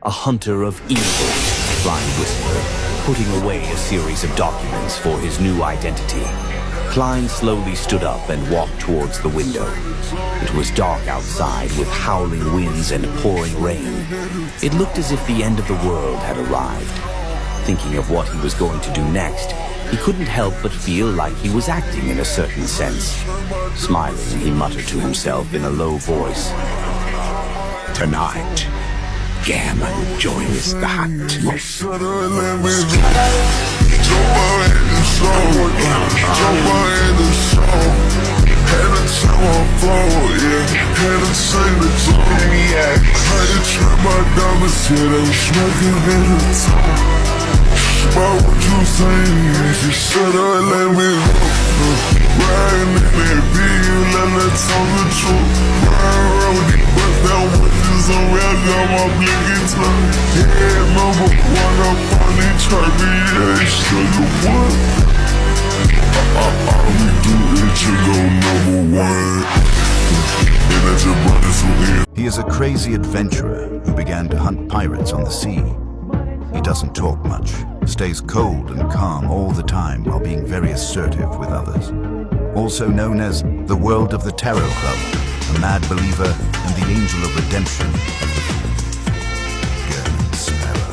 a hunter of evil, Klein whispered, putting away a series of documents for his new identity. Klein slowly stood up and walked towards the window. It was dark outside with howling winds and pouring rain. It looked as if the end of the world had arrived. Thinking of what he was going to do next, he couldn't help but feel like he was acting in a certain sense. Smiling, he muttered to himself in a low voice, "Tonight, Ammon joins the hunt." About what you saying, she shut up and let me know. Riding in that beat, let her tell the truth. Riding around with these bust down witches around, got my blinking tongue. Yeah, number one up on the chart, yeah, sugar one. We do it, you go number one. And that's your brother, so yeah. He is a crazy adventurer who began to hunt pirates on the sea. He doesn't talk much, stays cold and calm all the time while being very assertive with others. Also known as the World of the Tarot Club, a mad believer and the angel of redemption of the fool, Sparrow.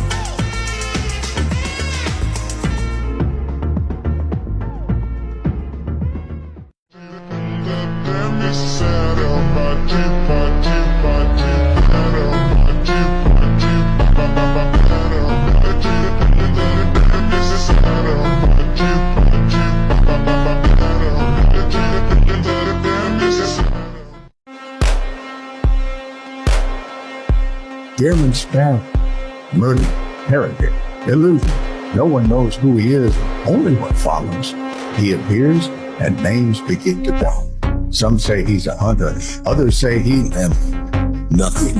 𝕝𝕝 Sparrow, murder, heretic, illusion. No one knows who he is, only what follows. He appears and names begin to die. Some say he's a hunter, others say he Nothing.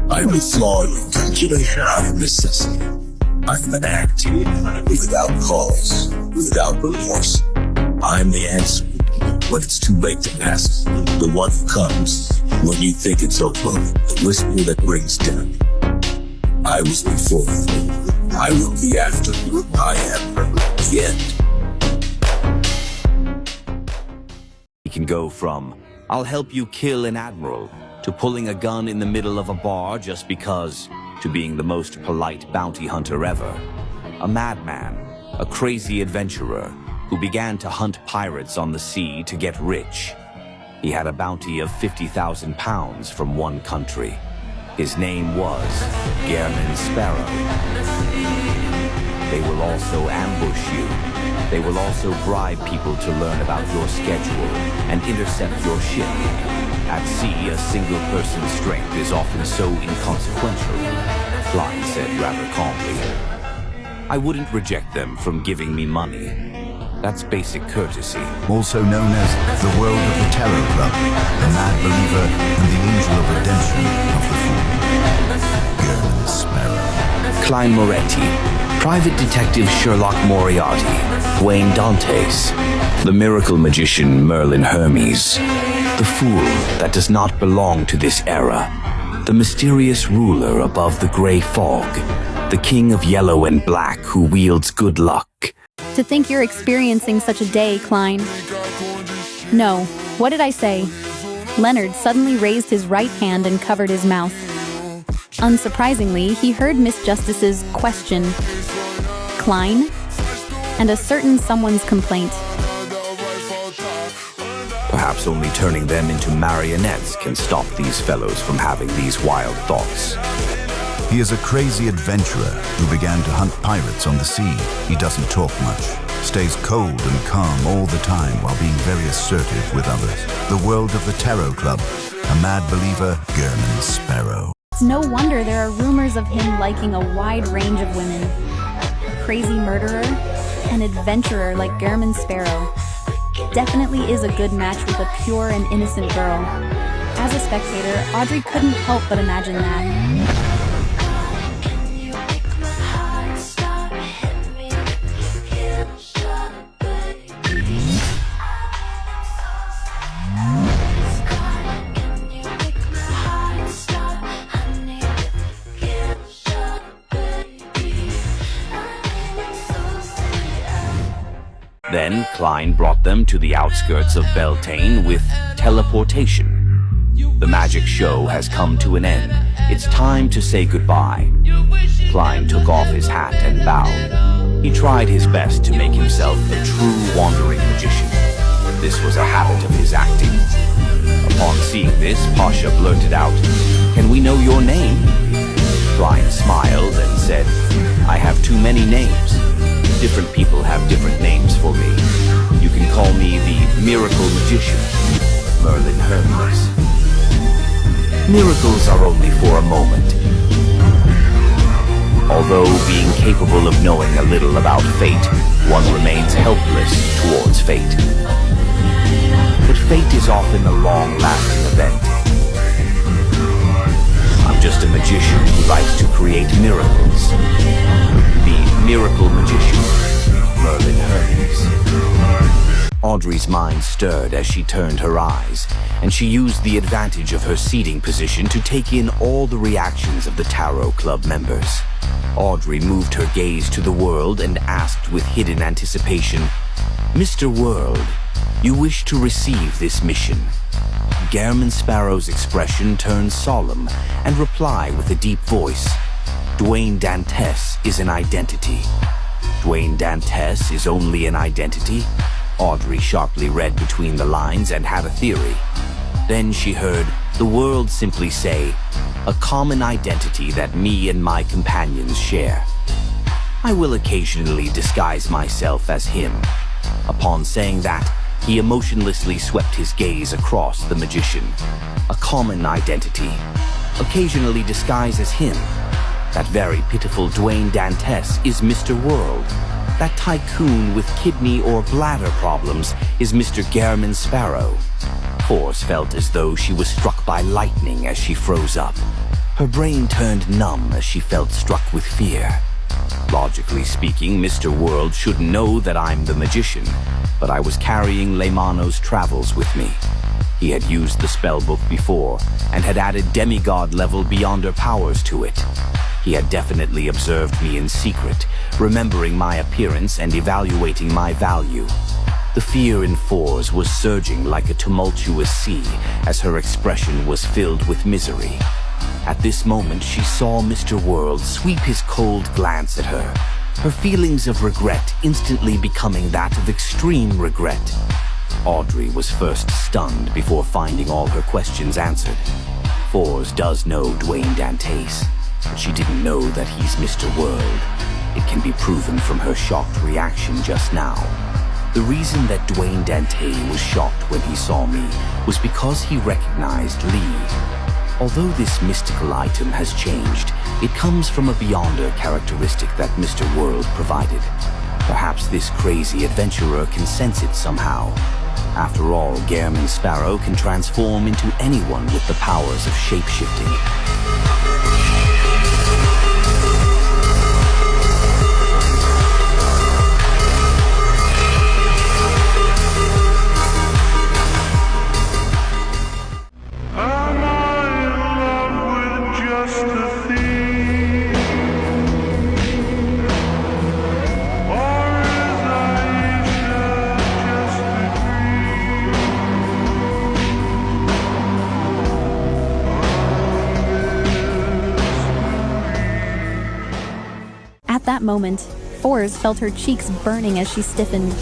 I'm a flawed calculator of necessity. I'm an act without cause, without remorse. I'm the answer when it's too late to ask. The one who comes when you think it's over. The whisper that brings death. I was before. I will be after. I am the end. He can go from, "I'll help you kill an admiral," to pulling a gun in the middle of a bar just because, to being the most polite bounty hunter ever. A madman, a crazy adventurer, who began to hunt pirates on the sea to get rich. He had a bounty of 50,000 pounds from one country. His name was 𝕝𝕝 Sparrow. They will also ambush you. They will also bribe people to learn about your schedule and intercept your ship. At sea, a single person's strength is often so inconsequential, Klein said rather calmly. I wouldn't reject them from giving me money. That's basic courtesy. Also known as the World of the Tarot Club, a mad believer and the angel of redemption of the fool, 𝕝𝕝 Sparrow. Klein Moretti, Private Detective Sherlock Moriarty, Wayne Dantes, the miracle magician Merlin Hermes, the fool that does not belong to this era, the mysterious ruler above the gray fog, the king of yellow and black who wields good luck. To think you're experiencing such a day, Klein. No, what did I say? Leonard suddenly raised his right hand and covered his mouth. Unsurprisingly, he heard Miss Justice's question, Klein, and a certain someone's complaint. Perhaps only turning them into marionettes can stop these fellows from having these wild thoughts. He is a crazy adventurer who began to hunt pirates on the sea. He doesn't talk much, stays cold and calm all the time while being very assertive with others. The World of the Tarot Club, a mad believer, 𝕝𝕝 Sparrow. It's no wonder there are rumors of him liking a wide range of women. A crazy murderer, an adventurer like 𝕝𝕝 Sparrow. Definitely is a good match with a pure and innocent girl. As a spectator, Audrey couldn't help but imagine that. Then Klein brought them to the outskirts of Beltane with teleportation. The magic show has come to an end. It's time to say goodbye. Klein took off his hat and bowed. He tried his best to make himself a true wandering magician. This was a habit of his acting. Upon seeing this, Pasha blurted out, "Can we know your name?" Klein smiled and said, "I have too many names. Different people have different names for me. You can call me the Miracle Magician, Merlin Hermes. Miracles are only for a moment. Although being capable of knowing a little about fate, one remains helpless towards fate. But fate is often a long-lasting event. I'm just a magician who likes to create miracles. The Miracle Magician, Merlin Hermes." Audrey's mind stirred as she turned her eyes, and she used the advantage of her seating position to take in all the reactions of the Tarot Club members. Audrey moved her gaze to the world and asked with hidden anticipation, "Mr. World, you wish to receive this mission?" Garrow Sparrow's expression turned solemn and replied with a deep voice, "Dwayne Dantes is an identity." "Dwayne Dantes is only an identity?" Audrey sharply read between the lines and had a theory. Then she heard the world simply say, "A common identity that me and my companions share. I will occasionally disguise myself as him." Upon saying that, he emotionlessly swept his gaze across the magician. A common identity, occasionally disguised as him. That very pitiful Dwayne Dantes is Mr. World. That tycoon with kidney or bladder problems is Mr. Garrow Sparrow. Force felt as though she was struck by lightning as she froze up. Her brain turned numb as she felt struck with fear. Logically speaking, Mr. World should know that I'm the magician, but I was carrying Leimano's travels with me. He had used the spellbook before and had added demigod level beyonder powers to it. He had definitely observed me in secret, remembering my appearance and evaluating my value. The fear in Fours was surging like a tumultuous sea as her expression was filled with misery. At this moment, she saw Mr. World sweep his cold glance at her, her feelings of regret instantly becoming that of extreme regret. Audrey was first stunned before finding all her questions answered. Fours does know Dwayne Dantes, but she didn't know that he's Mr. World. It can be proven from her shocked reaction just now. The reason that Dwayne Dante was shocked when he saw me was because he recognized Lee. Although this mystical item has changed, it comes from a beyonder characteristic that Mr. World provided. Perhaps this crazy adventurer can sense it somehow. After all, Garrow Sparrow can transform into anyone with the powers of shape-shifting. At that moment, Fours felt her cheeks burning as she stiffened.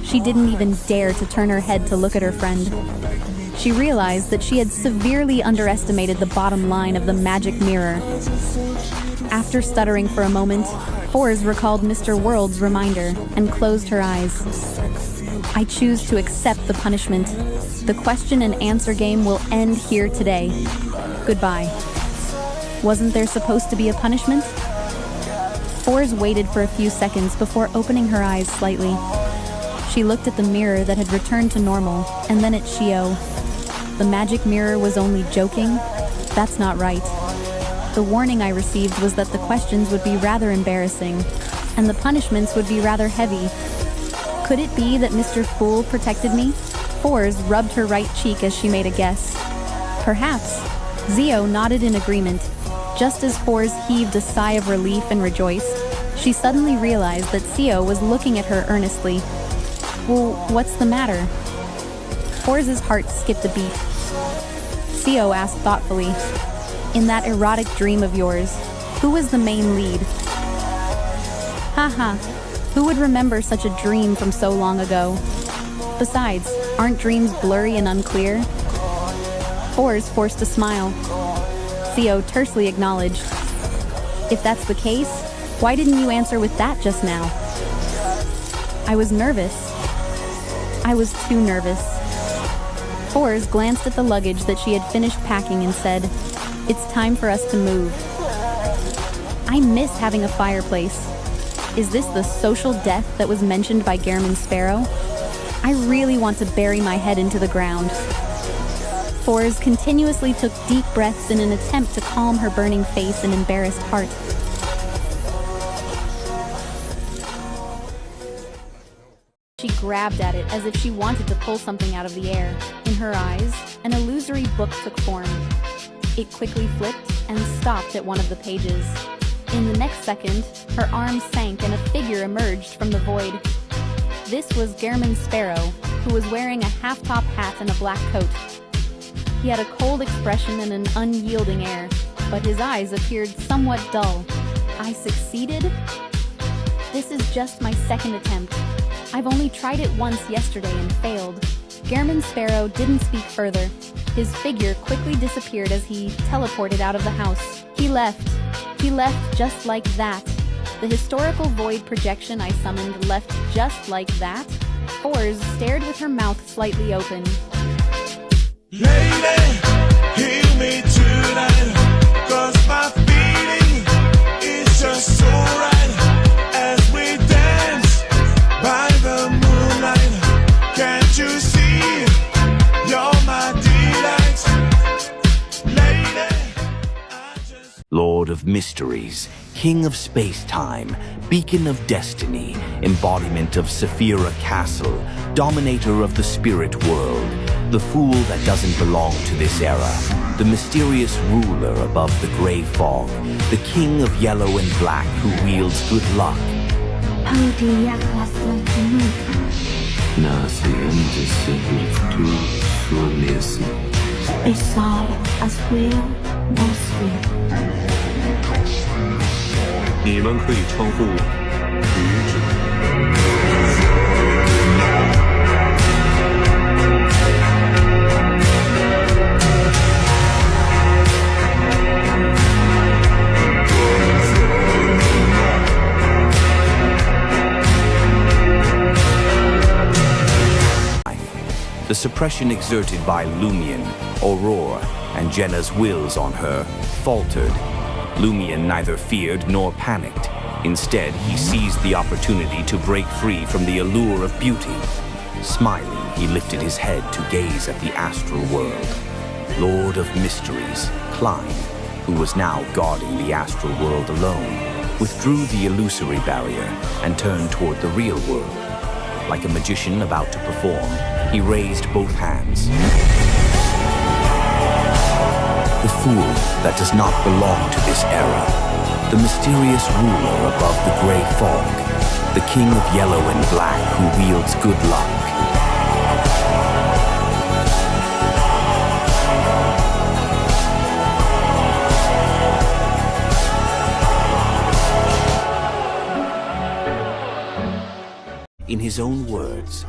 She didn't even dare to turn her head to look at her friend. She realized that she had severely underestimated the bottom line of the magic mirror. After stuttering for a moment, Fours recalled Mr. World's reminder and closed her eyes. "I choose to accept the punishment. The question and answer game will end here today. Goodbye." Wasn't there supposed to be a punishment? Fours waited for a few seconds before opening her eyes slightly. She looked at the mirror that had returned to normal, and then at Shio. The magic mirror was only joking? That's not right. The warning I received was that the questions would be rather embarrassing, and the punishments would be rather heavy. Could it be that Mr. Fool protected me? Fours rubbed her right cheek as she made a guess. Perhaps. Zio nodded in agreement. Just as Fours heaved a sigh of relief and rejoiced, she suddenly realized that Zio was looking at her earnestly. Well, what's the matter? Forrest's heart skipped a beat. 𝕐𝕠 asked thoughtfully, in that erotic dream of yours, who was the main lead? Haha, who would remember such a dream from so long ago? Besides, aren't dreams blurry and unclear? Forrest forced a smile. 𝕐𝕠 tersely acknowledged. If that's the case, why didn't you answer with that just now? I was nervous. I was too nervous. Forrest glanced at the luggage that she had finished packing and said, it's time for us to move. I miss having a fireplace. Is this the social death that was mentioned by 𝕒𝕝𝕝? I really want to bury my head into the ground. Forrest continuously took deep breaths in an attempt to calm her burning face and embarrassed heart. She grabbed at it as if she wanted to pull something out of the air. In her eyes, an illusory book took form. It quickly flipped and stopped at one of the pages. In the next second, her arm sank and a figure emerged from the void. This was 𝕒𝕝𝕝, who was wearing a half-top hat and a black coat. He had a cold expression and an unyielding air, but his eyes appeared somewhat dull. I succeeded? This is just my second attempt. I've only tried it once yesterday and failed. 𝕒𝕝𝕝 didn't speak further. His figure quickly disappeared as he teleported out of the house. He left. He left just like that. The historical void projection I summoned left just like that. Forrest stared with her mouth slightly open. Lady, heal me tonight, 'cause my feeling is just so right as we dance by the moonlight. Can't you see you're my delight? Lady, I just... Lord of mysteries, king of space-time, beacon of destiny, embodiment of Saphira Castle, dominator of the spirit world, the fool that doesn't belong to this era, the mysterious ruler above the gray fog, the king of yellow and black who wields good luck. The suppression exerted by Lumion, Aurora, and Jenna's wills on her faltered. Lumion neither feared nor panicked. Instead, he seized the opportunity to break free from the allure of beauty. Smiling, he lifted his head to gaze at the astral world. Lord of mysteries, 𝕒𝕠𝕦, who was now guarding the astral world alone, withdrew the illusory barrier and turned toward the real world. Like a magician about to perform, he raised both hands. The fool that does not belong to this era, the mysterious ruler above the gray fog, the king of yellow and black who wields good luck. In his own words,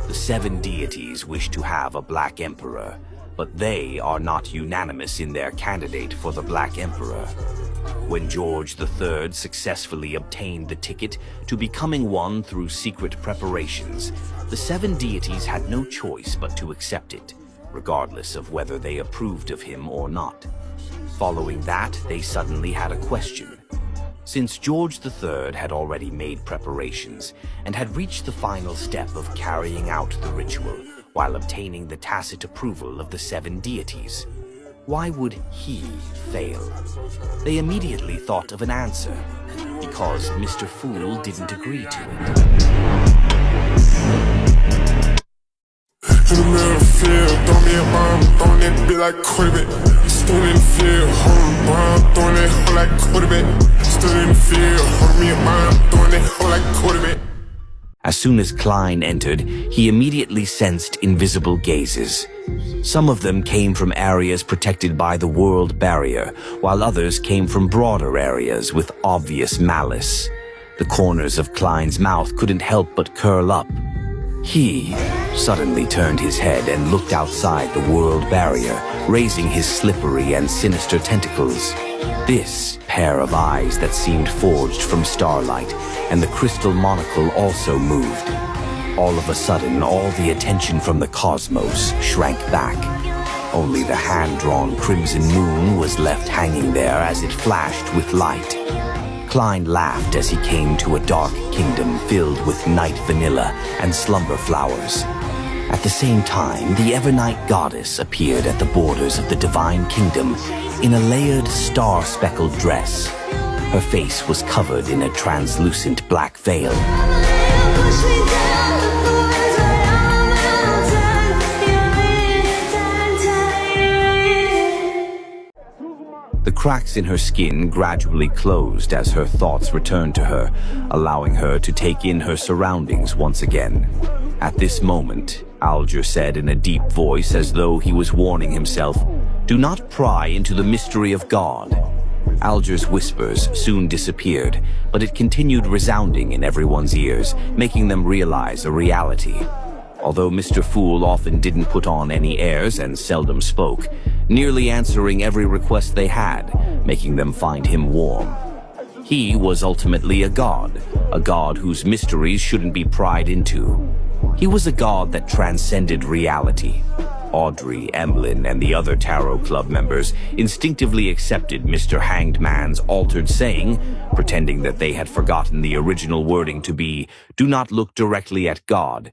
the 7 deities wish to have a Black Emperor, but they are not unanimous in their candidate for the Black Emperor. When George III successfully obtained the ticket to becoming one through secret preparations, the 7 deities had no choice but to accept it, regardless of whether they approved of him or not. Following that, they suddenly had a question. Since George III had already made preparations and had reached the final step of carrying out the ritual while obtaining the tacit approval of the 7 deities, why would he fail? They immediately thought of an answer, because Mr. Fool didn't agree to it. In the middle of the field, throw me a bomb, throwing that bitch like quarterback. Stood in the field, holding a bomb, throwing that hoe like quarterback. Stood in the field, holding me a bomb, throwing that hoe like quarterback. As soon as Klein entered, he immediately sensed invisible gazes. Some of them came from areas protected by the world barrier, while others came from broader areas with obvious malice. The corners of Klein's mouth couldn't help but curl up. He suddenly turned his head and looked outside the world barrier, raising his slippery and sinister tentacles. This pair of eyes that seemed forged from starlight, and the crystal monocle also moved. All of a sudden, all the attention from the cosmos shrank back. Only the hand-drawn crimson moon was left hanging there as it flashed with light. Klein laughed as he came to a dark kingdom filled with night vanilla and slumber flowers. At the same time, the Evernight goddess appeared at the borders of the divine kingdom in a layered star-speckled dress. Her face was covered in a translucent black veil. The cracks in her skin gradually closed as her thoughts returned to her, allowing her to take in her surroundings once again. At this moment, Alger said in a deep voice as though he was warning himself, "Do not pry into the mystery of God." Alger's whispers soon disappeared, but it continued resounding in everyone's ears, making them realize a reality. Although Mr. Fool often didn't put on any airs and seldom spoke, nearly answering every request they had, making them find him warm. He was ultimately a god whose mysteries shouldn't be pried into. He was a god that transcended reality. Audrey, Emlyn, and the other Tarot Club members instinctively accepted Mr. Hanged Man's altered saying, pretending that they had forgotten the original wording to be, "Do not look directly at God."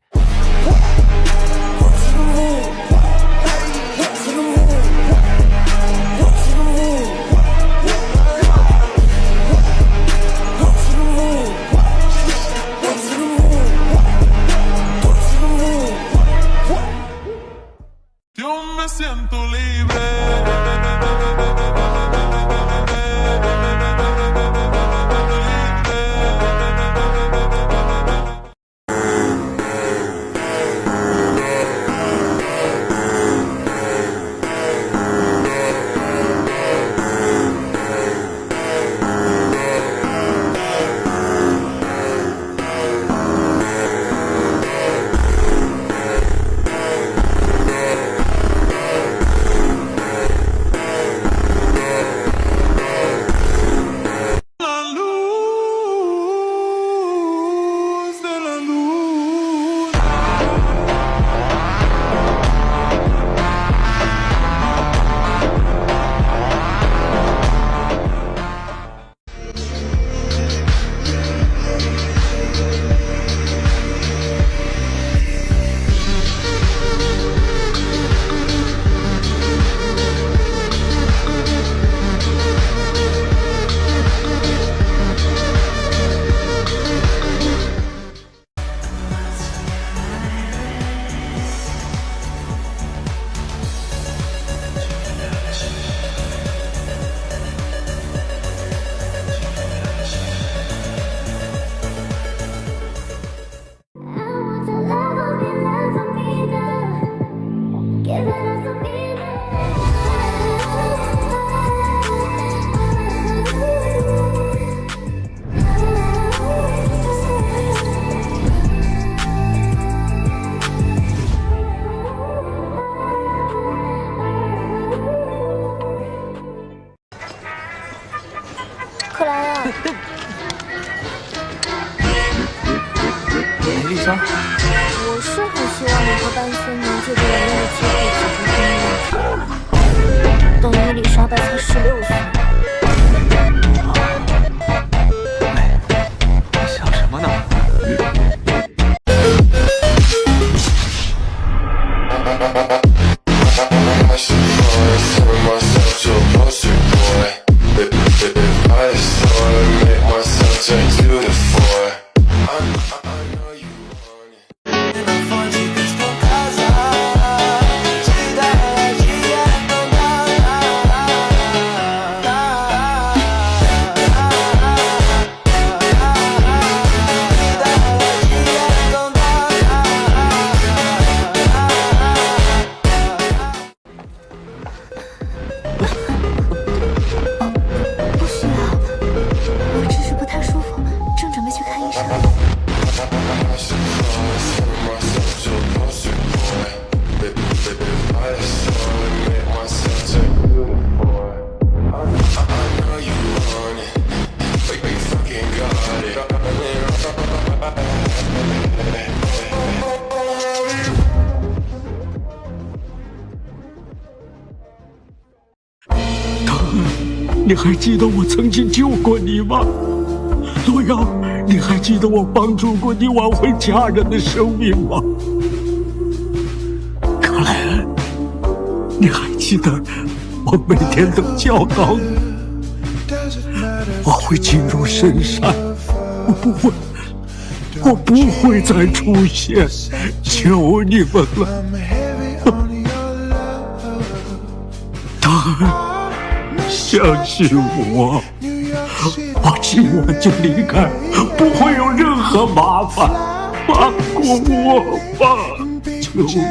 Siento libre.我是很希望能和班森能借着人类的机会解决婚姻，但伊丽莎白才16岁。你想什么呢？还记得我曾经救过你吗？洛阳，你还记得我帮助过你挽回家人的生命吗？克莱恩，你还记得我每天都教导你，我会进入深山，我不会再出现，求你们了。相信我，我今晚就离开，不会有任何麻烦，放过我吧，求你。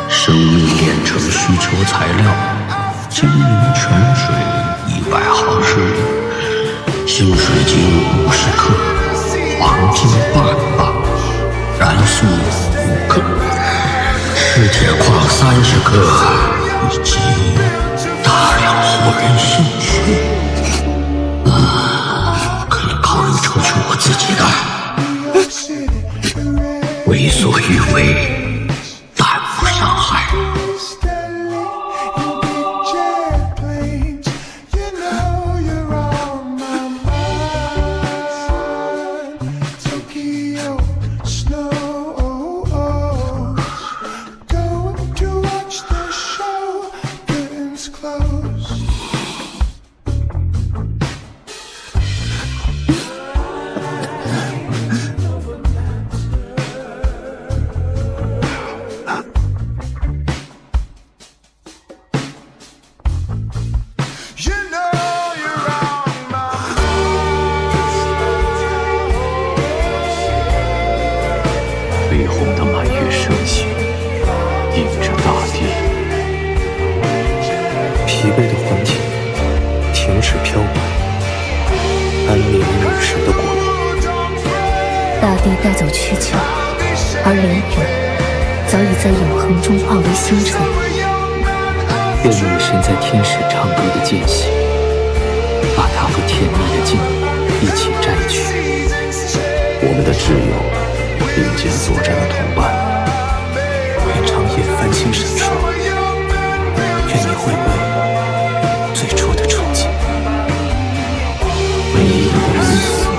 生命炼成需求材料，精灵泉水100毫升，新水晶50克，黄金8磅，燃素5克，赤铁矿30克，以及大量活人鲜血。可以考虑抽取我自己的，为所欲为，但不伤害。带走躯壳，而灵魂早已在永恒中化为星辰。愿女神在天使唱歌的间隙，把它和甜蜜的静一起摘取。我们的挚友，并肩作战的同伴，愿长夜繁星闪烁，愿你回归最初的憧憬。唯一的因素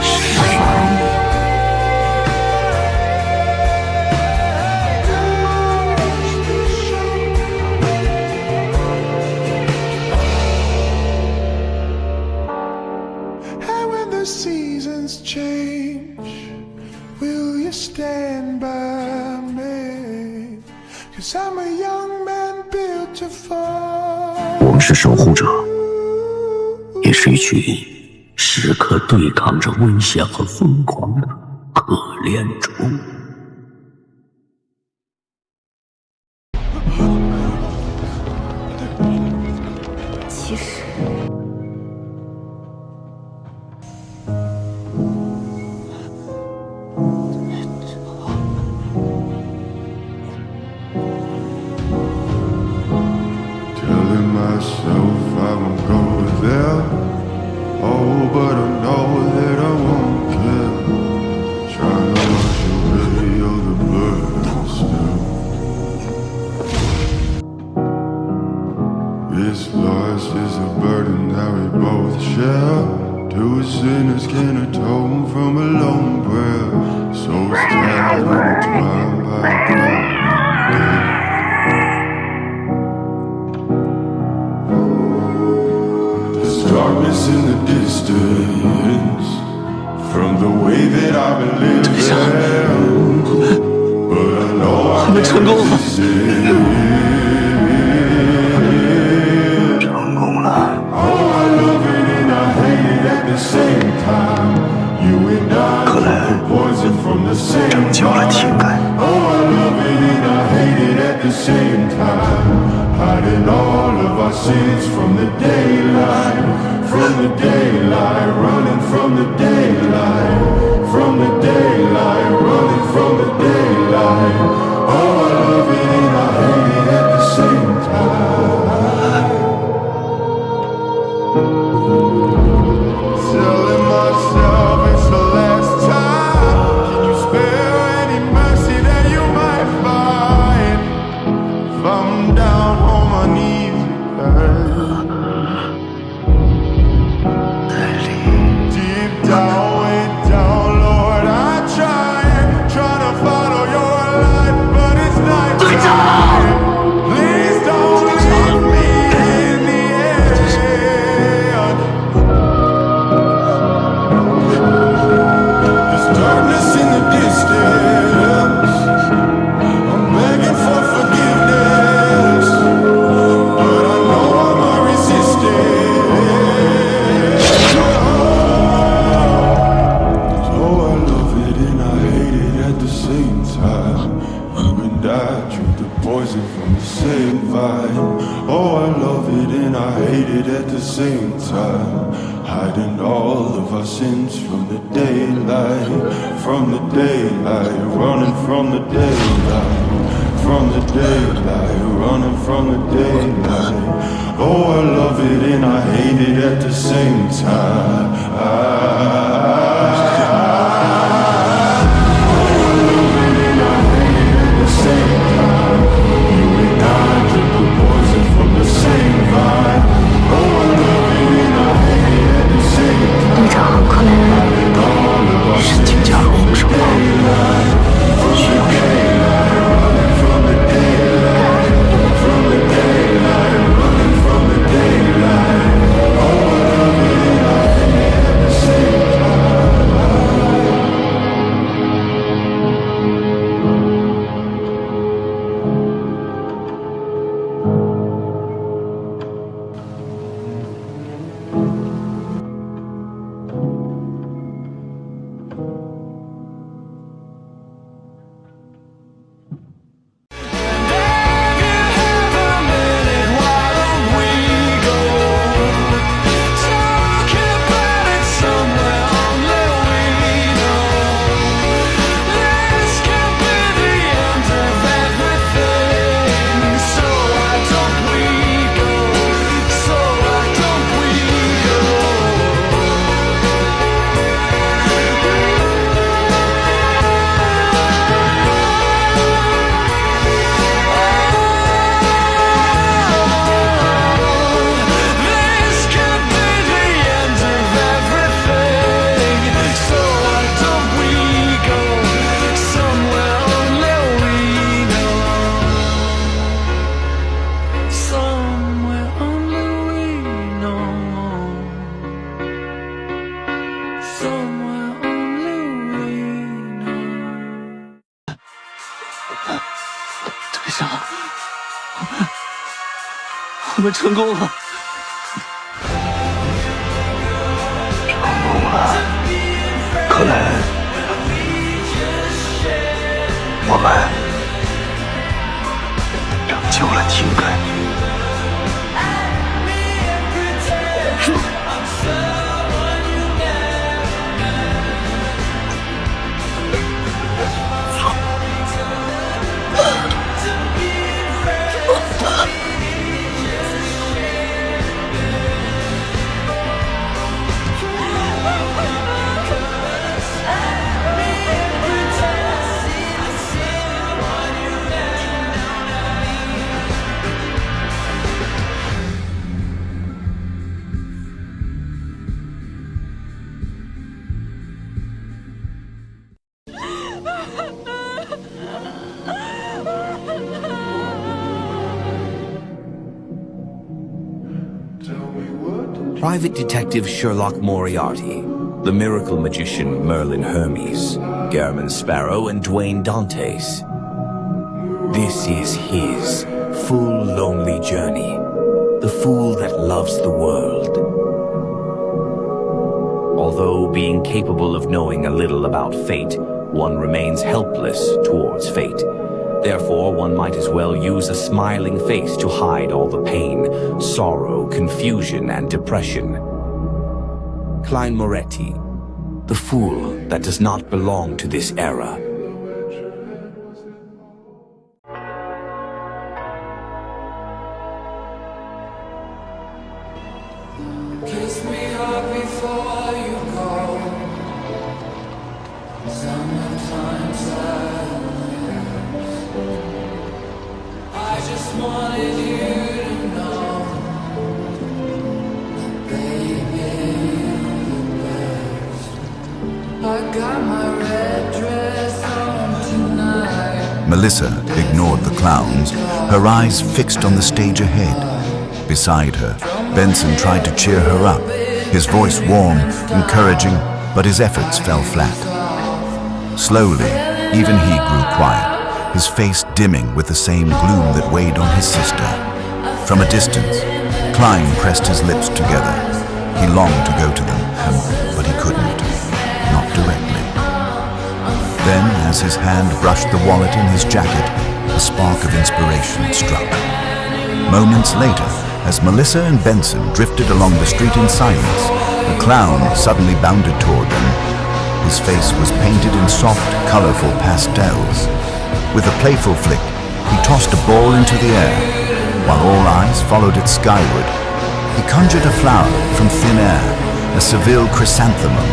是爱你。我们是守护者，也是一群时刻对抗着危险和疯狂的可怜虫。其实Oh, but I know that I won't care. tears can atone from a lone breath. Souls tied on a twine by cloud. There's darkness in the distance from the way that I've been living. But I know I can't resist. 拯救了情感。我们成功了！成功了，克莱恩，我们拯救了情感。Private Detective Sherlock Moriarty, the miracle magician Merlin Hermes, Garamond Sparrow, and Dwayne Dantes. This is his full lonely journey, the fool that loves the world. Although being capable of knowing a little about fate, one remains helpless towards fate. Therefore, one might as well use a smiling face to hide all the pain, sorrow, confusion, and depression. 𝕭 Moretti, the fool that does not belong to this era. Kiss me hard before you go. Sometimes I just wanted you to know that baby, you're the best. I got my red dress on tonight. Melissa ignored the clowns, her eyes fixed on the stage ahead. Beside her, Benson tried to cheer her up, his voice warm, encouraging, but his efforts fell flat. Slowly, even he grew quiet, his face dimming with the same gloom that weighed on his sister. From a distance, 𝕭 pressed his lips together. He longed to go to them, but he couldn't, not directly. Then, as his hand brushed the wallet in his jacket, a spark of inspiration struck. Moments later, as Melissa and Benson drifted along the street in silence, the clown suddenly bounded toward them. His face was painted in soft, colorful pastels. With a playful flick, he tossed a ball into the air. While all eyes followed it skyward, he conjured a flower from thin air, a Seville chrysanthemum,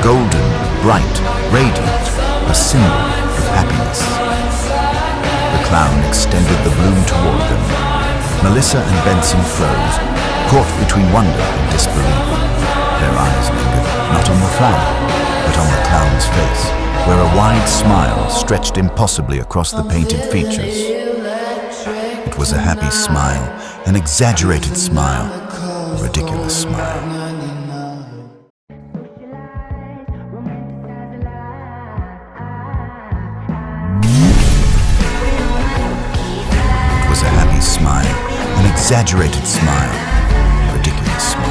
golden, bright, radiant, a symbol of happiness. The clown extended the bloom toward them. Melissa and Benson froze, caught between wonder and disbelief. Their eyes lingered, not on the flower, but on the clown's face, where a wide smile stretched impossibly across the painted features. It was a happy smile, an exaggerated smile, a ridiculous smile. It was a happy smile, an exaggerated smile, a ridiculous smile.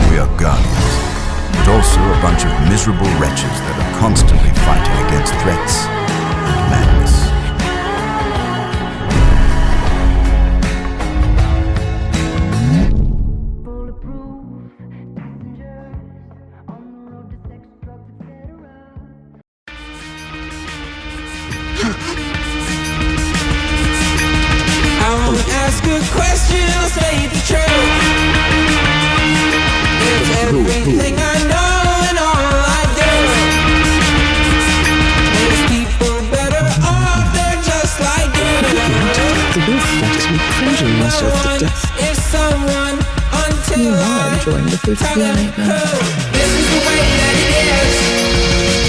We are guardians, but also a bunch of miserable wretches that are constantly fighting against threats and madness. Ask a question, I'll say the truth. It's everything I know and all I do. Makes people better off, they're just like you. The wolf flatters me, cringing myself to death. Is someone until you are enjoying the fruit of your labor. This is the way that it is.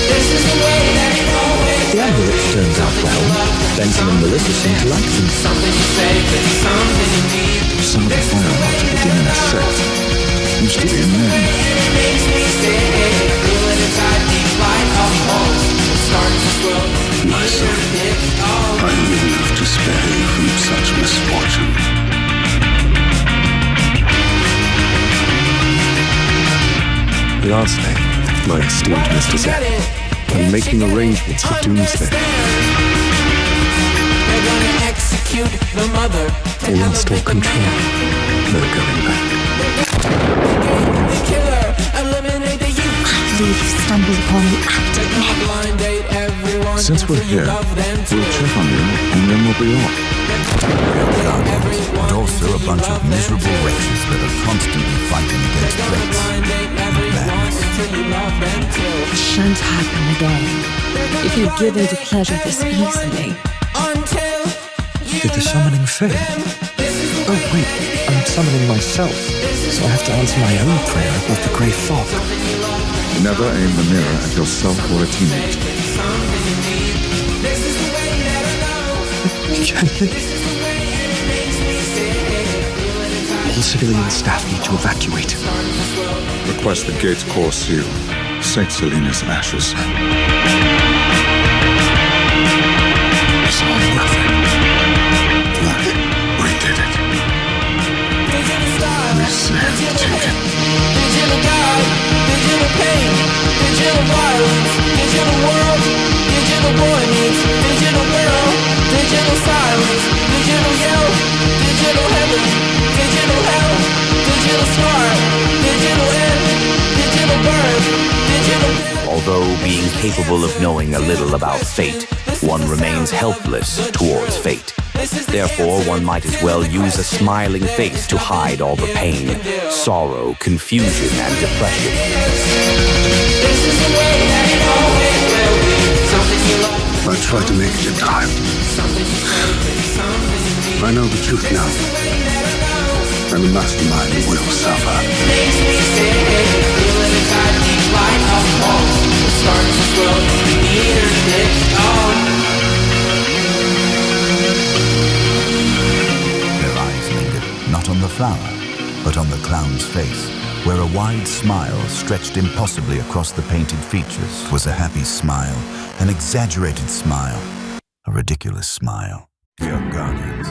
This is the way that it always is. The average turns out well. Benson and Melissa seem to like them. Something you say, but it's something you need. Some of the fire to begin in a set. Used to be men. It makes me say, feel it inside deep light of hope. Start to grow. My son, I am enough to spare you from such misfortune. Last night, my esteemed Mr. Zack, I'm making arrangements for doomsday. They're gonna execute the mother. I lost all control. No going back. The killer, eliminate the youth. I believe you stumbled upon the act of men. Blind date everyone. Since we're here, we'll check on you, and then we'll be off. Guardians, but also a bunch of miserable wretches that are constantly fighting against threats and madness. It shan't happen again. If you give her the pleasure this easily. Did the summoning fail? Oh wait, I'm summoning myself, so I have to answer my own prayer above the grey fog. Never aim the mirror at yourself or a teammate. Gently. All civilian staff need to evacuate. Request the gate's core seal. St. Selena's ashes. Saw nothing. Look, we did it. We said take it. Digital God, digital pain, digital violence, digital world, digital boy meets digital girl, digital silence, digital yell, digital heaven, digital hell, digital start, digital end, digital birth, digital death. Although being capable of knowing a little about fate, one remains helpless towards fate. Therefore, one might as well use a smiling face to hide all the pain, sorrow, confusion, and depression. I tried to make it in time. I know the truth now. And the mastermind will suffer. Their eyes lingered, not on the flower, but on the clown's face, where a wide smile stretched impossibly across the painted features. It was a happy smile, an exaggerated smile, a ridiculous smile. We are guardians,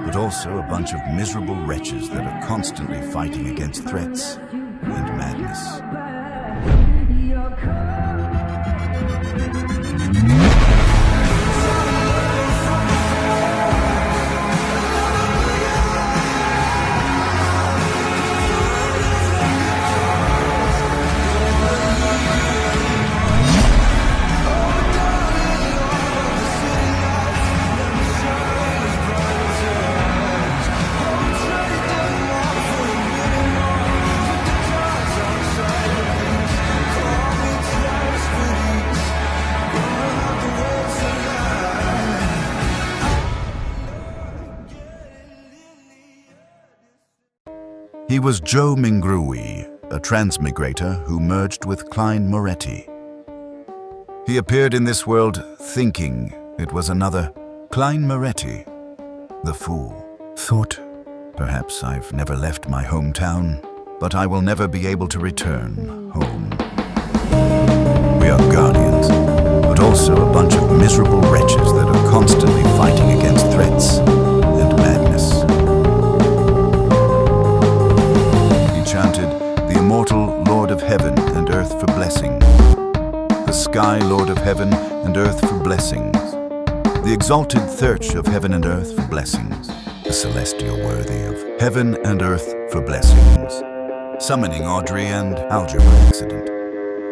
but also a bunch of miserable wretches that are constantly fighting against threats and madness. He was 𝕄𝕒, a transmigrator who merged with 𝕭𝕠𝕦𝕣. He appeared in this world thinking it was another 𝕭𝕠𝕦𝕣, the fool. Thought, perhaps I've never left my hometown, but I will never be able to return home. We are guardians, but also a bunch of miserable wretches that are constantly fighting against threats and madness. Chanted, the immortal Lord of Heaven and Earth for blessing. The sky Lord of Heaven and Earth for blessings. The exalted Thirch of Heaven and Earth for blessings. The celestial worthy of Heaven and Earth for blessings. Summoning Audrey and algebra accident.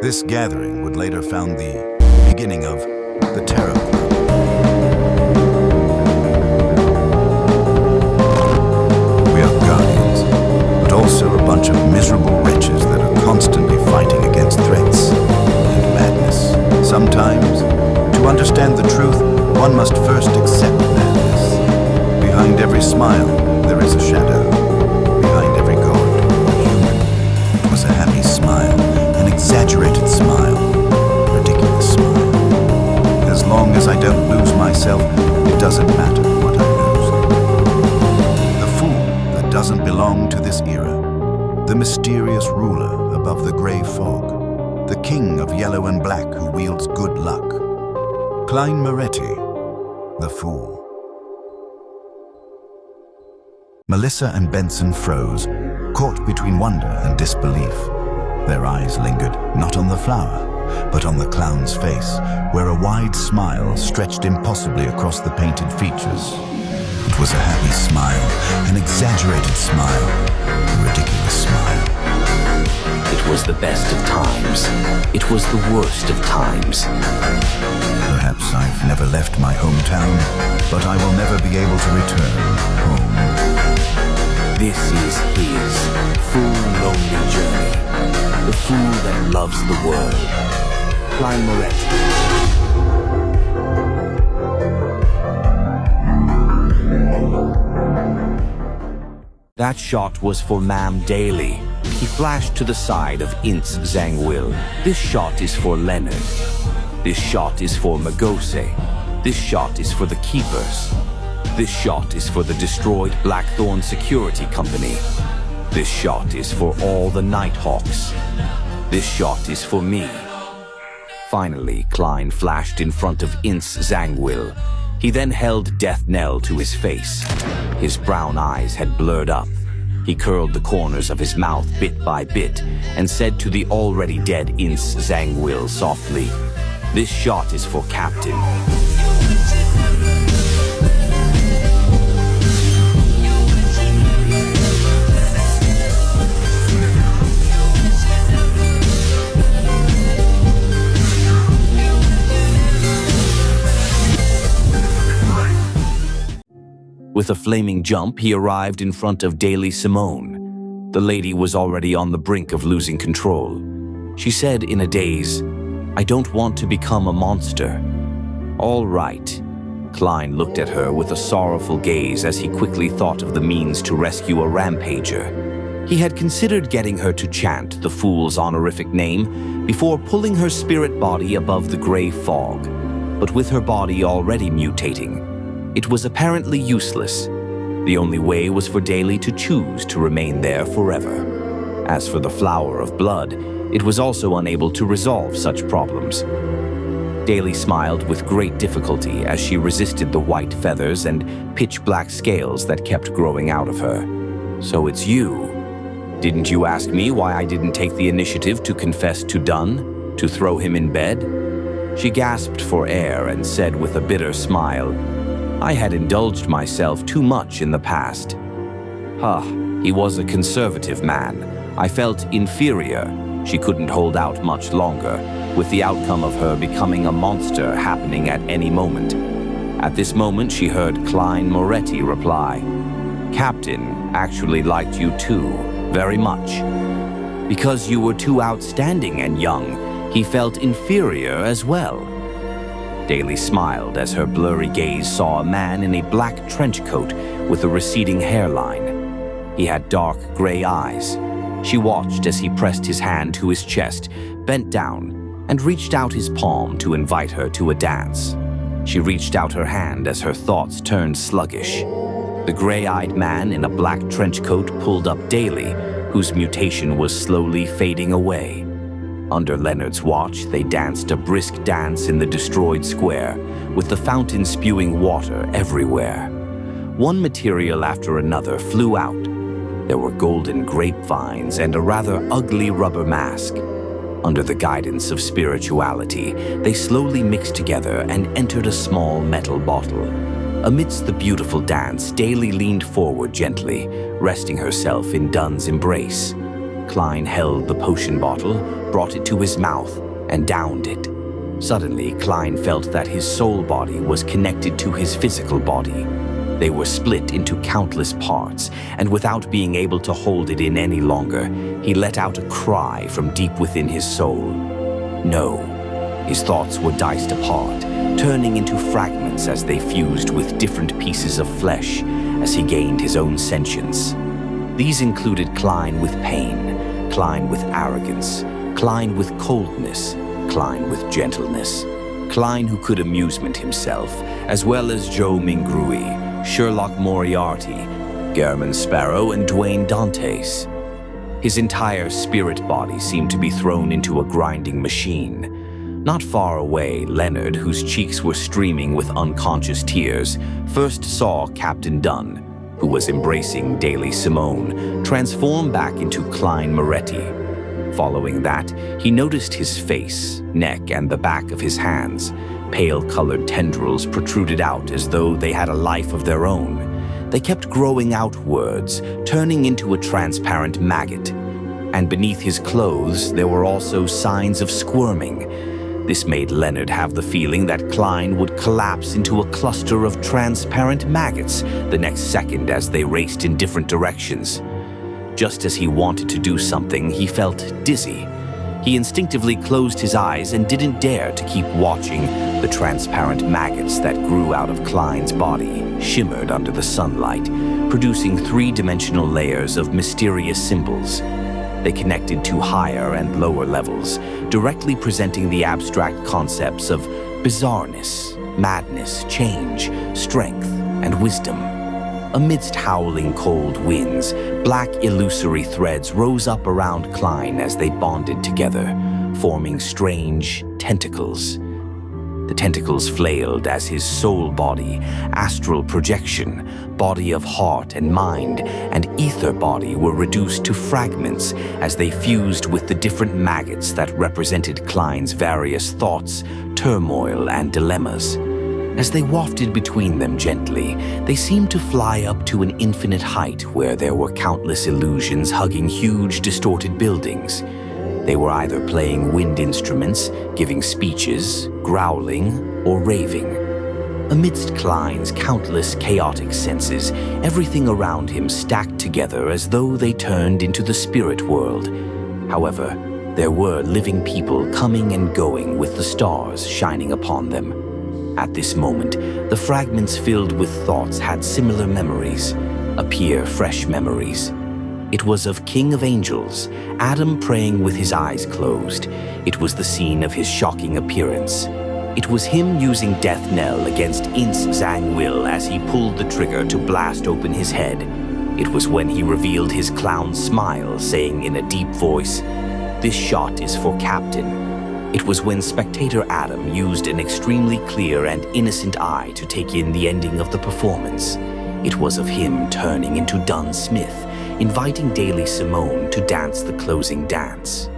This gathering would later found the beginning of the Tarot Club. We are guardians, but also a bunch of miserable wretches that are constantly fighting against threats and madness. Sometimes, to understand the truth, one must first accept madness. Behind every smile, there is a shadow. Behind every god, a human. It was a happy smile, an exaggerated smile, a ridiculous smile. As long as I don't lose myself, it doesn't matter what I lose. The fool that doesn't belong to this era. The mysterious ruler above the grey fog, the king of yellow and black who wields good luck, 𝕭𝕠𝕦𝕣, the fool. Melissa and Benson froze, caught between wonder and disbelief. Their eyes lingered not on the flower, but on the clown's face, where a wide smile stretched impossibly across the painted features. It was a happy smile, an exaggerated smile, a ridiculous smile. It was the best of times. It was the worst of times. Perhaps I've never left my hometown, but I will never be able to return home. This is his full lonely journey. The fool that loves the world. 𝕭𝕠𝕦𝕣. That shot was for Ma'am Daly. He flashed to the side of 𝕄𝕒𝕒𝕝𝕝. This shot is for Leonard. This shot is for 𝕒𝕝𝕝. This shot is for the Keepers. This shot is for the destroyed Blackthorn Security Company. This shot is for all the Nighthawks. This shot is for me. Finally, 𝕉 flashed in front of 𝕒𝕒𝕒𝕒. He then held death knell to his face. His brown eyes had blurred up. He curled the corners of his mouth bit by bit and said to the already dead 𝕒𝕒𝕒𝕒 softly, "This shot is for Captain." With a flaming jump, he arrived in front of Daly Simone. The lady was already on the brink of losing control. She said in a daze, "I don't want to become a monster." "All right." 𝕉 looked at her with a sorrowful gaze as he quickly thought of the means to rescue a rampager. He had considered getting her to chant the fool's honorific name before pulling her spirit body above the gray fog. But with her body already mutating, it was apparently useless. The only way was for Daly to choose to remain there forever. As for the flower of blood, it was also unable to resolve such problems. Daly smiled with great difficulty as she resisted the white feathers and pitch-black scales that kept growing out of her. "So it's you. Didn't you ask me why I didn't take the initiative to confess to Dunn, to throw him in bed?" She gasped for air and said with a bitter smile, "I had indulged myself too much in the past." He was a conservative man. I felt inferior. She couldn't hold out much longer, with the outcome of her becoming a monster happening at any moment. At this moment, she heard 𝕉 Moretti reply, "Captain actually liked you too, very much. Because you were too outstanding and young, he felt inferior as well." Daly smiled as her blurry gaze saw a man in a black trench coat with a receding hairline. He had dark gray eyes. She watched as he pressed his hand to his chest, bent down, and reached out his palm to invite her to a dance. She reached out her hand as her thoughts turned sluggish. The gray-eyed man in a black trench coat pulled up Daly, whose mutation was slowly fading away. Under Leonard's watch, they danced a brisk dance in the destroyed square, with the fountain spewing water everywhere. One material after another flew out. There were golden grapevines and a rather ugly rubber mask. Under the guidance of spirituality, they slowly mixed together and entered a small metal bottle. Amidst the beautiful dance, Daly leaned forward gently, resting herself in Dunn's embrace. 𝕉 held the potion bottle, brought it to his mouth, and downed it. Suddenly, 𝕉 felt that his soul body was connected to his physical body. They were split into countless parts, and without being able to hold it in any longer, he let out a cry from deep within his soul. No. His thoughts were diced apart, turning into fragments as they fused with different pieces of flesh as he gained his own sentience. These included 𝕉 with pain, 𝕉 with arrogance, 𝕉 with coldness, 𝕉 with gentleness, 𝕉 who could amusement himself, as well as Joe Mingrui, Sherlock Moriarty, Gehrman Sparrow, and Dwayne Dantes. His entire spirit body seemed to be thrown into a grinding machine. Not far away, Leonard, whose cheeks were streaming with unconscious tears, first saw Captain Dunn, who was embracing Daly Simone, transform back into 𝕉 Moretti. Following that, he noticed his face, neck, and the back of his hands. Pale-colored tendrils protruded out as though they had a life of their own. They kept growing outwards, turning into a transparent maggot. And beneath his clothes, there were also signs of squirming. This made Leonard have the feeling that 𝕉 would collapse into a cluster of transparent maggots the next second as they raced in different directions. Just as he wanted to do something, he felt dizzy. He instinctively closed his eyes and didn't dare to keep watching. The transparent maggots that grew out of 𝕉's body shimmered under the sunlight, producing three-dimensional layers of mysterious symbols. They connected to higher and lower levels, directly presenting the abstract concepts of bizarreness, madness, change, strength, and wisdom. Amidst howling cold winds, black illusory threads rose up around 𝕉 as they bonded together, forming strange tentacles. The tentacles flailed as his soul body, astral projection, body of heart and mind, and ether body were reduced to fragments as they fused with the different maggots that represented 𝕉's various thoughts, turmoil, and dilemmas. As they wafted between them gently, they seemed to fly up to an infinite height where there were countless illusions hugging huge, distorted buildings. They were either playing wind instruments, giving speeches, growling, or raving. Amidst 𝕉's countless chaotic senses, everything around him stacked together as though they turned into the spirit world. However, there were living people coming and going with the stars shining upon them. At this moment, the fragments filled with thoughts had similar memories, appear fresh memories. It was of King of Angels, Adam praying with his eyes closed. It was the scene of his shocking appearance. It was him using death knell against 𝕒𝕒𝕒𝕒 as he pulled the trigger to blast open his head. It was when he revealed his clown smile, saying in a deep voice, "This shot is for Captain." It was when Spectator Adam used an extremely clear and innocent eye to take in the ending of the performance. It was of him turning into Dun Smith, inviting Daly Simone to dance the closing dance.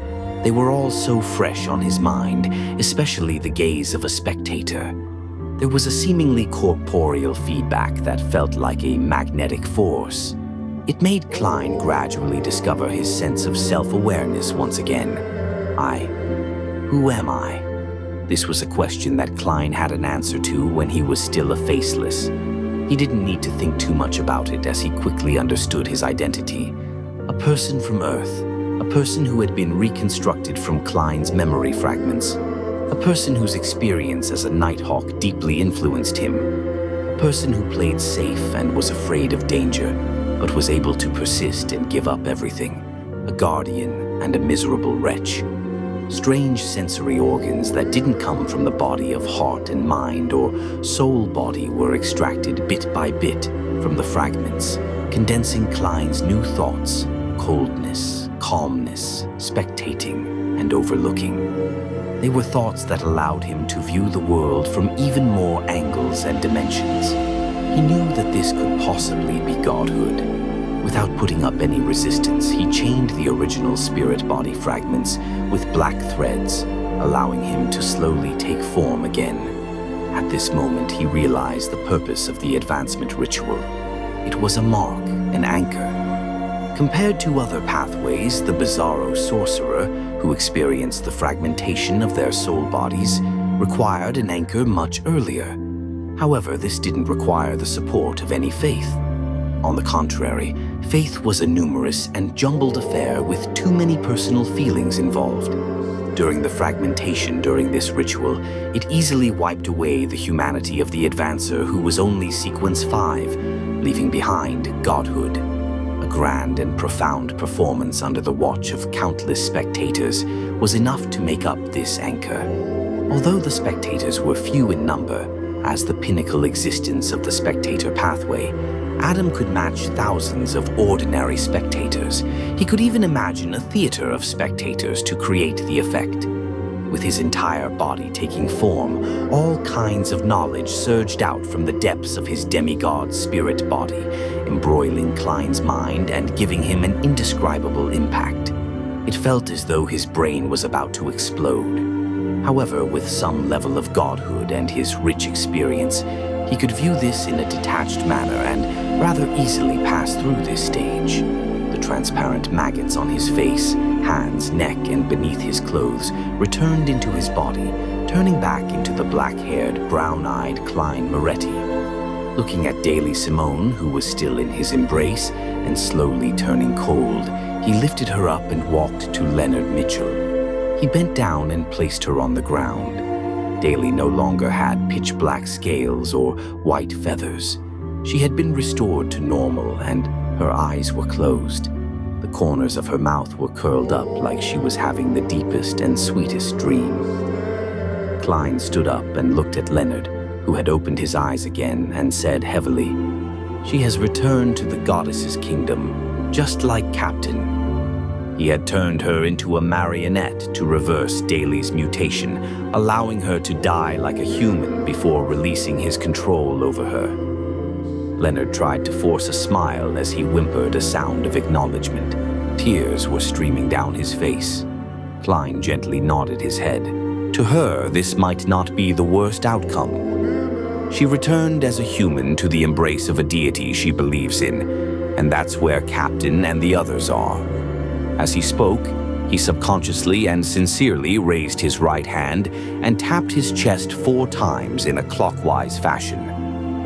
They were all so fresh on his mind, especially the gaze of a spectator. There was a seemingly corporeal feedback that felt like a magnetic force. It made 𝕉 gradually discover his sense of self-awareness once again. Who am I? This was a question that 𝕉 had an answer to when he was still a faceless. He didn't need to think too much about it as he quickly understood his identity. A person from Earth, a person who had been reconstructed from 𝕉's memory fragments, a person whose experience as a Nighthawk deeply influenced him, a person who played safe and was afraid of danger, but was able to persist and give up everything, a guardian and a miserable wretch. Strange sensory organs that didn't come from the body of heart and mind or soul body were extracted bit by bit from the fragments, condensing 𝕉's new thoughts, coldness, calmness, spectating, and overlooking. They were thoughts that allowed him to view the world from even more angles and dimensions. He knew that this could possibly be godhood. Without putting up any resistance, he chained the original spirit body fragments with black threads, allowing him to slowly take form again. At this moment, he realized the purpose of the advancement ritual. It was a mark, an anchor. Compared to other pathways, the bizarro sorcerer, who experienced the fragmentation of their soul bodies, required an anchor much earlier. However, this didn't require the support of any faith. On the contrary, faith was a numerous and jumbled affair with too many personal feelings involved. During the fragmentation during this ritual, it easily wiped away the humanity of the advancer who was only sequence 5, leaving behind godhood. A grand and profound performance under the watch of countless spectators was enough to make up this anchor. Although the spectators were few in number, as the pinnacle existence of the spectator pathway, Adam could match thousands of ordinary spectators. He could even imagine a theater of spectators to create the effect. With his entire body taking form, all kinds of knowledge surged out from the depths of his demigod spirit body, embroiling 𝕉's mind and giving him an indescribable impact. It felt as though his brain was about to explode. However, with some level of godhood and his rich experience, he could view this in a detached manner and rather easily pass through this stage. The transparent maggots on his face, hands, neck, and beneath his clothes returned into his body, turning back into the black-haired, brown-eyed Marionette. Looking at Daly Simone, who was still in his embrace and slowly turning cold, he lifted her up and walked to Leonard Mitchell. He bent down and placed her on the ground. Daly no longer had pitch-black scales or white feathers. She had been restored to normal, and her eyes were closed. The corners of her mouth were curled up like she was having the deepest and sweetest dream. 𝕉 stood up and looked at Leonard, who had opened his eyes again and said heavily, She has returned to the goddess's kingdom, just like Captain. He had turned her into a marionette to reverse Daly's mutation, allowing her to die like a human before releasing his control over her. Leonard tried to force a smile as he whimpered a sound of acknowledgement. Tears were streaming down his face. Klein gently nodded his head. To her, this might not be the worst outcome. She returned as a human to the embrace of a deity she believes in, and that's where Captain and the others are. As he spoke, he subconsciously and sincerely raised his right hand and tapped his chest 4 times in a clockwise fashion.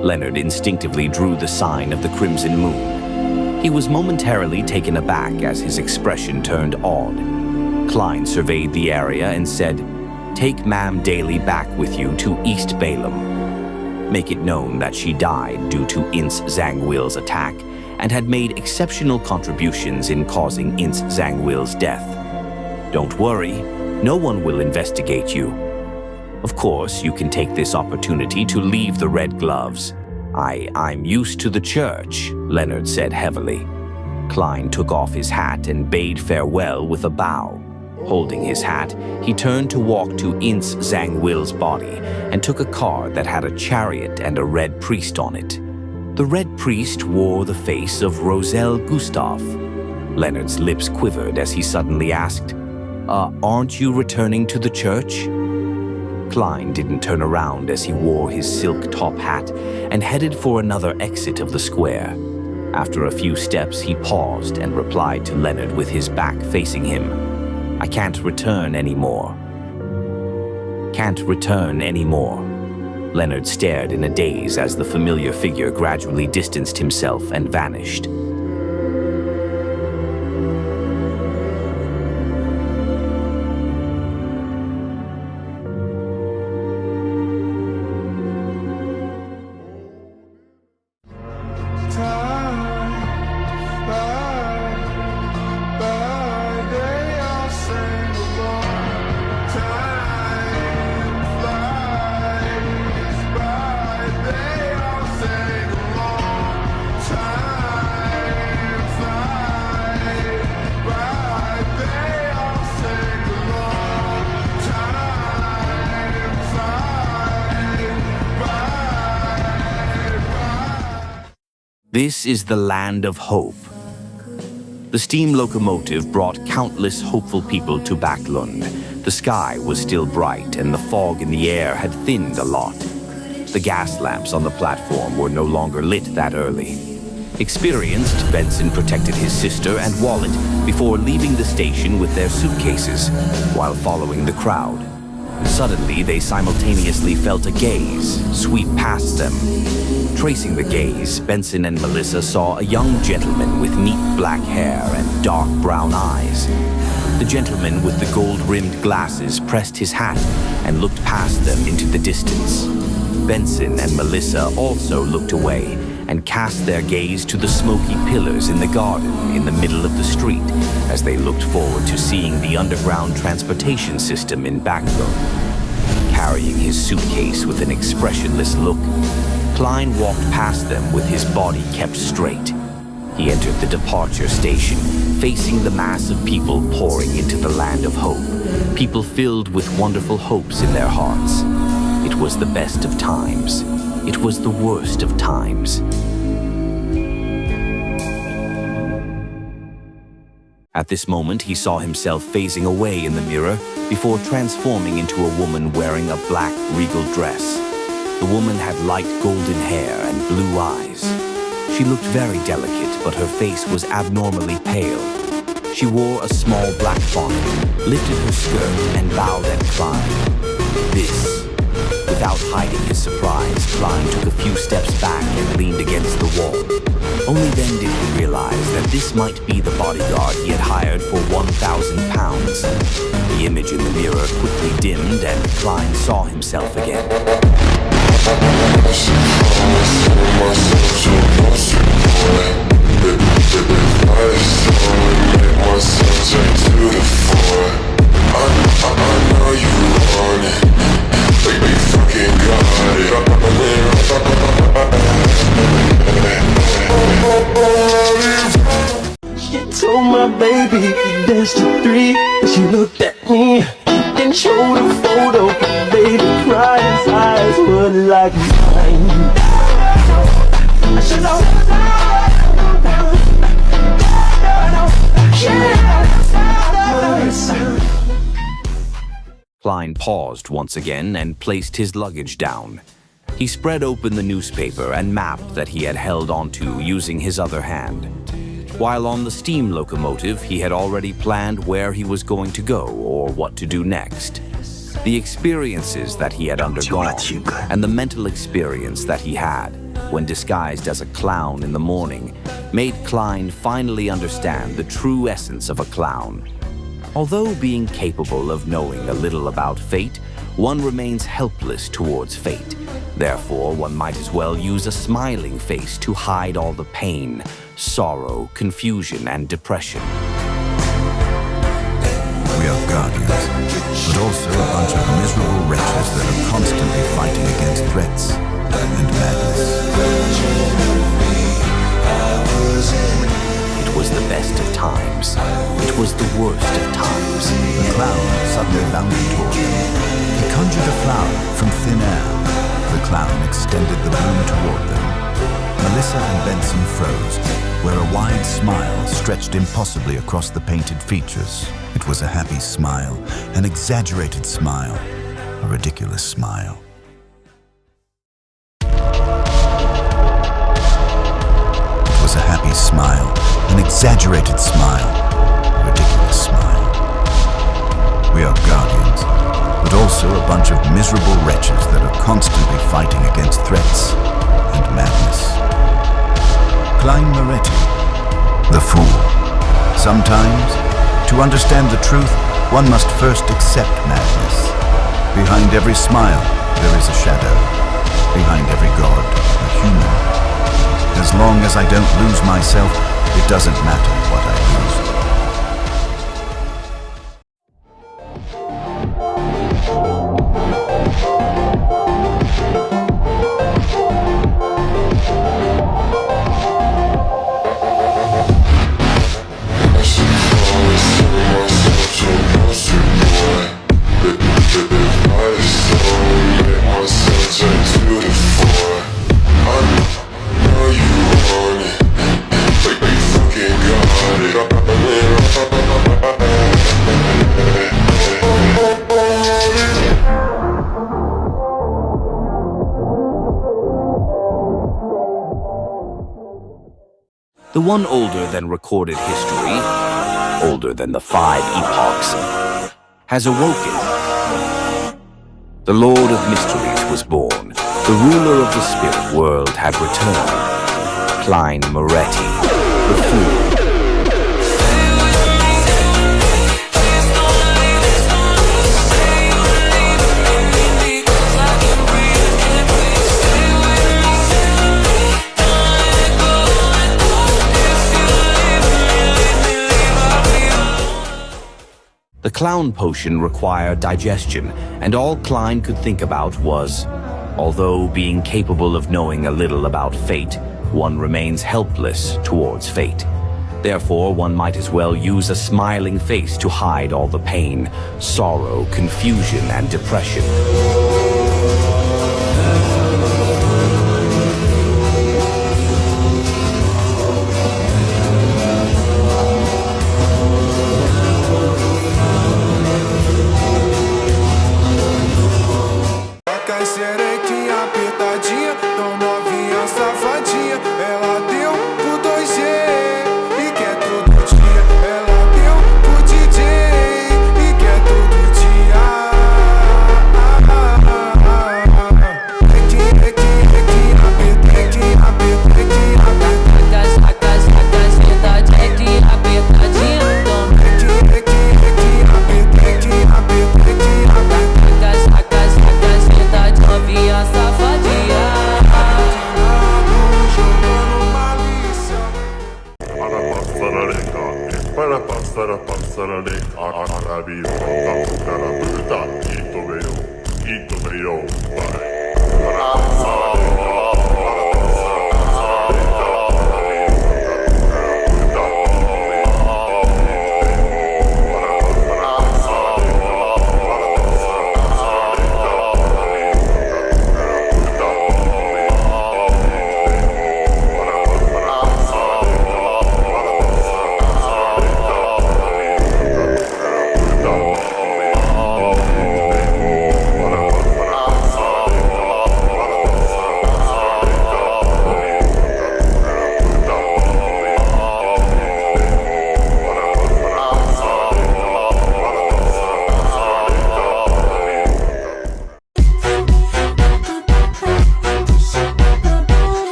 Leonard instinctively drew the sign of the crimson moon. He was momentarily taken aback as his expression turned odd. Klein surveyed the area and said, "Take Ma'am Daly back with you to East Balaam. Make it known that she died due to 𝕒𝕒𝕒𝕒𝕒𝕒𝕒𝕒𝕒 attack and had made exceptional contributions in causing 𝕒𝕒𝕒𝕒𝕒𝕒𝕒𝕒's death. Don't worry, no one will investigate you. Of course, you can take this opportunity to leave the red gloves. I'm used to the church," Leonard said heavily. Klein took off his hat and bade farewell with a bow. Holding his hat, he turned to walk to 𝕒𝕒𝕒𝕒𝕒𝕒𝕒𝕒𝕒𝕒 body and took a car that had a chariot and a red priest on it. The red priest wore the face of Roselle Gustav. Leonard's lips quivered as he suddenly asked, "Aren't you returning to the church?" Klein didn't turn around as he wore his silk top hat and headed for another exit of the square. After a few steps, he paused and replied to Leonard with his back facing him, "I can't return anymore." "Can't return anymore." Leonard stared in a daze as the familiar figure gradually distanced himself and vanished. This is the land of hope. The steam locomotive brought countless hopeful people to Backlund. The sky was still bright and the fog in the air had thinned a lot. The gas lamps on the platform were no longer lit that early. Experienced, Benson protected his sister and wallet before leaving the station with their suitcases while following the crowd. Suddenly, they simultaneously felt a gaze sweep past them. Tracing the gaze, Benson and Melissa saw a young gentleman with neat black hair and dark brown eyes. The gentleman with the gold-rimmed glasses pressed his hat and looked past them into the distance. Benson and Melissa also looked away and cast their gaze to the smoky pillars in the garden in the middle of the street as they looked forward to seeing the underground transportation system in Backlund. Carrying his suitcase with an expressionless look, Klein walked past them with his body kept straight. He entered the departure station, facing the mass of people pouring into the land of hope, people filled with wonderful hopes in their hearts. It was the best of times. It was the worst of times. At this moment, he saw himself phasing away in the mirror before transforming into a woman wearing a black regal dress. The woman had light golden hair and blue eyes. She looked very delicate, but her face was abnormally pale. She wore a small black bonnet, lifted her skirt, and bowed at Klein. This. Without hiding his surprise, Klein took a few steps back and leaned against the wall. Only then did he realize that this might be the bodyguard he had hired for £1,000. The image in the mirror quickly dimmed and Klein saw himself again. I know you want it. Like we fucking got it. baby. We danced to 3, and she looked at me and showed a photo. Baby cried, his eyes were like mine. I should know. Klein paused once again and placed his luggage down. He spread open the newspaper and map that he had held onto using his other hand. While on the steam locomotive, he had already planned where he was going to go or what to do next. The experiences that he had undergone and the mental experience that he had when disguised as a clown in the morning made Klein finally understand the true essence of a clown. Although being capable of knowing a little about fate, one remains helpless towards fate. Therefore, one might as well use a smiling face to hide all the pain, sorrow, confusion, and depression. We are guardians, but also a bunch of miserable wretches that are constantly fighting against threats and madness. It was the best of times. It was the worst of times. The clown suddenly bounded toward them. He conjured a flower from thin air. The clown extended the bloom toward them. Melissa and Benson froze, where a wide smile stretched impossibly across the painted features. It was a happy smile, an exaggerated smile, a ridiculous smile. It was a happy smile, an exaggerated smile, a ridiculous smile. We are guardians, but also a bunch of miserable wretches that are constantly fighting against threats and madness. 𝕒𝕤𝕤, the fool. Sometimes, to understand the truth, one must first accept madness. Behind every smile, there is a shadow. Behind every god, a human. As long as I don't lose myself, it doesn't matter what I lose. The one older than recorded history, older than the 5 epochs, has awoken. The Lord of Mysteries was born. The ruler of the spirit world had returned. 𝕒𝕤𝕤, the fool. The clown potion required digestion, and all Klein could think about was, although being capable of knowing a little about fate, one remains helpless towards fate. Therefore, one might as well use a smiling face to hide all the pain, sorrow, confusion, and depression.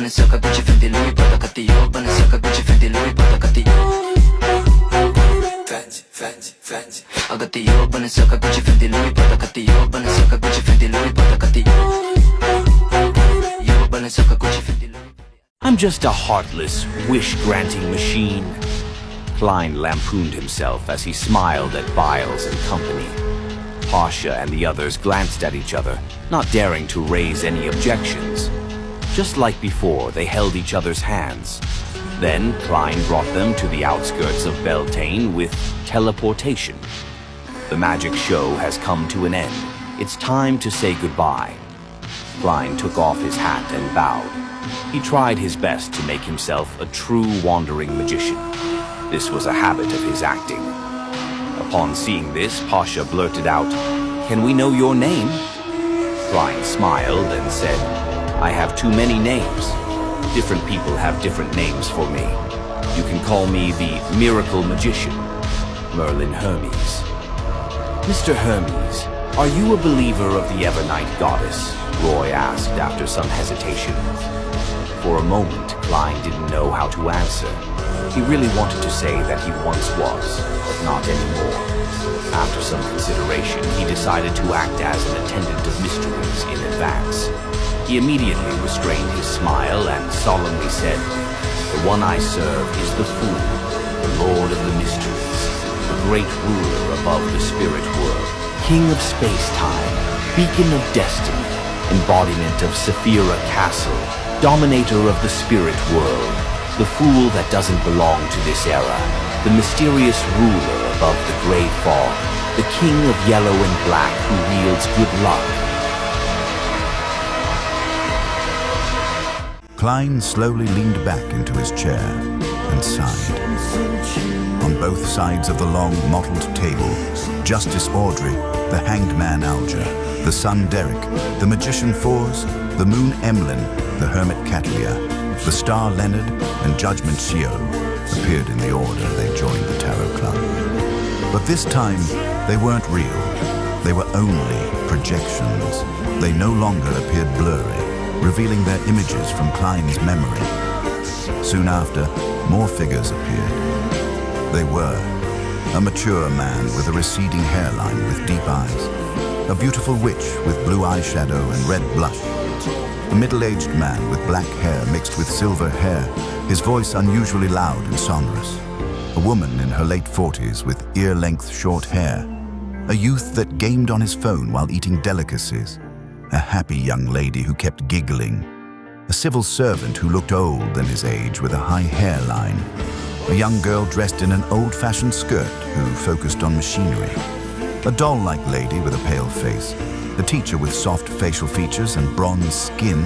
Balenciaga, Gucci, Fendi, Louis, Prada, Catio. Balenciaga, Gucci, Fendi, Louis, Prada, Catio. Fancy. I got the yo, Balenciaga, Gucci, Fendi, Louis, Prada, Catio. Balenciaga, Gucci, Fendi, Louis, Prada, Catio. Yo, Balenciaga, Gucci, Fendi, Louis. I'm just a heartless, wish-granting machine. Klein lampooned himself as he smiled at Biles and company. Pasha and the others glanced at each other, not daring to raise any objections. Just like before, they held each other's hands. Then Klein brought them to the outskirts of Beltane with teleportation. The magic show has come to an end. It's time to say goodbye. Klein took off his hat and bowed. He tried his best to make himself a true wandering magician. This was a habit of his acting. Upon seeing this, Pasha blurted out, "Can we know your name?" Klein smiled and said, "I have too many names. Different people have different names for me. You can call me the Miracle Magician, Merlin Hermes." "Mr. Hermes, are you a believer of the Evernight goddess?" Roy asked after some hesitation. For a moment, Klein didn't know how to answer. He really wanted to say that he once was, but not anymore. After some consideration, he decided to act as an attendant of mysteries in advance. He immediately restrained his smile and solemnly said, "The one I serve is the Fool, the Lord of the Mysteries, the great ruler above the spirit world, king of space-time, beacon of destiny, embodiment of Saphira Castle, dominator of the spirit world, the fool that doesn't belong to this era, the mysterious ruler above the gray fog, the king of yellow and black who wields good luck." Klein slowly leaned back into his chair and sighed. On both sides of the long, mottled table, Justice Audrey, the hanged man Alger, the sun Derek, the magician Fours, the moon Emlyn, the hermit Catlia, the star Leonard, and Judgment Shio appeared in the order they joined the Tarot Club. But this time, they weren't real. They were only projections. They no longer appeared blurry, revealing their images from Klein's memory. Soon after, more figures appeared. They were a mature man with a receding hairline with deep eyes, a beautiful witch with blue eyeshadow and red blush, a middle-aged man with black hair mixed with silver hair, his voice unusually loud and sonorous, a woman in her late 40s with ear-length short hair, a youth that gamed on his phone while eating delicacies, a happy young lady who kept giggling, a civil servant who looked old than his age with a high hairline, a young girl dressed in an old-fashioned skirt who focused on machinery, a doll-like lady with a pale face, a teacher with soft facial features and bronze skin,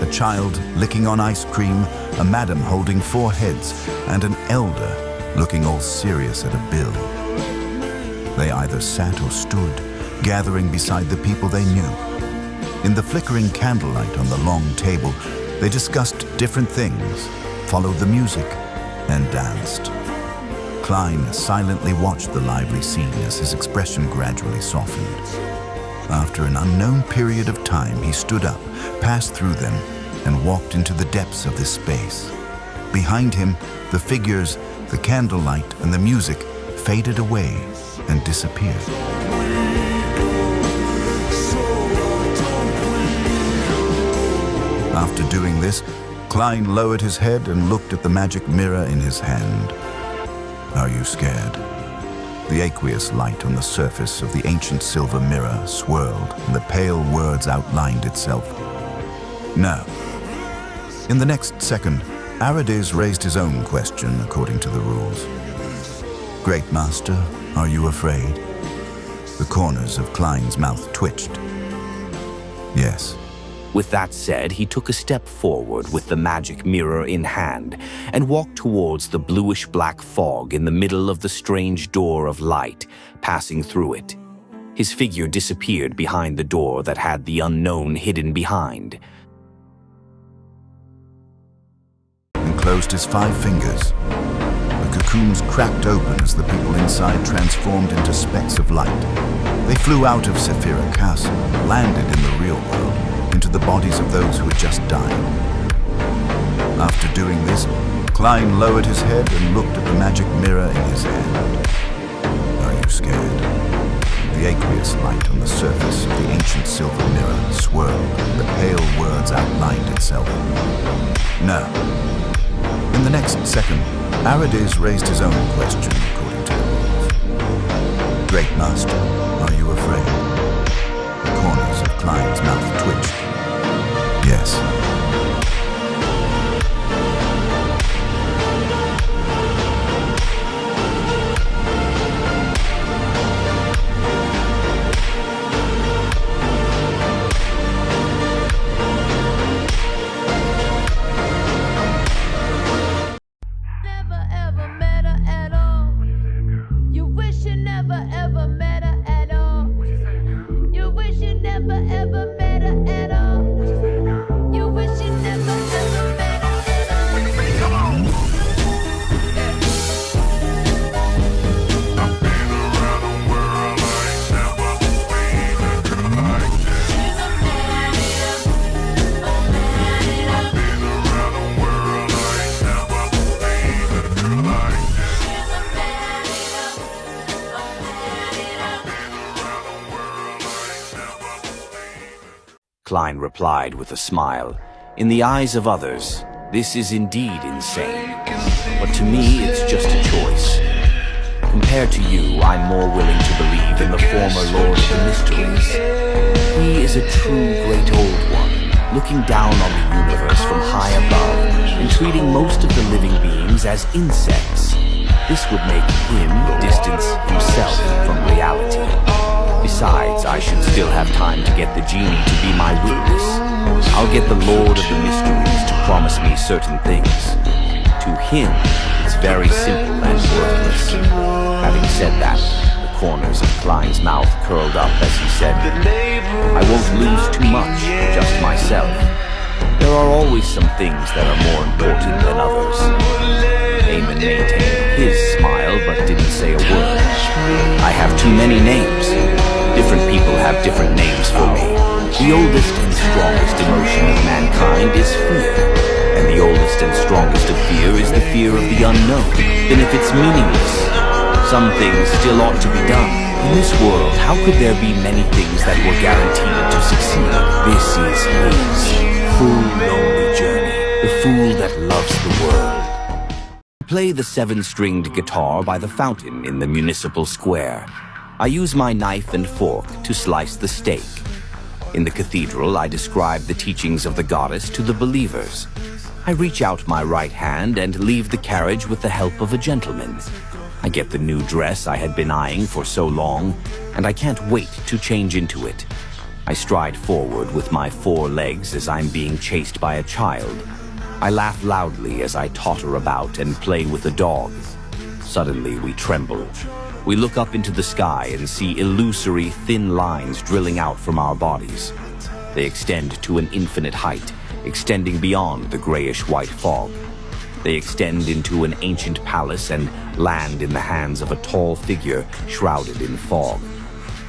a child licking on ice cream, a madam holding 4 heads, and an elder looking all serious at a bill. They either sat or stood, gathering beside the people they knew. In the flickering candlelight on the long table, they discussed different things, followed the music, and danced. Klein silently watched the lively scene as his expression gradually softened. After an unknown period of time, he stood up, passed through them, and walked into the depths of this space. Behind him, the figures, the candlelight, and the music faded away and disappeared. After doing this, Klein lowered his head and looked at the magic mirror in his hand. "Are you scared?" The aqueous light on the surface of the ancient silver mirror swirled, and the pale words outlined itself. "No." In the next second, Aradiz raised his own question according to the rules. "Great Master, are you afraid?" The corners of Klein's mouth twitched. "Yes." With that said, he took a step forward with the magic mirror in hand and walked towards the bluish-black fog in the middle of the strange door of light, passing through it. His figure disappeared behind the door that had the unknown hidden behind. And closed his 5 fingers. The cocoons cracked open as the people inside transformed into specks of light. They flew out of Saphira Castle, landed in the real world, into the bodies of those who had just died. After doing this, Klein lowered his head and looked at the magic mirror in his hand. Are you scared? The aqueous light on the surface of the ancient silver mirror swirled, the pale words outlined itself. No. In the next second, Arades raised his own question according to the rules. Great Master, are you afraid? The corners of Klein's mouth twitched. Yes. Klein replied with a smile. In the eyes of others, this is indeed insane. But to me, it's just a choice. Compared to you, I'm more willing to believe in the former Lord of the Mysteries. He is a true great old one, looking down on the universe from high above and treating most of the living beings as insects. This would make him distance himself from reality. Besides, I should still have time to get the genie to be my witness. I'll get the Lord of the Mysteries to promise me certain things. To him, it's very simple and worthless. Having said that, the corners of Klein's mouth curled up as he said, I won't lose too much, just myself. There are always some things that are more important than others. Ammon maintained his smile but didn't say a word. I have too many names. Different people have different names for me. The oldest and strongest emotion of mankind is fear. And the oldest and strongest of fear is the fear of the unknown. Then if it's meaningless, some things still ought to be done. In this world, how could there be many things that were guaranteed to succeed? This is his full lonely journey. The fool that loves the world. I play the 7-stringed guitar by the fountain in the municipal square. I use my knife and fork to slice the steak. In the cathedral, I describe the teachings of the goddess to the believers. I reach out my right hand and leave the carriage with the help of a gentleman. I get the new dress I had been eyeing for so long, and I can't wait to change into it. I stride forward with my 4 legs as I'm being chased by a child. I laugh loudly as I totter about and play with a dog. Suddenly, we tremble. We look up into the sky and see illusory, thin lines drilling out from our bodies. They extend to an infinite height, extending beyond the grayish-white fog. They extend into an ancient palace and land in the hands of a tall figure shrouded in fog.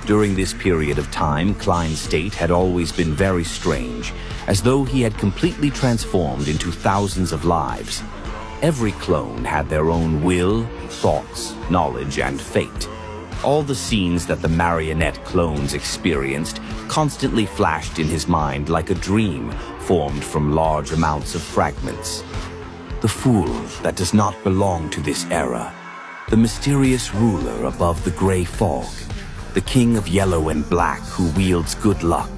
During this period of time, Klein's state had always been very strange, as though he had completely transformed into thousands of lives. Every clone had their own will, thoughts, knowledge, and fate. All the scenes that the Marionette clones experienced constantly flashed in his mind like a dream formed from large amounts of fragments. The fool that does not belong to this era. The mysterious ruler above the gray fog. The king of yellow and black who wields good luck.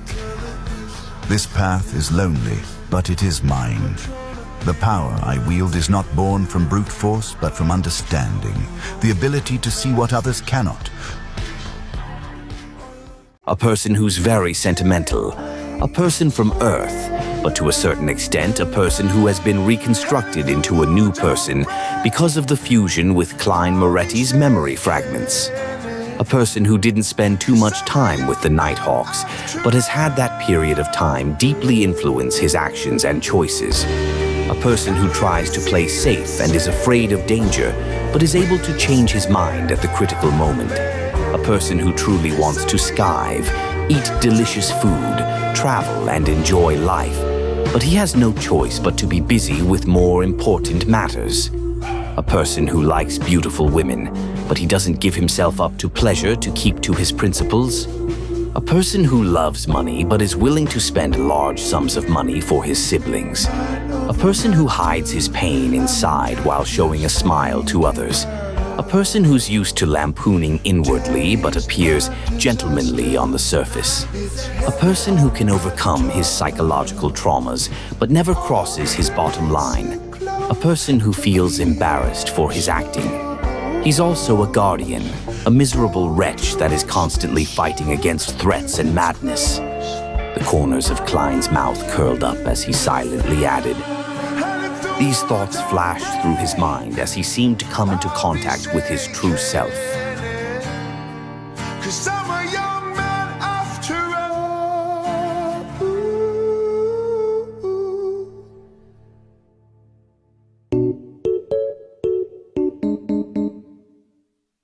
This path is lonely, but it is mine. The power I wield is not born from brute force, but from understanding, the ability to see what others cannot. A person who's very sentimental, a person from Earth, but to a certain extent a person who has been reconstructed into a new person because of the fusion with Klein Moretti's memory fragments. A person who didn't spend too much time with the Nighthawks, but has had that period of time deeply influence his actions and choices. A person who tries to play safe and is afraid of danger, but is able to change his mind at the critical moment. A person who truly wants to skive, eat delicious food, travel and enjoy life, But he has no choice but to be busy with more important matters. A person who likes beautiful women, but he doesn't give himself up to pleasure to keep to his principles. A person who loves money, but is willing to spend large sums of money for his siblings. A person who hides his pain inside while showing a smile to others. A person who's used to lampooning inwardly, but appears gentlemanly on the surface. A person who can overcome his psychological traumas, but never crosses his bottom line. A person who feels embarrassed for his acting. He's also a guardian, a miserable wretch that is constantly fighting against threats and madness. The corners of Klein's mouth curled up as he silently added. These thoughts flashed through his mind as he seemed to come into contact with his true self.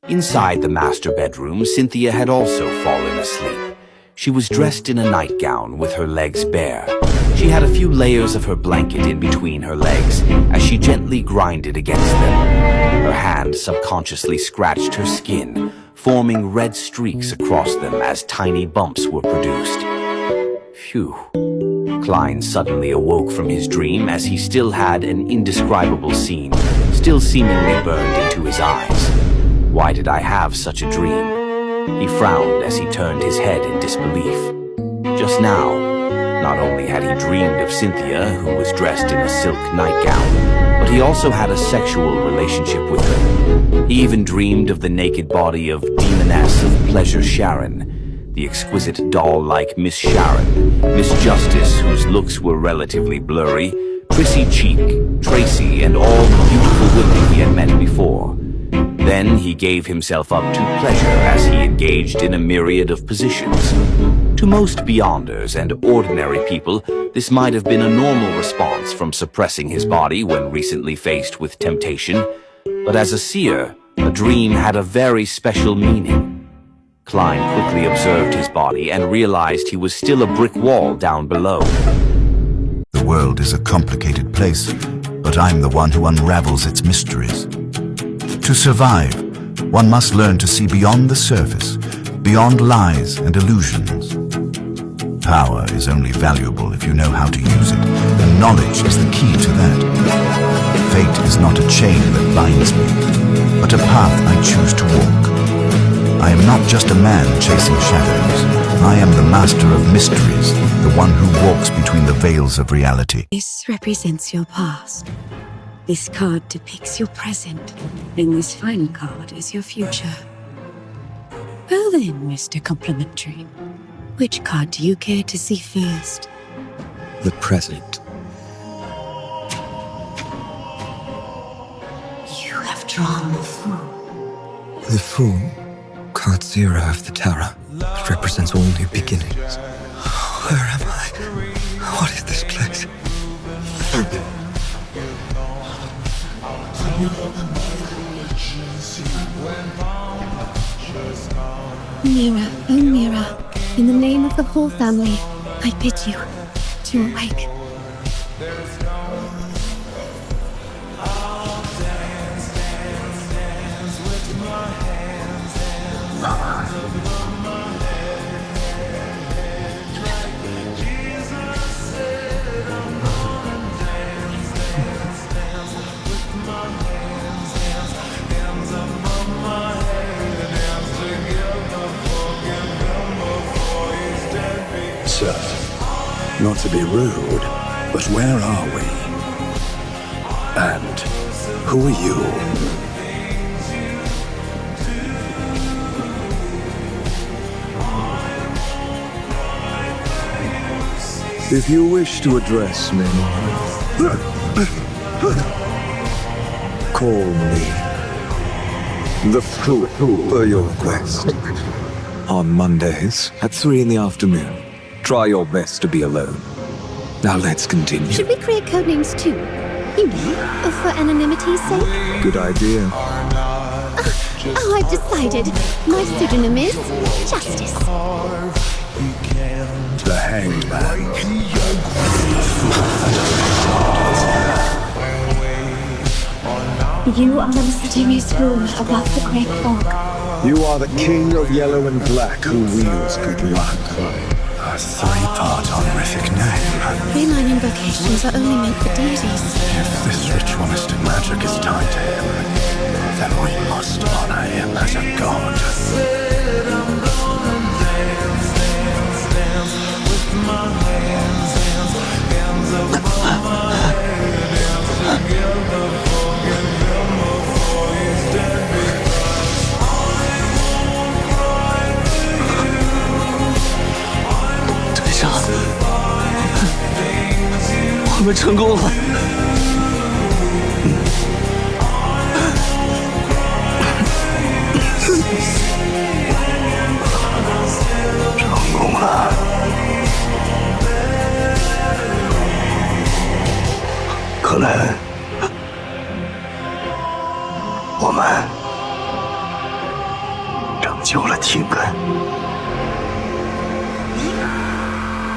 Inside the master bedroom, Cynthia had also fallen asleep. She was dressed in a nightgown with her legs bare. She had a few layers of her blanket in between her legs as she gently grinded against them. Her hand subconsciously scratched her skin, forming red streaks across them as tiny bumps were produced. Phew. Klein suddenly awoke from his dream as he still had an indescribable scene, still seemingly burned into his eyes. Why did I have such a dream? He frowned as he turned his head in disbelief. Just now, not only had he dreamed of Cynthia, who was dressed in a silk nightgown, but he also had a sexual relationship with her. He even dreamed of the naked body of Demoness of Pleasure Sharon, the exquisite doll-like Miss Sharon, Miss Justice, whose looks were relatively blurry, Trissy Cheek, Tracy, and all the beautiful women he had met before. Then he gave himself up to pleasure as he engaged in a myriad of positions. To most beyonders and ordinary people, this might have been a normal response from suppressing his body when recently faced with temptation. But as a seer, a dream had a very special meaning. Klein quickly observed his body and realized he was still a brick wall down below. The world is a complicated place, but I'm the one who unravels its mysteries. To survive, one must learn to see beyond the surface, beyond lies and illusions. Power is only valuable if you know how to use it, and knowledge is the key to that. Fate is not a chain that binds me, but a path I choose to walk. I am not just a man chasing shadows. I am the master of mysteries, the one who walks between the veils of reality. This represents your past. This card depicts your present, and this final card is your future. Well then, Mr. Complimentary, which card do you care to see first? The present. You have drawn the Fool. The Fool, card 0 of the Tarot. It represents all new beginnings. Where am I? What is this place? Mirror, oh mirror, in the name of the whole family, I bid you to awake. Sir, not to be rude, but where are we? And who are you? If you wish to address me, call me the Fool per your request. On Mondays at 3 in the afternoon. Try your best to be alone. Now let's continue. Should we create codenames too? You know, for anonymity's sake? Good idea. Oh, I've decided. My pseudonym is Justice. The Hangman. You are the mysterious ruler above the great fog. You are the king of yellow and black who wields good luck. A three-part honorific name. Feline invocations are only meant for deities. If this ritualistic magic is tied to him, then we must honor him as a god.我们成功了！成功了！克莱恩，我们拯救了廷根。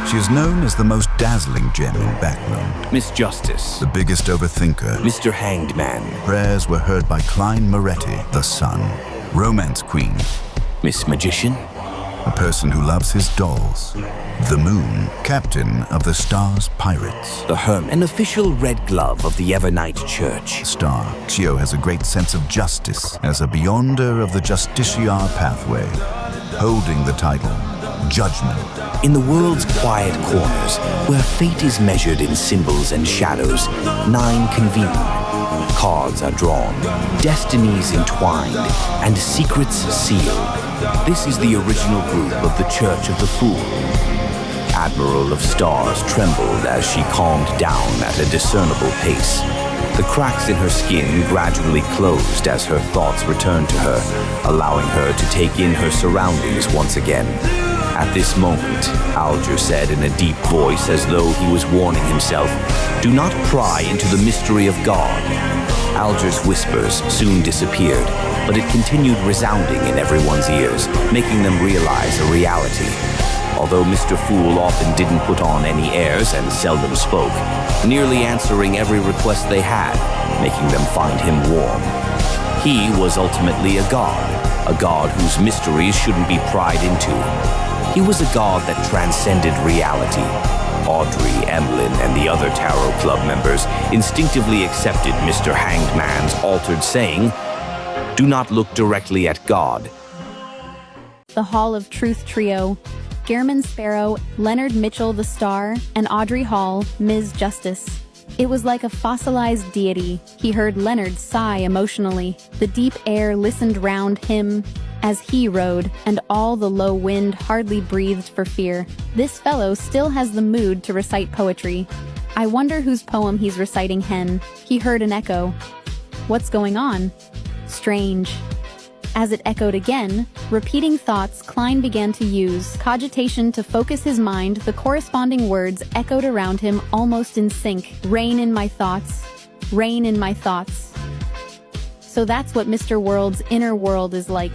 She is known as the most dazzling gem in Background. Miss Justice. The biggest overthinker. Mr. Hanged Man. Prayers were heard by 𝕋𝕙𝕒𝕝𝕝, the sun. Romance Queen. Miss Magician. A person who loves his dolls. The Moon, captain of the Star's pirates. The Hermit. An official red glove of the Evernight Church. Star. Xiao has a great sense of justice as a beyonder of the Justiciar pathway, holding the title Judgment. In the world's quiet corners, where fate is measured in symbols and shadows, 9 convene. Cards are drawn, destinies entwined, and secrets sealed. This is the original group of the Church of the Fool. Admiral of Stars trembled as she calmed down at a discernible pace. The cracks in her skin gradually closed as her thoughts returned to her, allowing her to take in her surroundings once again. At this moment, Alger said in a deep voice as though he was warning himself, "Do not pry into the mystery of God." Alger's whispers soon disappeared, but it continued resounding in everyone's ears, making them realize a reality. Although Mr. Fool often didn't put on any airs and seldom spoke, nearly answering every request they had, making them find him warm. He was ultimately a god whose mysteries shouldn't be pried into. He was a god that transcended reality. Audrey, Emlyn, and the other Tarot Club members instinctively accepted Mr. Hanged Man's altered saying, "Do not look directly at God." The Hall of Truth trio, Gehrman Sparrow, Leonard Mitchell the Star, and Audrey Hall, Ms. Justice. It was like a fossilized deity. He heard Leonard sigh emotionally. The deep air listened round him as he rode, and all the low wind hardly breathed for fear. This fellow still has the mood to recite poetry. I wonder whose poem he's reciting, Hen. He heard an echo. What's going on? Strange. As it echoed again, repeating thoughts, Klein began to use cogitation to focus his mind. The corresponding words echoed around him almost in sync. Rain in my thoughts. Rain in my thoughts. So that's what Mr. World's inner world is like.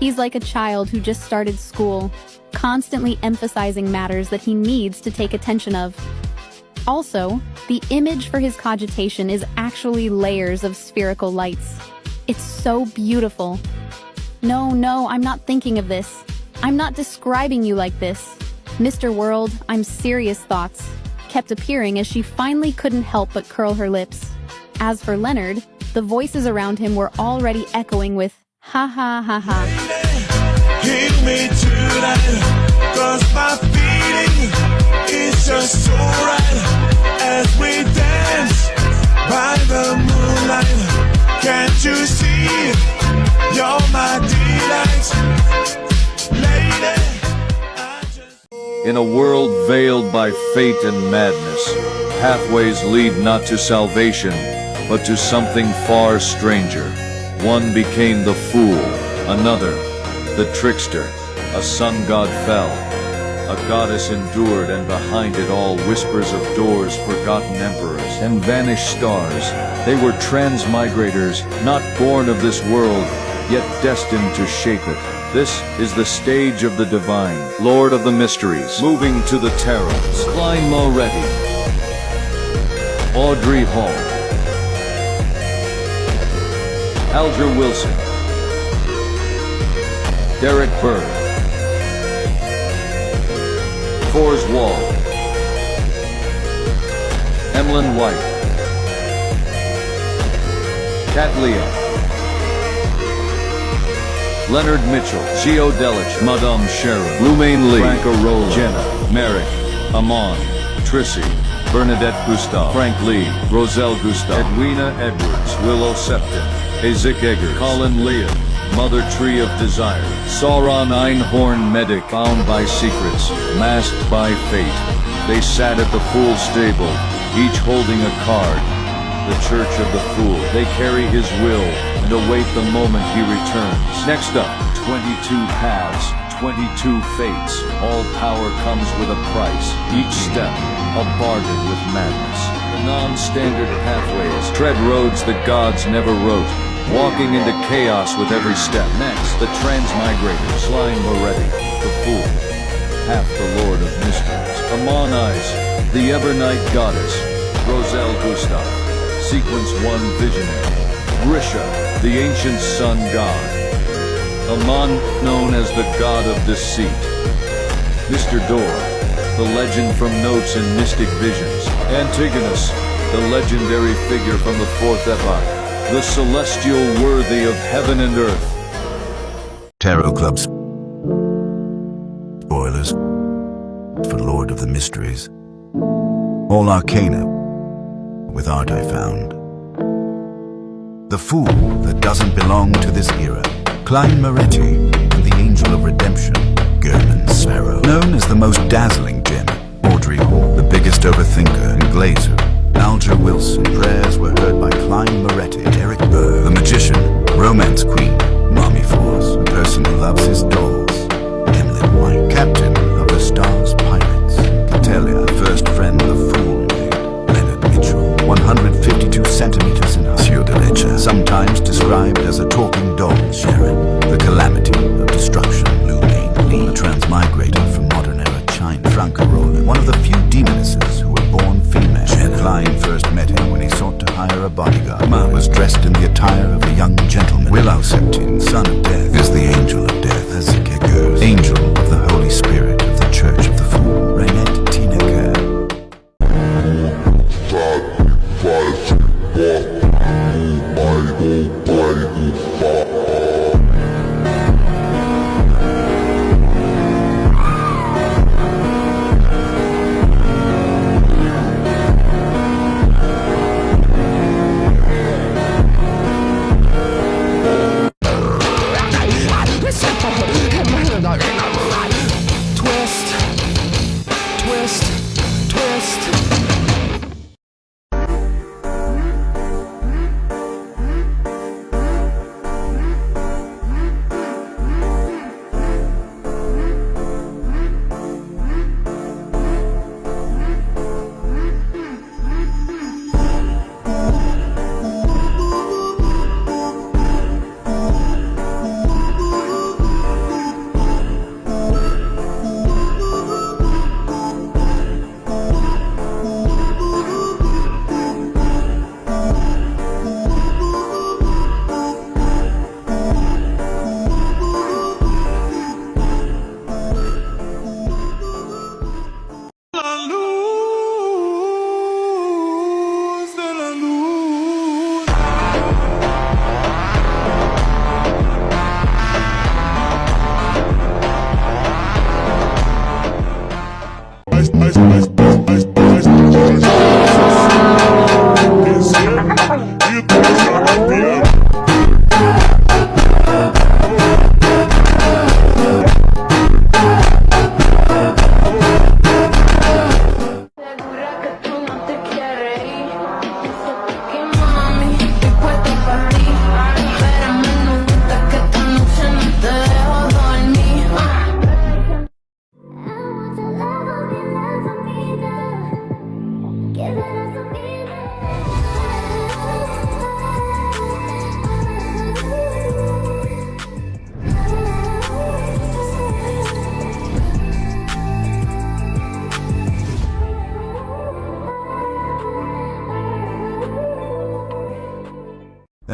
He's like a child who just started school, constantly emphasizing matters that he needs to take attention of. Also, the image for his cogitation is actually layers of spherical lights. It's so beautiful. No, I'm not thinking of this. I'm not describing you like this. Mr. World, I'm serious thoughts, kept appearing as she finally couldn't help but curl her lips. As for Leonard, the voices around him were already echoing with, "Ha ha ha ha." Heal me tonight, 'cause my feeling is just so right as we dance by the moonlight. Can't you see? You're my delight, lady. In a world veiled by fate and madness, pathways lead not to salvation, but to something far stranger. One became the fool, another, the trickster. A sun god fell, a goddess endured, and behind it all whispers of doors, forgotten emperors, and vanished stars. They were transmigrators, not born of this world, yet destined to shape it. This is the stage of the divine, Lord of the Mysteries, moving to the tarots. 𝕋𝕙𝕒𝕝𝕝, Audrey Hall, Alger Wilson, Derek Bird, Fors Wall, Emlyn White, Kat Leah, Leonard Mitchell, Gio Delich, Madame Sharon, Lumaine Lee, Frank Arola, Jenna, Merrick, Amon, Trissy, Bernadette Gustav, Frank Lee, Roselle Gustav, Edwina Edwards, Willow Septon, Isaac Egger, Colin Leah, Mother Tree of Desire, Sauron Einhorn Medic, bound by secrets, masked by fate. They sat at the Fool's stable, each holding a card. The Church of the Fool. They carry his will and await the moment he returns. Next up, 22 paths, 22 fates. All power comes with a price. Each step, a bargain with madness. The non-standard pathways tread roads that gods never wrote, walking into chaos with every step. Next, the Transmigrator, 𝕂𝕗𝕝𝕝, the Fool, half the Lord of Mysteries. Amon Eyes, the Evernight Goddess, Roselle Gustav, Sequence 1 Visionary, Grisha, the Ancient Sun God, Aman, known as the God of Deceit, Mr. Door, the legend from notes and mystic visions, Antigonus, the legendary figure from the Fourth Epoch, the celestial worthy of heaven and earth. Tarot Clubs. Spoilers for Lord of the Mysteries. All arcana with art I found. The Fool that doesn't belong to this era. 𝕂𝕗𝕝𝕝 and the Angel of Redemption. German Sparrow. Known as the most dazzling gem. Audrey, the biggest overthinker and glazer. Alger Wilson. Prayers were heard by 𝕂𝕗𝕝𝕝. Derek Bird. The Magician. Romance Queen. Mommy Force. A person who loves his dolls. Emlyn White. Captain of the Stars Pirates. Catellia. First friend the Fool made. Leonard Mitchell. 152 centimeters in height. Sometimes described as a talking dog. Sharon. The Calamity of Destruction. Lumaine Lee. The Transmigrator from modern era China. Frank Arola. One of the few demonesses who were born female. Klein first met him when he sought to hire a bodyguard. Aman was dressed in the attire of a young gentleman. Willow Septon, son of death, is the angel of death. Isaac Egger, angel of the Holy Spirit of the Church of the Fool. Marionette Tinaker.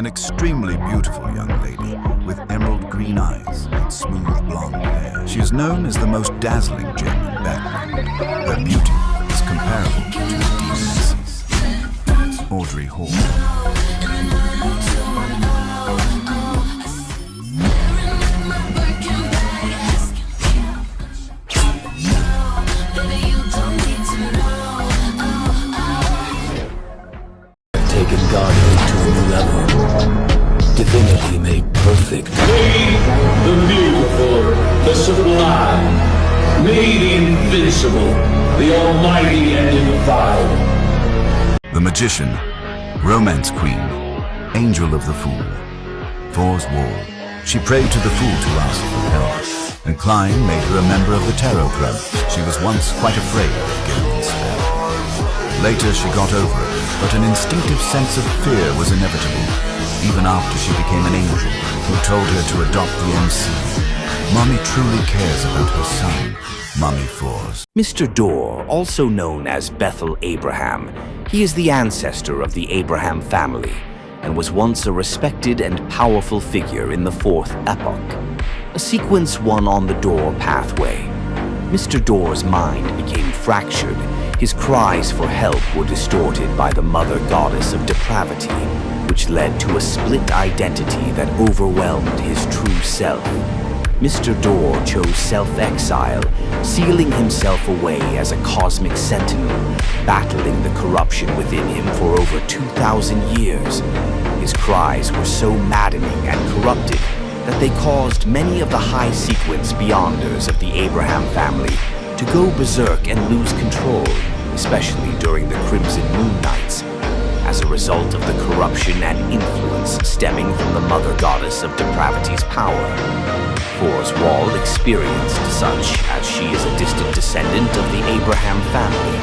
an extremely beautiful young lady with emerald green eyes and smooth blonde hair. She is known as the most dazzling gem in Bagman. Her beauty is comparable to a demoness's. Audrey Hall. Taken Garrow to a new level. Divinity made perfect. Made the beautiful, the sublime, made invincible, the almighty and infallible. The Magician, Romance Queen, Angel of the Fool. Four's Wall. She prayed to the Fool to ask for help, and Klein made her a member of the Tarot Club. She was once quite afraid of Gilman's spell. Later she got over it, but an instinctive sense of fear was inevitable, even after she became an angel who told her to adopt the MC. Mommy truly cares about her son, Mommy Fours. Mr. Dorr, also known as Bethel Abraham, he is the ancestor of the Abraham family and was once a respected and powerful figure in the Fourth Epoch, a sequence one on the Dorr pathway. Mr. Dorr's mind became fractured. His cries for help were distorted by the mother goddess of depravity, which led to a split identity that overwhelmed his true self. Mr. Dorr chose self-exile, sealing himself away as a cosmic sentinel, battling the corruption within him for over 2,000 years. His cries were so maddening and corrupted that they caused many of the high sequence beyonders of the Abraham family to go berserk and lose control, especially during the Crimson Moon Nights, as a result of the corruption and influence stemming from the mother goddess of depravity's power. Four's Wall experienced such, as she is a distant descendant of the Abraham family.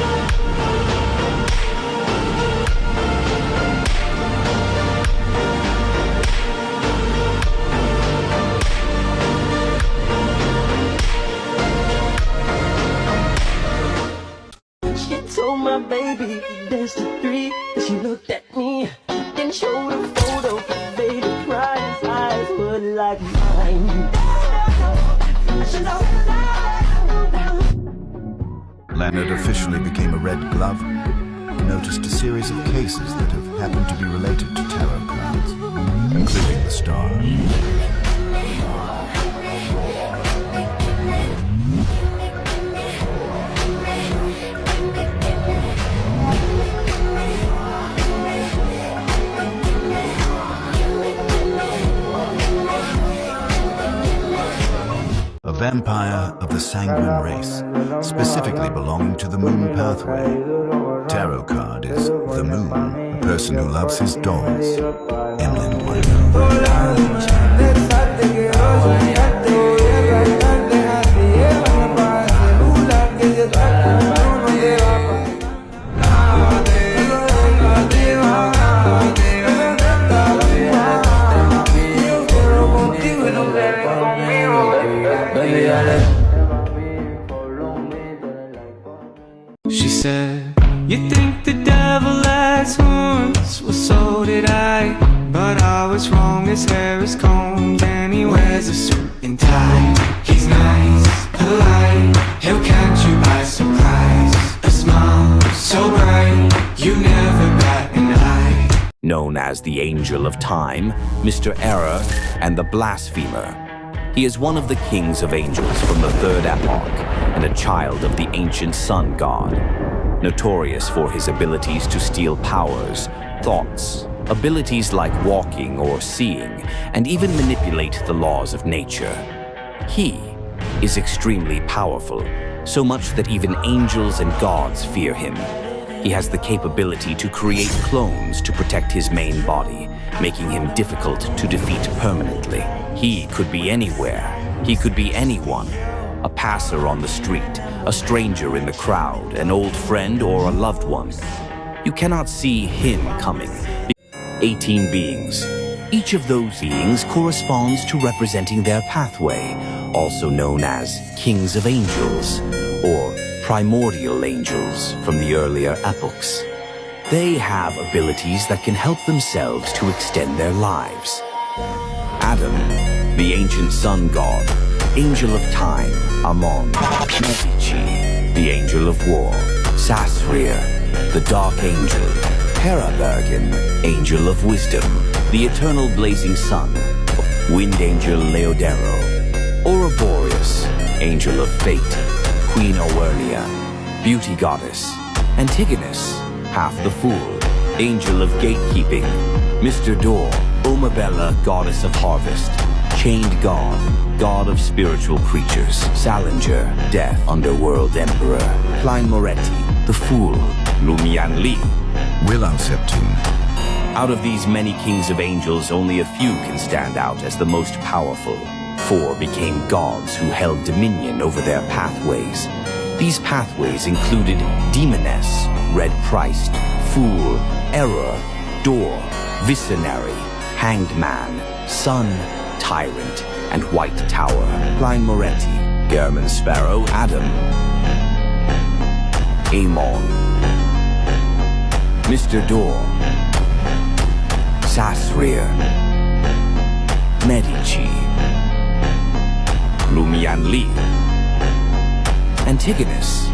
Told my baby danced to 3, and she looked at me and showed a photo. Baby cried, his eyes were like mine. Leonard officially became a Red Glove. He noticed a series of cases that have happened to be related to tarot cards, including the Star. A vampire of the sanguine race, specifically belonging to the Moon pathway. Tarot card is the Moon, a person who loves his dolls. Emlyn White. She said, you think the devil has horns? Well, so did I. But I was wrong, his hair is combed and he wears a suit and tie. He's nice, polite, he'll catch you by surprise. A smile so bright, you never bat an eye. Known as the Angel of Time, Mr. Error, and the Blasphemer. He is one of the kings of angels from the Third Epoch and a child of the ancient sun god, notorious for his abilities to steal powers, thoughts, abilities like walking or seeing, and even manipulate the laws of nature. He is extremely powerful, so much that even angels and gods fear him. He has the capability to create clones to protect his main body, making him difficult to defeat permanently. He could be anywhere. He could be anyone. A passer on the street, a stranger in the crowd, an old friend or a loved one. You cannot see him coming. 18 beings. Each of those beings corresponds to representing their pathway, also known as Kings of Angels, or Primordial Angels from the earlier epochs. They have abilities that can help themselves to extend their lives. Adam, the ancient sun god, angel of time, Ammon. 𝕄𝕒𝕜𝕝, the angel of war, Sasrir, the dark angel, 𝕬𝕝𝕝, angel of wisdom, the eternal blazing sun, wind angel Leonard, Ouroboros, angel of fate, Queen Owernia, beauty goddess, Antigonus, half the fool, angel of gatekeeping, Mr. Door, 𝕄𝕒𝕝𝕝, goddess of harvest, chained god, god of spiritual creatures, Salinger, death, underworld emperor, 𝕋𝕙𝕒𝕝𝕝, the fool, 𝕂𝕒𝕜𝕝, 𝕂𝕒𝕜𝕝. Out of these many kings of angels, only a few can stand out as the most powerful. 4 became gods who held dominion over their pathways. These pathways included Demoness, Red Christ, Fool, Error, Door, Visionary, Hanged Man, Sun, Tyrant, and White Tower, 𝕋𝕙𝕝𝕝, German Sparrow, Adam, Ammon, Mr. Door, Sasrir, 𝕄𝕒𝕝𝕝, 𝕂𝕒𝕝𝕝, Antigonus.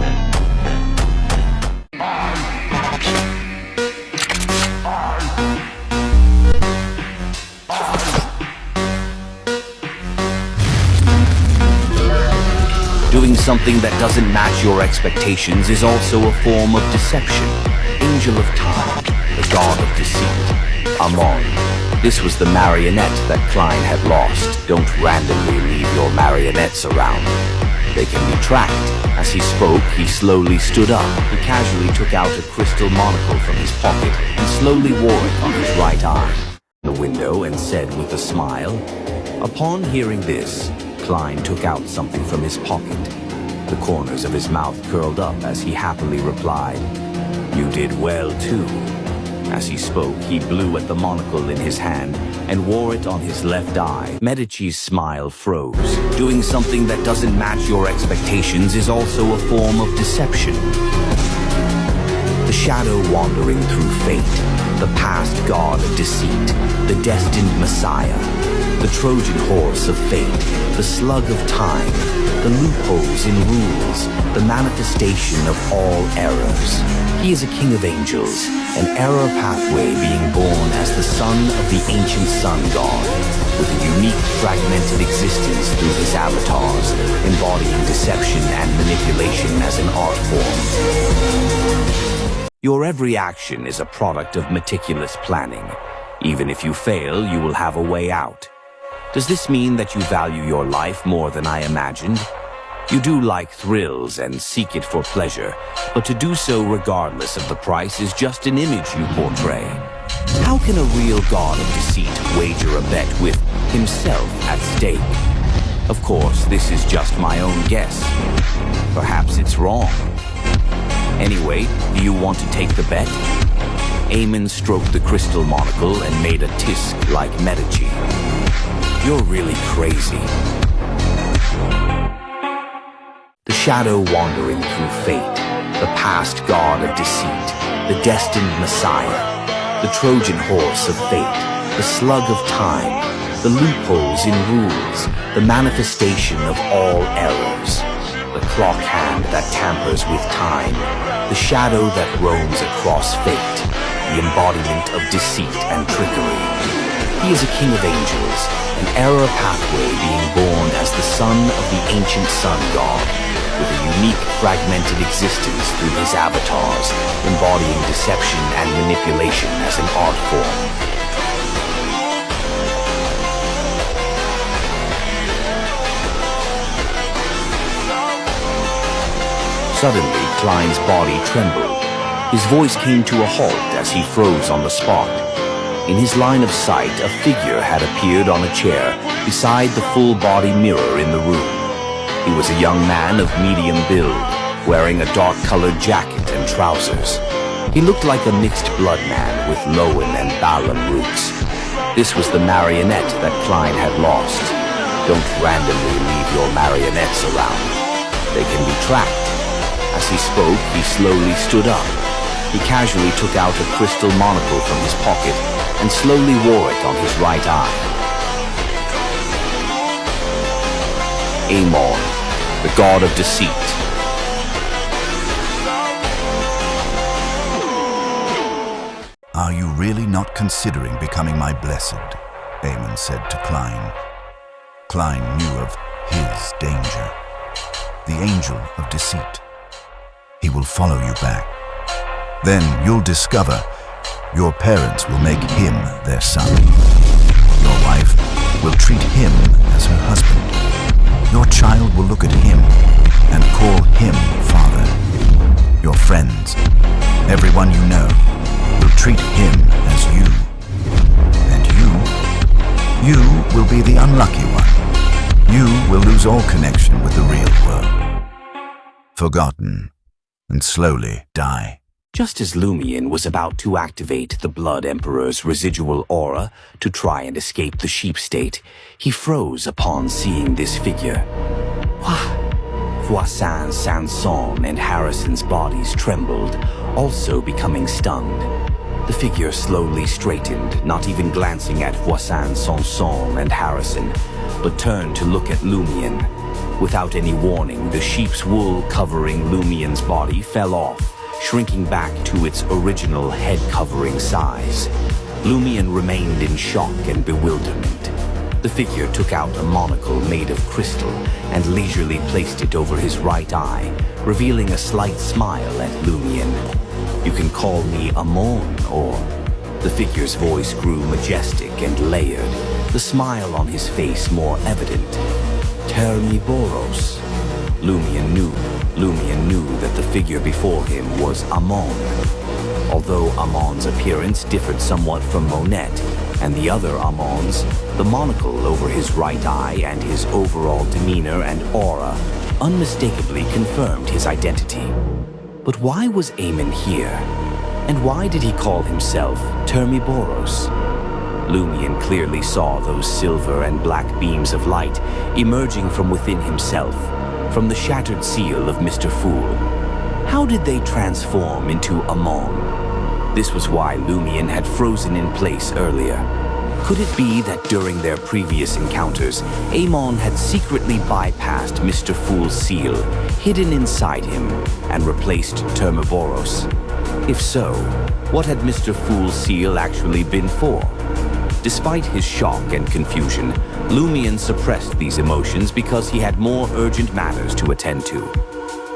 Doing something that doesn't match your expectations is also a form of deception. Angel of time, the god of deceit, Ammon. This was the marionette that 𝕭 had lost. Don't randomly leave your marionettes around. They can be tracked. As he spoke, he slowly stood up. He casually took out a crystal monocle from his pocket and slowly wore it on his right eye. The window and said with a smile. Upon hearing this, 𝕭 took out something from his pocket. The corners of his mouth curled up as he happily replied, "You did well too." As he spoke, he blew at the monocle in his hand and wore it on his left eye. 𝕄𝕒𝕝's smile froze. Doing something that doesn't match your expectations is also a form of deception. The shadow wandering through fate, the past god of deceit, the destined messiah, the Trojan horse of fate, the slug of time, the loopholes in rules, the manifestation of all errors. He is a king of angels, an error pathway being born as the son of the ancient sun god, with a unique fragmented existence through his avatars, embodying deception and manipulation as an art form. Your every action is a product of meticulous planning. Even if you fail, you will have a way out. Does this mean that you value your life more than I imagined? You do like thrills and seek it for pleasure, but to do so regardless of the price is just an image you portray. How can a real god of deceit wager a bet with himself at stake? Of course, this is just my own guess. Perhaps it's wrong. Anyway, do you want to take the bet? Ammon stroked the crystal monocle and made a tisk like 𝕄𝕒𝕝𝕝. You're really crazy. The shadow wandering through fate, the past god of deceit, the destined messiah, the Trojan horse of fate, the slug of time, the loopholes in rules, the manifestation of all errors, the clock hand that tampers with time, the shadow that roams across fate, the embodiment of deceit and trickery. He is a king of angels, an error pathway being born as the son of the ancient sun god, with a unique fragmented existence through his avatars, embodying deception and manipulation as an art form. Suddenly, 𝕭's body trembled. His voice came to a halt as he froze on the spot. In his line of sight, a figure had appeared on a chair beside the full-body mirror in the room. He was a young man of medium build, wearing a dark-colored jacket and trousers. He looked like a mixed blood man with Lowen and Balaam roots. This was the marionette that 𝕭 had lost. Don't randomly leave your marionettes around. They can be tracked. As he spoke, he slowly stood up. He casually took out a crystal monocle from his pocket and slowly wore it on his right eye. Ammon, the god of deceit. Are you really not considering becoming my blessed? Ammon said to Klein. Klein knew of his danger. The angel of deceit. He will follow you back. Then you'll discover your parents will make him their son. Your wife will treat him as her husband. Your child will look at him and call him father. Your friends, everyone you know, will treat him as you. And you will be the unlucky one. You will lose all connection with the real world. Forgotten, and slowly die. Just as Lumion was about to activate the Blood Emperor's residual aura to try and escape the sheep state, he froze upon seeing this figure. Voisin, Sanson, and Harrison's bodies trembled, also becoming stunned. The figure slowly straightened, not even glancing at Voisin, Sanson, and Harrison, but turned to look at Lumion. Without any warning, the sheep's wool covering Lumion's body fell off, shrinking back to its original head-covering size. Lumion remained in shock and bewilderment. The figure took out a monocle made of crystal and leisurely placed it over his right eye, revealing a slight smile at Lumion. "You can call me Ammon, or..." The figure's voice grew majestic and layered, the smile on his face more evident. "𝕬𝕝. Lumion knew that the figure before him was Ammon. Although Ammon's appearance differed somewhat from Marionette and the other Ammons, the monocle over his right eye and his overall demeanor and aura unmistakably confirmed his identity. But why was Ammon here? And why did he call himself 𝕬𝕝? Lumion clearly saw those silver and black beams of light emerging from within himself, from the shattered seal of Mr. Fool. How did they transform into Ammon? This was why Lumion had frozen in place earlier. Could it be that during their previous encounters, Ammon had secretly bypassed Mr. Fool's seal, hidden inside him, and replaced 𝕬𝕝? If so, what had Mr. Fool's seal actually been for? Despite his shock and confusion, Lumion suppressed these emotions because he had more urgent matters to attend to.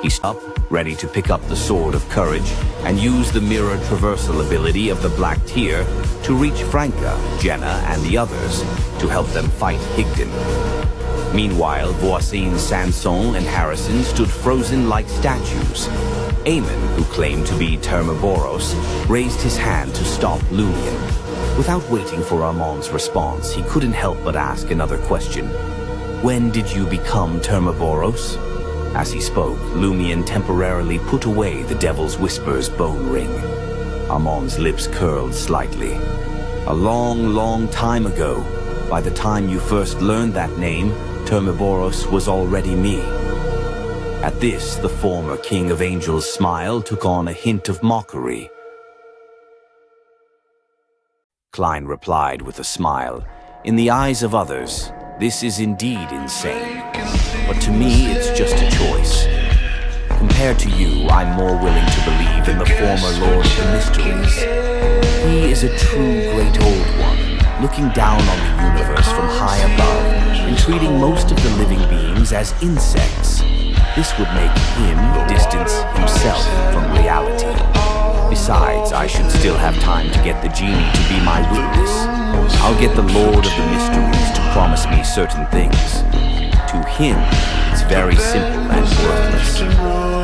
He stood up, ready to pick up the Sword of Courage and use the mirror traversal ability of the Black Tier to reach Franca, Jenna, and the others to help them fight Higdon. Meanwhile, Voisin, Sanson, and Harrison stood frozen like statues. Ammon, who claimed to be 𝕬𝕝, raised his hand to stop Lumion. Without waiting for Ammon's response, he couldn't help but ask another question. "When did you become 𝕬𝕝?" As he spoke, Lumion temporarily put away the Devil's Whisper's bone ring. Ammon's lips curled slightly. "A long, long time ago. By the time you first learned that name, 𝕬𝕝 was already me." At this, the former King of Angels' smile took on a hint of mockery. Klein replied with a smile. "In the eyes of others, this is indeed insane. But to me, it's just a choice. Compared to you, I'm more willing to believe in the former Lord of the Mysteries. He is a true great old one, looking down on the universe from high above and treating most of the living beings as insects. This would make him distance himself from reality. Besides, I should still have time to get the genie to be my witness. I'll get the Lord of the Mysteries to promise me certain things. To him, it's very simple and worthless."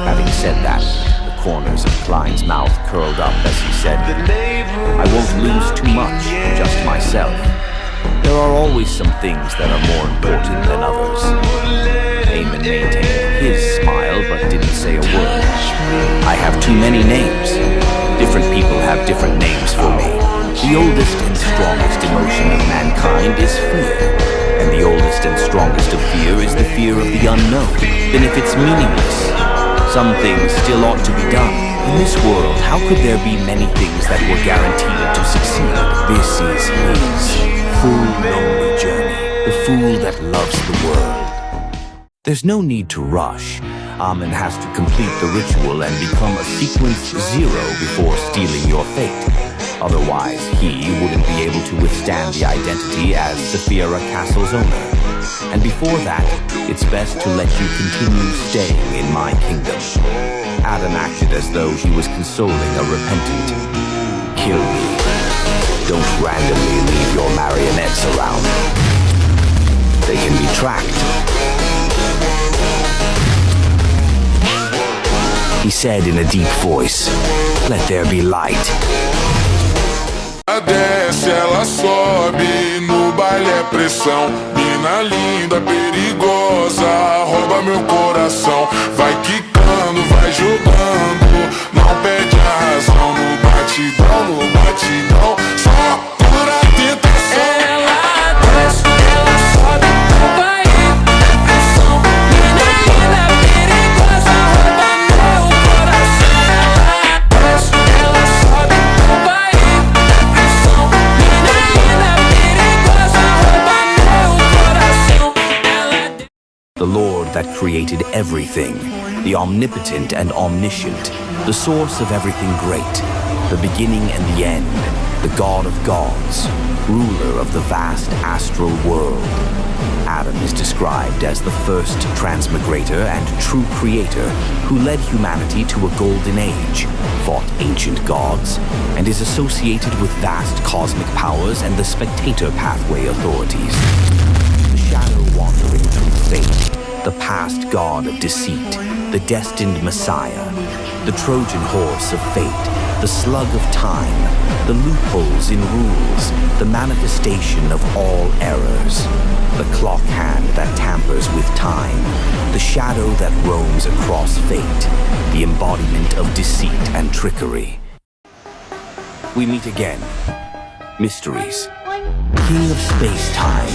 Having said that, the corners of Klein's mouth curled up as he said, "I won't lose too much, just myself. There are always some things that are more important than others." Ammon maintained his smile but didn't say a word. "I have too many names. Different people have different names for me. The oldest and strongest emotion of mankind is fear. And the oldest and strongest of fear is the fear of the unknown. Then if it's meaningless, some things still ought to be done. In this world, how could there be many things that were guaranteed to succeed? This is his full lonely journey, the fool that loves the world. There's no need to rush. Ammon has to complete the ritual and become a sequence 0 before stealing your fate. Otherwise, he wouldn't be able to withstand the identity as Saphira Castle's owner. And before that, it's best to let you continue staying in my kingdom. Adam acted as though he was consoling a repentant. Kill me. Don't randomly leave your marionettes around. They can be tracked. He said in a deep voice, "Let there be light." Desce, ela sobe, no baile é pressão. Mina linda, perigosa, rouba meu coração. Vai quicando, vai jogando, não perde a razão. No batidão, só pura tentação. Ela desce, ela sobe, no baile é pressão. Mina linda, perigosa, rouba meu coração. Ela desce, ela sobe, no baile. The Lord that created everything, the omnipotent and omniscient, the source of everything great, the beginning and the end, the God of gods, ruler of the vast astral world. Adam is described as the first transmigrator and true creator who led humanity to a golden age, fought ancient gods, and is associated with vast cosmic powers and the spectator pathway authorities. The shadow wandering through fate, the past god of deceit, the destined messiah, the Trojan horse of fate, the slug of time, the loopholes in rules, the manifestation of all errors, the clock hand that tampers with time, the shadow that roams across fate, the embodiment of deceit and trickery. We meet again. Mysteries. King of space-time,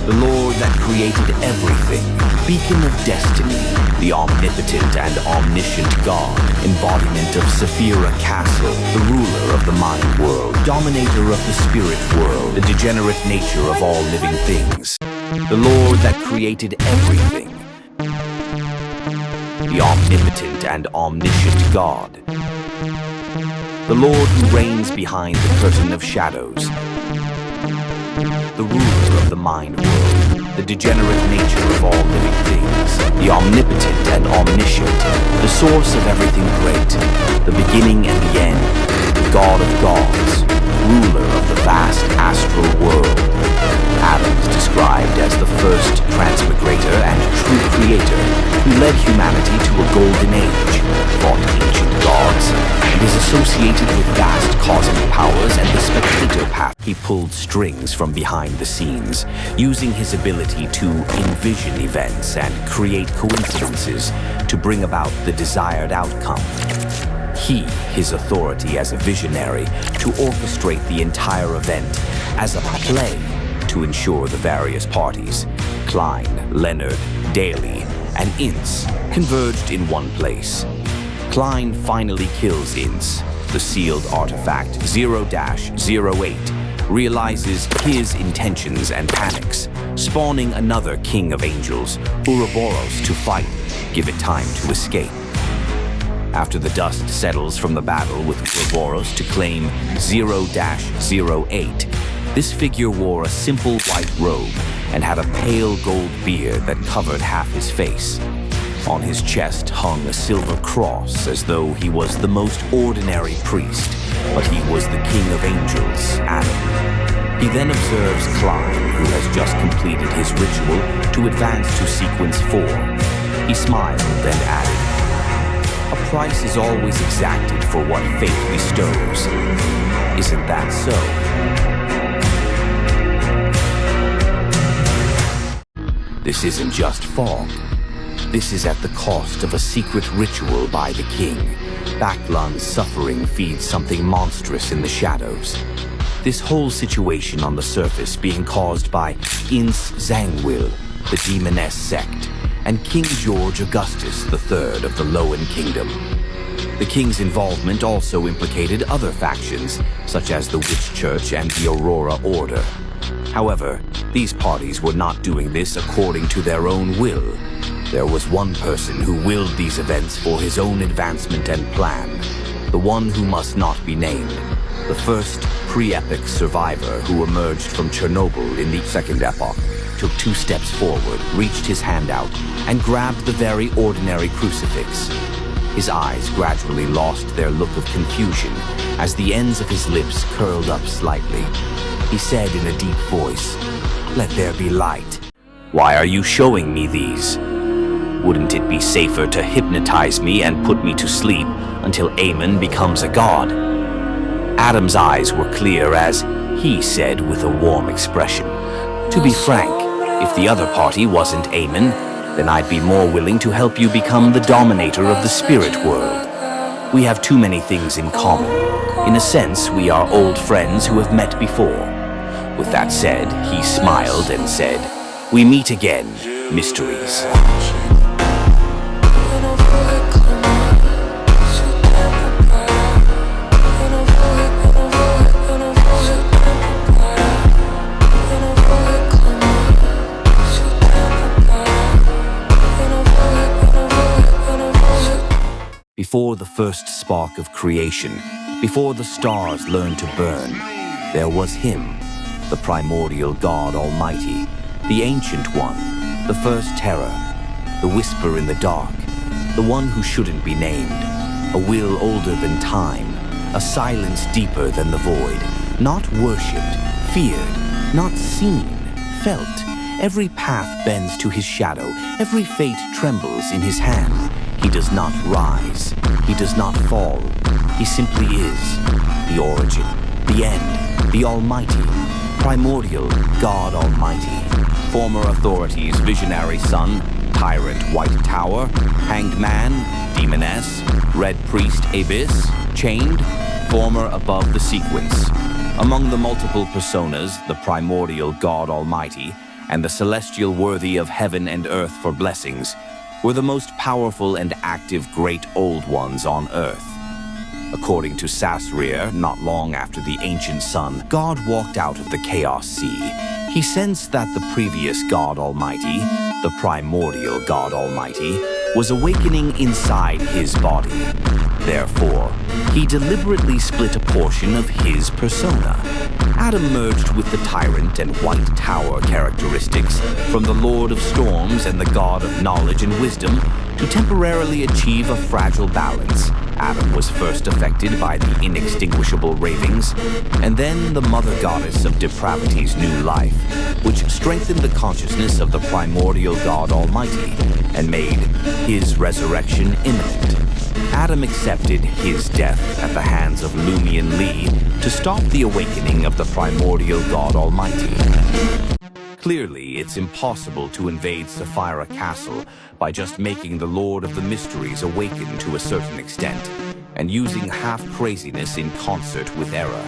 the Lord that created everything, beacon of destiny, the omnipotent and omniscient God, embodiment of Saphira Castle, the ruler of the mind world, dominator of the spirit world, the degenerate nature of all living things, the Lord that created everything, the omnipotent and omniscient God, the Lord who reigns behind the curtain of shadows, the ruler of the mind world, the degenerate nature of all living things, the omnipotent and omniscient, the source of everything great, the beginning and the end, the God of gods, ruler of the vast astral world. Adam is described as the first transmigrator and true creator who led humanity to a golden age, fought ancient gods, and is associated with vast cosmic powers and the spectator path. He pulled strings from behind the scenes, using his ability to envision events and create coincidences to bring about the desired outcome. His authority as a visionary to orchestrate the entire event, as a play to ensure the various parties, Klein, Leonard, Daly, and Ince, converged in one place. Klein finally kills Ince. The sealed artifact 0-08 realizes his intentions and panics, spawning another king of angels, Ouroboros, to fight, give it time to escape. After the dust settles from the battle with Ouroboros to claim 0-08, this figure wore a simple white robe and had a pale gold beard that covered half his face. On his chest hung a silver cross as though he was the most ordinary priest, but he was the king of angels, Adam. He then observes Klein, who has just completed his ritual, to advance to sequence 4. He smiled and added, "A price is always exacted for what fate bestows. Isn't that so?" This isn't just fog. This is at the cost of a secret ritual by the king. Baklan's suffering feeds something monstrous in the shadows. This whole situation on the surface being caused by Ince Zangwill, the demoness sect, and King George Augustus III of the Lowen Kingdom. The king's involvement also implicated other factions, such as the Witch Church and the Aurora Order. However, these parties were not doing this according to their own will. There was one person who willed these events for his own advancement and plan, the one who must not be named, the first pre-epic survivor who emerged from Chernobyl in the Second Epoch, took 2 steps forward, reached his hand out, and grabbed the very ordinary crucifix. His eyes gradually lost their look of confusion as the ends of his lips curled up slightly. He said in a deep voice, "Let there be light. Why are you showing me these? Wouldn't it be safer to hypnotize me and put me to sleep until Ammon becomes a god?" Adam's eyes were clear as he said with a warm expression, "To be frank, if the other party wasn't Ammon, then I'd be more willing to help you become the dominator of the spirit world. We have too many things in common. In a sense, we are old friends who have met before." With that said, he smiled and said, "We meet again, mysteries." Before the first spark of creation, before the stars learned to burn, there was him, the primordial God Almighty, the Ancient One, the first terror, the whisper in the dark, the one who shouldn't be named, a will older than time, a silence deeper than the void, not worshipped, feared, not seen, felt. Every path bends to his shadow, every fate trembles in his hand. He does not rise, he does not fall, he simply is, the origin, the end, the Almighty, primordial God Almighty, former authorities visionary son, tyrant White Tower, hanged man, demoness, red priest Abyss, chained, former above the sequence. Among the multiple personas, the primordial God Almighty, and the celestial worthy of heaven and earth for blessings, were the most powerful and active great old ones on earth. According to Sasrir, not long after the ancient sun, God walked out of the Chaos Sea. He sensed that the previous God Almighty, the primordial God Almighty, was awakening inside his body. Therefore, he deliberately split a portion of his persona. Adam merged with the Tyrant and White Tower characteristics from the Lord of Storms and the God of Knowledge and Wisdom to temporarily achieve a fragile balance. Adam was first affected by the inextinguishable ravings, and then the Mother Goddess of Depravity's new life, which strengthened the consciousness of the primordial God Almighty and made his resurrection imminent. Adam accepted his death at the hands of Lumion Lee to stop the awakening of the primordial God Almighty. Clearly, it's impossible to invade Sapphira Castle by just making the Lord of the Mysteries awaken to a certain extent, and using half-craziness in concert with error.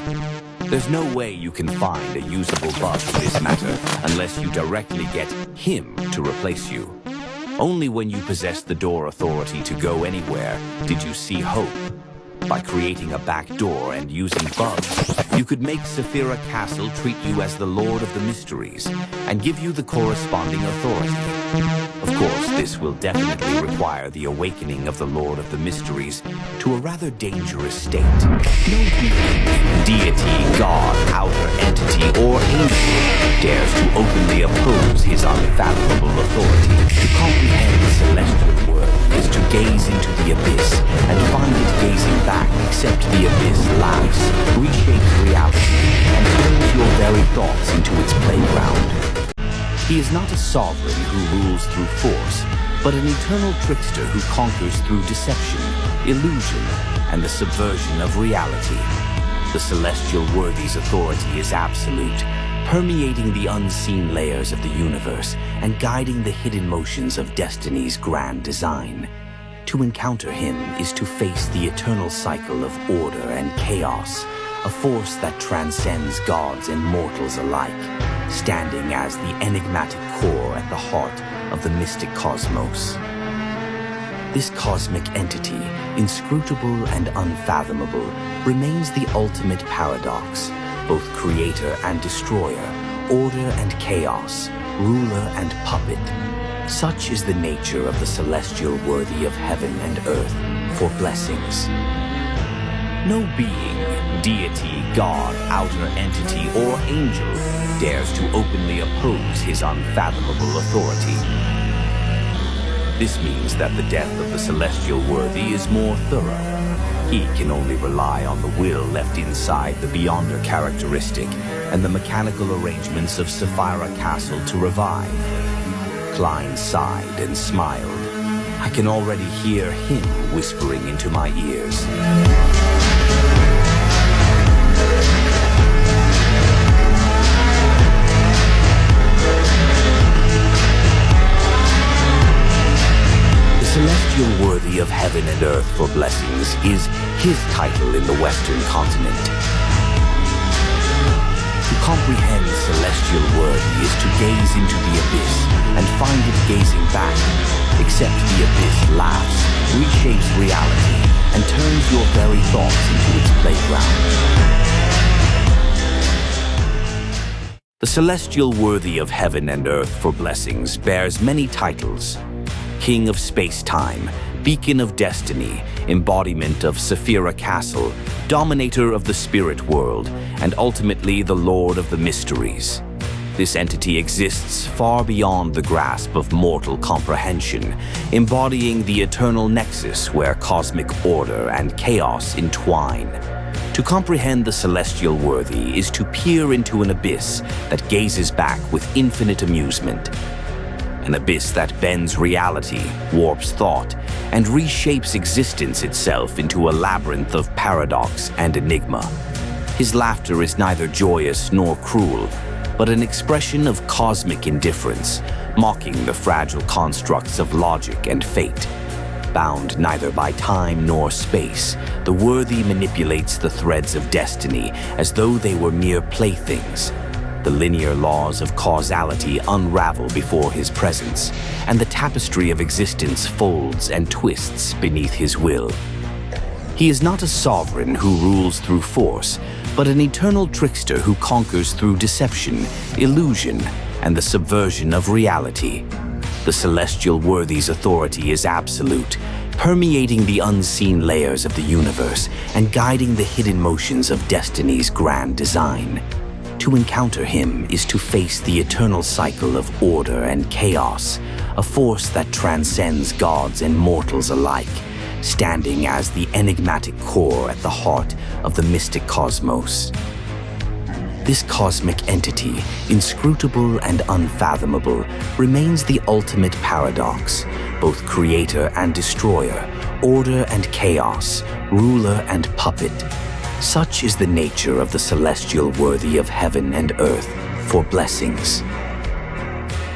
There's no way you can find a usable bug for this matter unless you directly get him to replace you. Only when you possess the door authority to go anywhere did you see hope. By creating a back door and using bugs, you could make Sapphira Castle treat you as the Lord of the Mysteries and give you the corresponding authority. Of course, this will definitely require the awakening of the Lord of the Mysteries to a rather dangerous state. No being, deity, god, outer entity, or angel dares to openly oppose his unfathomable authority. To comprehend the celestial world is to gaze into the abyss and find it gazing back, except the abyss laughs, reshapes reality, and turns your very thoughts into its playground. He is not a sovereign who rules through force, but an eternal trickster who conquers through deception, illusion, and the subversion of reality. The celestial worthy's authority is absolute, permeating the unseen layers of the universe and guiding the hidden motions of destiny's grand design. To encounter him is to face the eternal cycle of order and chaos, a force that transcends gods and mortals alike, standing as the enigmatic core at the heart of the mystic cosmos. This cosmic entity, inscrutable and unfathomable, remains the ultimate paradox, both creator and destroyer, order and chaos, ruler and puppet. Such is the nature of the celestial worthy of heaven and earth for blessings. No being, deity, god, outer entity, or angel dares to openly oppose his unfathomable authority. This means that the death of the celestial worthy is more thorough. He can only rely on the will left inside the Beyonder characteristic and the mechanical arrangements of Sapphira Castle to revive. Klein sighed and smiled. I can already hear him whispering into my ears. The celestial worthy of heaven and earth for blessings is his title in the Western continent. To comprehend celestial worthy is to gaze into the abyss and find it gazing back, except the abyss laughs, reshapes reality, and turns your very thoughts into its playground. The celestial worthy of heaven and earth for blessings bears many titles: King of Space-Time, Beacon of Destiny, Embodiment of Sapphira Castle, Dominator of the Spirit World, and ultimately the Lord of the Mysteries. This entity exists far beyond the grasp of mortal comprehension, embodying the eternal nexus where cosmic order and chaos entwine. To comprehend the celestial worthy is to peer into an abyss that gazes back with infinite amusement. An abyss that bends reality, warps thought, and reshapes existence itself into a labyrinth of paradox and enigma. His laughter is neither joyous nor cruel, but an expression of cosmic indifference, mocking the fragile constructs of logic and fate. Bound neither by time nor space, the worthy manipulates the threads of destiny as though they were mere playthings. The linear laws of causality unravel before his presence, and the tapestry of existence folds and twists beneath his will. He is not a sovereign who rules through force, but an eternal trickster who conquers through deception, illusion, and the subversion of reality. The celestial worthy's authority is absolute, permeating the unseen layers of the universe and guiding the hidden motions of destiny's grand design. To encounter him is to face the eternal cycle of order and chaos, a force that transcends gods and mortals alike, standing as the enigmatic core at the heart of the mystic cosmos. This cosmic entity, inscrutable and unfathomable, remains the ultimate paradox, both creator and destroyer, order and chaos, ruler and puppet. Such is the nature of the celestial worthy of heaven and earth for blessings.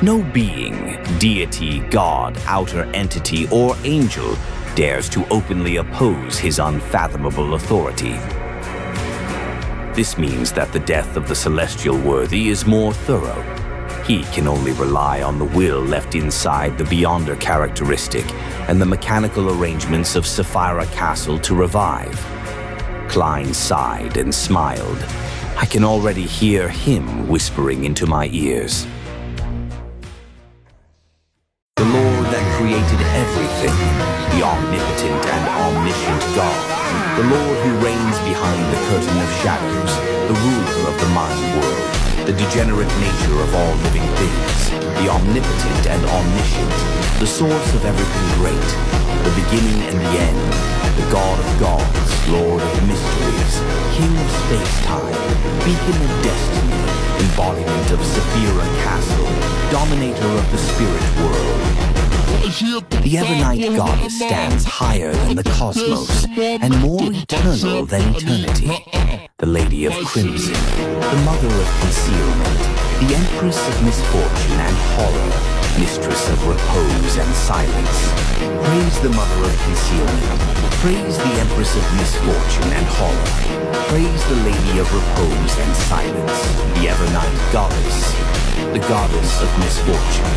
No being, deity, god, outer entity, or angel dares to openly oppose his unfathomable authority. This means that the death of the celestial worthy is more thorough. He can only rely on the will left inside the Beyonder characteristic and the mechanical arrangements of Sapphira Castle to revive. Klein sighed and smiled. I can already hear him whispering into my ears. The Lord that created everything, the omnipotent and omniscient God, the Lord who reigns behind the curtain of shadows, the ruler of the mind world, the degenerate nature of all living things, the omnipotent and omniscient, the source of everything great, the beginning and the end, the God of gods, Lord of mysteries, King of space-time, Beacon of destiny, embodiment of Sapphira Castle, Dominator of the Spirit World. The Evernight goddess stands higher than the cosmos and more eternal than eternity. The Lady of Crimson, the Mother of Concealment, the Empress of Misfortune and Horror, Mistress of Repose and Silence. Praise the Mother of Concealment. Praise the Empress of Misfortune and Horror. Praise the Lady of Repose and Silence, the Evernight goddess, the Goddess of Misfortune.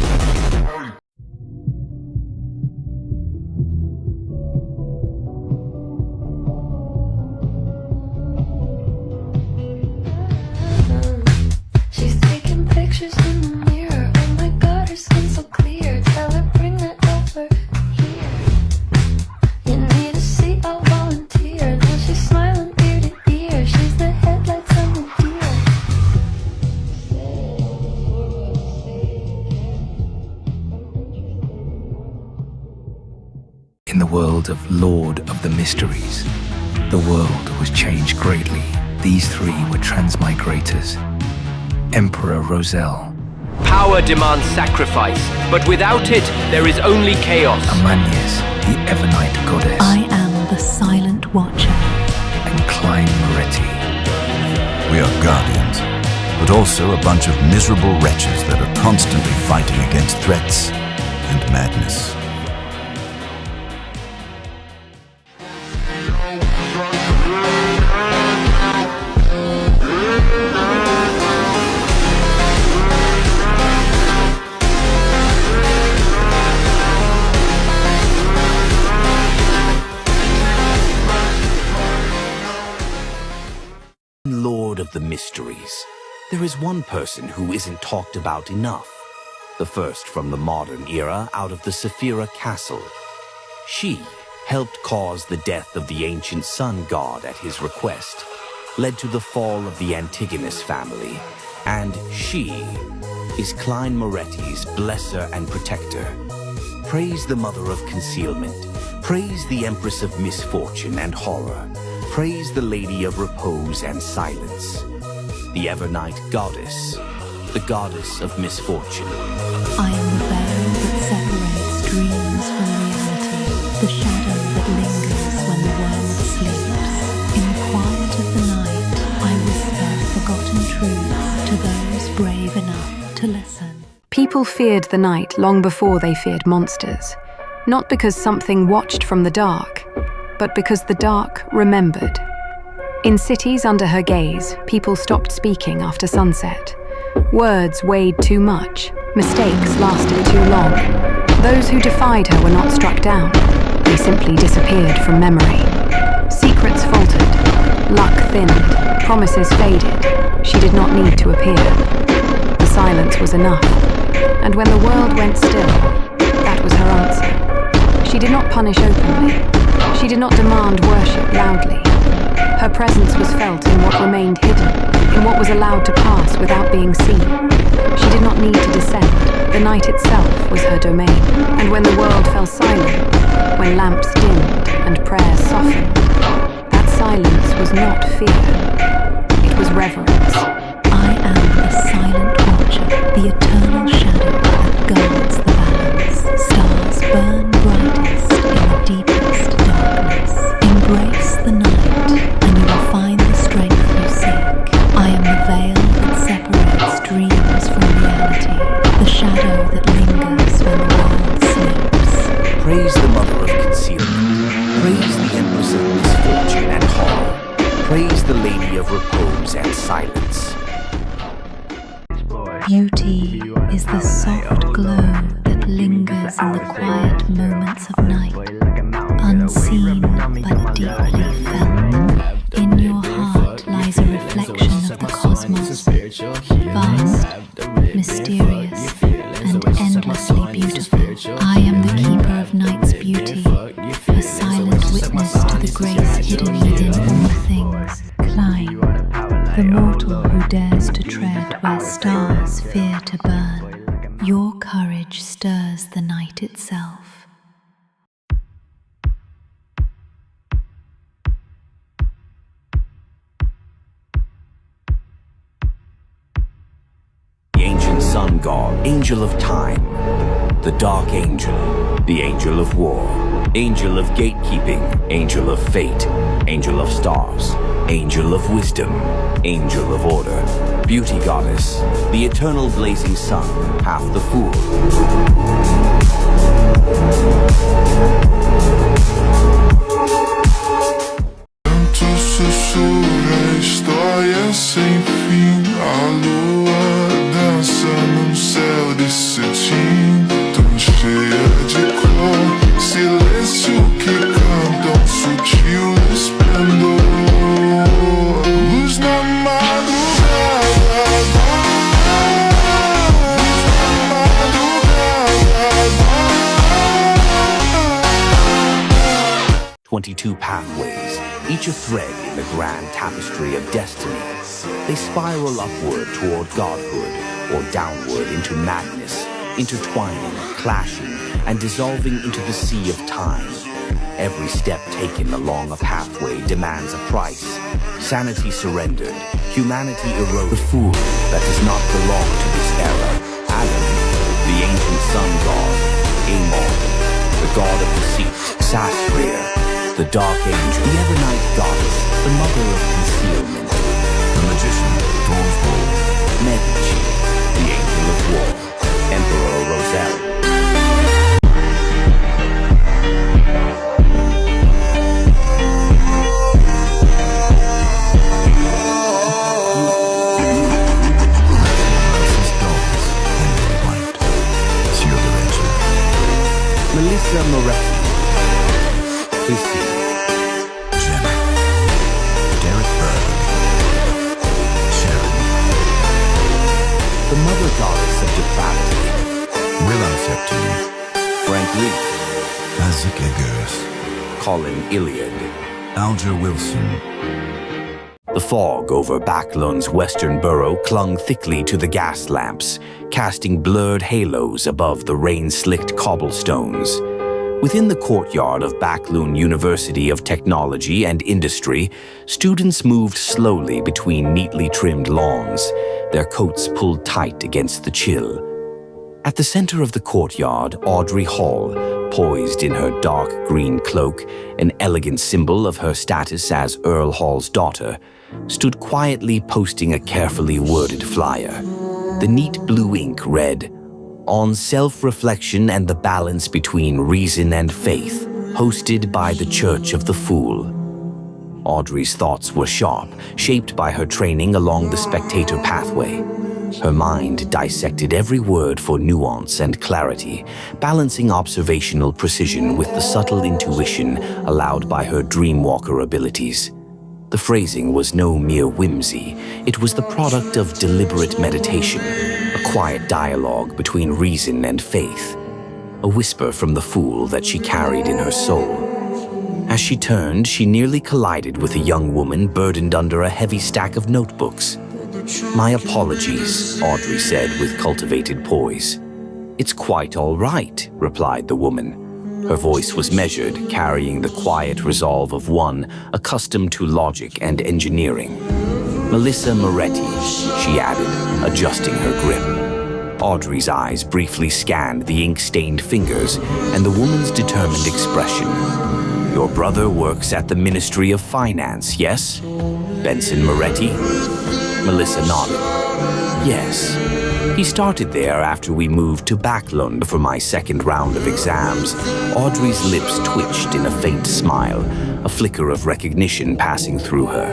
world of Lord of the Mysteries. The world was changed greatly. These three were Transmigrators. Emperor Roselle. Power demands sacrifice, but without it, there is only chaos. Amanias, the Evernight goddess. I am the Silent Watcher. And 𝕒𝕗𝕝𝕝. We are guardians, but also a bunch of miserable wretches that are constantly fighting against threats and madness. Lord of the Mysteries, there is one person who isn't talked about enough. The first from the modern era out of the Saphira Castle. She helped cause the death of the ancient sun god at his request, led to the fall of the Antigonus family, and she is 𝕒𝕗𝕝𝕝's blesser and protector. Praise the mother of concealment, praise the empress of misfortune and horror, praise the lady of repose and silence, the Evernight goddess, the goddess of misfortune. I am the veil that separates dreams from reality, the shadow that lingers when the world sleeps. In the quiet of the night, I whisper forgotten truths to those brave enough to listen. People feared the night long before they feared monsters, not because something watched from the dark, but because the dark remembered. In cities under her gaze, people stopped speaking after sunset. Words weighed too much, mistakes lasted too long. Those who defied her were not struck down, they simply disappeared from memory. Secrets faltered, luck thinned, promises faded. She did not need to appear. The silence was enough, and when the world went still, that was her answer. She did not punish openly. She did not demand worship loudly. Her presence was felt in what remained hidden, in what was allowed to pass without being seen. She did not need to descend. The night itself was her domain. And when the world fell silent, when lamps dimmed and prayers softened, that silence was not fear. It was reverence. I am the Silent Watcher, the eternal shadow that guards the balance. Stars burn brightest in the deepest darkness. Embrace the night, and you will find the strength you seek. I am the veil that separates dreams from reality, the shadow that lingers when the world sleeps. Praise the mother of concealment, praise the empress of misfortune and horror, praise the lady of repose and silence. Beauty is the soft glow that lingers in the quiet moments of night, unseen but deeply felt. In your heart lies a reflection of the cosmos, vast, mysterious, and endlessly beautiful. I am the keeper of night's beauty, a silent witness to the grace hidden within all things. Climb, the mortal who dares to tread where stars fear to burn. Your courage stirs the night itself. The ancient sun god, angel of time, the dark angel, the angel of war, angel of gatekeeping, angel of fate, angel of stars, angel of wisdom, angel of order, beauty goddess, the eternal blazing sun, half the fool. Tanto sussurra a história sem fim. A lua dança num céu de cetim, tão cheia de cor, silêncio que canta um sutil esplendor. Luz na madrugada, luz na madrugada. 22 pathways, each a thread in the grand tapestry of destiny. They spiral upward toward godhood or downward into madness, intertwining, clashing, and dissolving into the sea of time. Every step taken along a pathway demands a price. Sanity surrendered, humanity eroded. The fool that does not belong to this era. Adam, the ancient sun god. 𝕒𝕒𝕜𝕝, the god of deceit. Sasria, the dark angel. The Evernight goddess, the mother of concealment. The magician, 𝕄𝕒𝕜𝕝, the angel of war. Emperor Roselle. Melissa Moretti, Christine, Jenna, Derek Burton, Sharon, the mother goddess of depravity, Willow Septime, Frank Lee, Isaac Eggers, Colin Iliad, Alger Wilson. The fog over Backlund's western borough clung thickly to the gas lamps, casting blurred halos above the rain-slicked cobblestones. Within the courtyard of Backlund University of Technology and Industry, students moved slowly between neatly trimmed lawns, their coats pulled tight against the chill. At the center of the courtyard, Audrey Hall, poised in her dark green cloak, an elegant symbol of her status as Earl Hall's daughter, stood quietly posting a carefully worded flyer. The neat blue ink read, "On Self-Reflection and the Balance Between Reason and Faith, hosted by the Church of the Fool." Audrey's thoughts were sharp, shaped by her training along the spectator pathway. Her mind dissected every word for nuance and clarity, balancing observational precision with the subtle intuition allowed by her dreamwalker abilities. The phrasing was no mere whimsy. It was the product of deliberate meditation, a quiet dialogue between reason and faith, a whisper from the fool that she carried in her soul. As she turned, she nearly collided with a young woman burdened under a heavy stack of notebooks. "My apologies," Audrey said with cultivated poise. "It's quite all right," replied the woman. Her voice was measured, carrying the quiet resolve of one accustomed to logic and engineering. "Melissa Moretti," she added, adjusting her grip. Audrey's eyes briefly scanned the ink-stained fingers and the woman's determined expression. "Your brother works at the Ministry of Finance, yes? Benson Moretti?" Melissa nodded. "Yes. He started there after we moved to Backlund for my second round of exams." Audrey's lips twitched in a faint smile, a flicker of recognition passing through her.